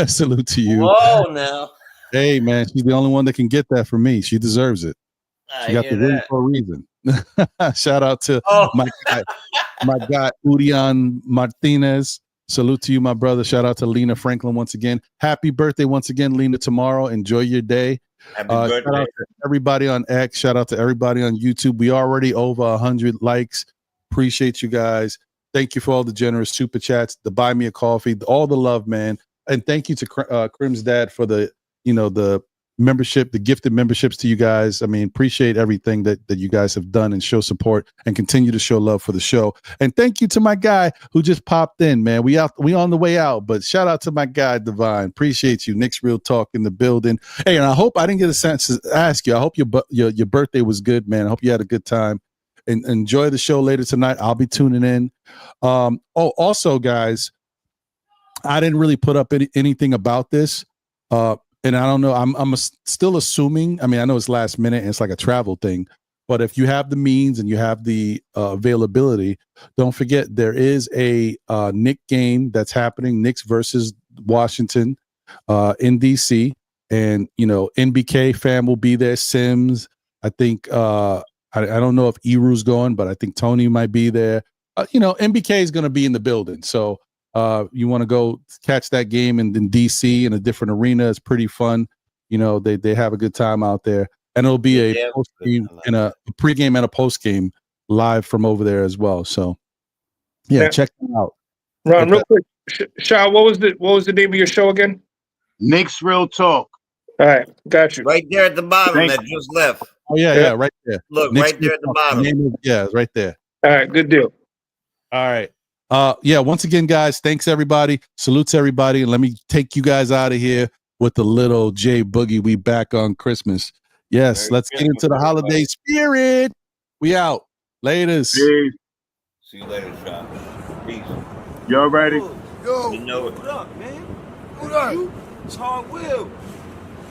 salute to you. Whoa, now. Hey, man, she's the only one that can get that from me. She deserves it. She got the win for a reason. Shout out to my guy, Urian Martinez. Salute to you, my brother. Shout out to Lena Franklin once again. Happy birthday once again, Lena, tomorrow. Enjoy your day. Happy birthday. Shout out to everybody on X. Shout out to everybody on YouTube. We already over 100 likes. Appreciate you guys. Thank you for all the generous super chats, the buy me a coffee, all the love, man. And thank you to Crim's dad for the membership, the gifted memberships to you guys. I mean, appreciate everything that you guys have done and show support and continue to show love for the show. And thank you to my guy who just popped in, man. We on the way out, but shout out to my guy, Divine. Appreciate you. Knicks Real Talk in the building. Hey, and I hope I didn't get a chance to ask you. I hope your birthday was good, man. I hope you had a good time. And enjoy the show later tonight. I'll be tuning in. Also, guys, I didn't really put up anything about this. And I don't know, I'm still assuming, I mean, I know it's last minute and it's like a travel thing, but if you have the means and you have the availability, don't forget there is a Knicks game that's happening, Knicks versus Washington in DC. And, NBK fam will be there, Sims. I think, I don't know if Eru's going, but I think Tony might be there. NBK is going to be in the building. So, you want to go catch that game in DC in a different arena. It's pretty fun. They have a good time out there, and it'll be a post game and a pregame and a post game live from over there as well. So, check them out. Ron, real quick, Shaw, what was the name of your show again? Knicks Real Talk. All right, got you. Right there at the bottom that just left. Oh yeah, right there. Look, Knicks right there at the bottom. It's right there. All right, good deal. All right. Once again, guys, thanks everybody. Salute to everybody. And let me take you guys out of here with the little J Boogie. We back on Christmas. Yes, let's get into the holiday spirit. We out. Laters. Peace. See you later, Sean. Peace. Y'all ready? Yo, You know it. What up, man? who that? You? It's Hard Will.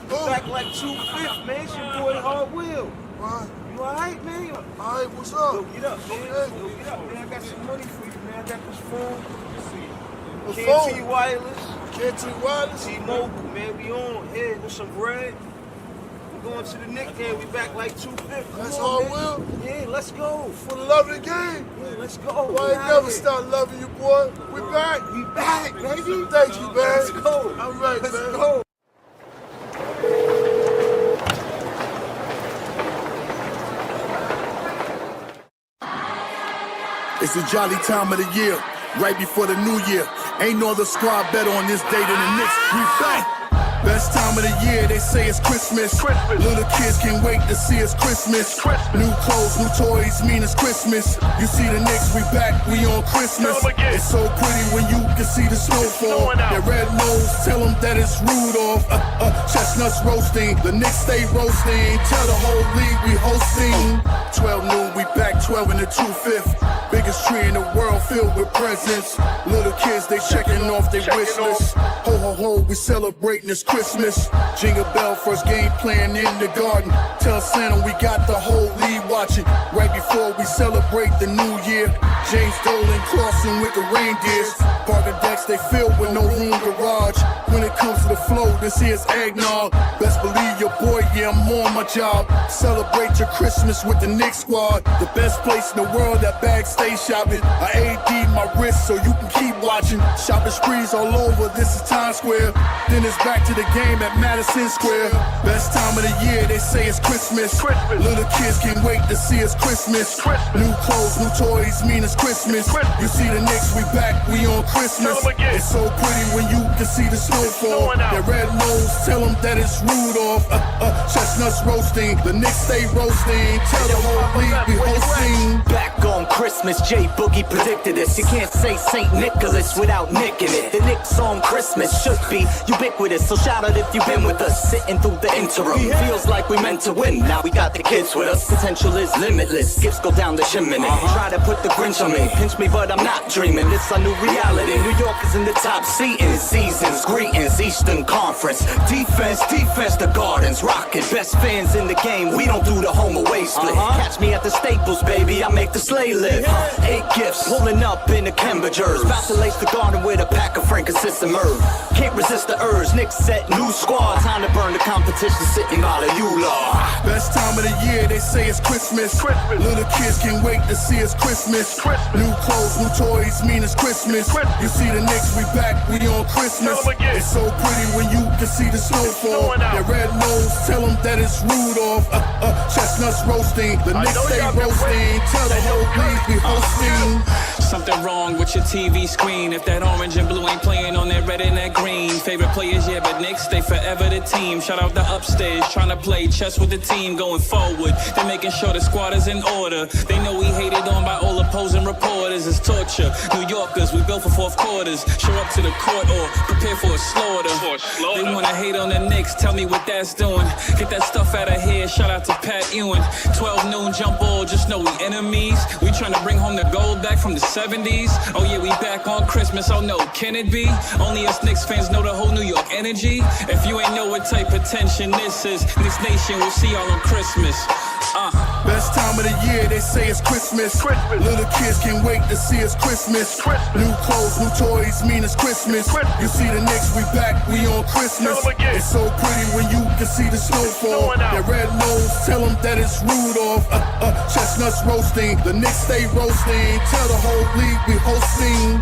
Back like 2/5, man. It's your boy Hard Will. What? You alright, man? All right, what's up? Yo, get up, man. Yo, get up, man. I got some money for you, man. I got this phone. What KT phone? Wireless. KT Wireless? T-Mobile, man. We on here with some bread. We going to the Knicks game. We back like 2/5. That's Hard Will? Yeah, let's go. For the love of the game? Yeah, let's go. Well, I ain't never stop loving you, boy. We back. We back, baby. Thank you, man. Let's go. I'm right, Let's man. go. It's a jolly time of the year, right before the new year. Ain't no other squad better on this day than the Knicks. We back. Best time of the year, they say it's Christmas. Little kids can't wait to see it's Christmas. New clothes, new toys, mean it's Christmas. You see the Knicks, we back, we on Christmas. It's so pretty when you can see the snowfall. That red nose, tell them that it's Rudolph. off. Chestnuts roasting, the Knicks stay roasting. Tell the whole league we hosting. 12 noon, we back 12 in the 2/5. Biggest tree in the world filled with presents. Little kids, they checking off their wish list. Ho ho ho, we celebrating this Christmas. Jingle bell, first game playing in the garden. Tell Santa we got the whole league watching. Right before we celebrate the new year. James Dolan crossing with the reindeers. Parker decks, they filled with no room garage. When it comes to the flow, this here's eggnog. Best believe your boy, yeah, I'm on my job. Celebrate your Christmas with the Knicks squad. The best place in the world, that bag stay shopping. I AD my wrist so you can keep watching. Shopping sprees all over, this is Times Square. Then it's back to the game at Madison Square. Best time of the year, they say it's Christmas. Little kids can't wait to see it's Christmas. New clothes, new toys, mean it's Christmas. You see the Knicks, we back, we on Christmas. It's so pretty when you can see the snowfall. Their red nose, tell them that it's Rudolph. Chestnuts roasting, the Knicks stay roasting. Tell the whole league we hosting. Back on Christmas, J Boogie predicted this. You can't say St. Nicholas without nicking it. The Knicks on Christmas should be ubiquitous. So shout out if you've been with us, sitting through the interim. Feels like we meant to win. Now we got the kids with us. Potential is limitless. Gifts go down the chimney. Try to put the Grinch on me. Pinch me, but I'm not dreaming. This a new reality. New York is in the top seat in seasons. Greetings, Eastern Conference. Defense, the Gardens. Rockin'. Best fans in the game. We don't do the home away split. Catch me at the Staples, baby. I make the sleigh live. 8 gifts. Pulling up in the Cambridgers. About to lace the garden with a pack of frankincense and myrrh. Can't resist the urge. Knicks set new squad. Time to burn the competition sitting out of you, Lord. Best time of the year, they say it's Christmas. Little kids can't wait to see it's Christmas. New clothes, new toys, mean it's Christmas. You see the Knicks, we back, we on Christmas. It's so pretty when you can see the snowfall. Their red nose, tell them that it's Rudolph. Chestnuts roasting, the Knicks stay roasting. Tell the whole league we hosting. Something wrong with your TV screen. If that orange and blue ain't playing on that red and that green. Favorite players, yeah, but Knicks, they forever the team. Shout out the upstairs, trying to play chess with the team going forward. They're making sure the squad is in order. They know we hated on by all opposing reporters. It's torture. New Yorkers, we built for fourth quarters. Show up to the court or prepare for a slaughter. They wanna hate on the Knicks, tell me what that's doing. Get that stuff out of here, shout out to Pat Ewing. 12 noon jump ball, just know we enemies. We trying to bring home the gold back from the 70s. Oh yeah, we back on Christmas, oh no, can it be? Only us Knicks fans know the whole New York energy. If you ain't know what type of tension this is, Knicks Nation, we'll see y'all on Christmas. Best time of the year, they say it's Christmas. Little kids can't wait to see it's Christmas. New clothes, new toys, mean it's Christmas. You see the Knicks, we back, we on Christmas. It's so pretty when you can see the snowfall. Their red nose, tell them that it's Rudolph. Chestnuts roasting, the Knicks stay roasting. Tell the whole league we hosting.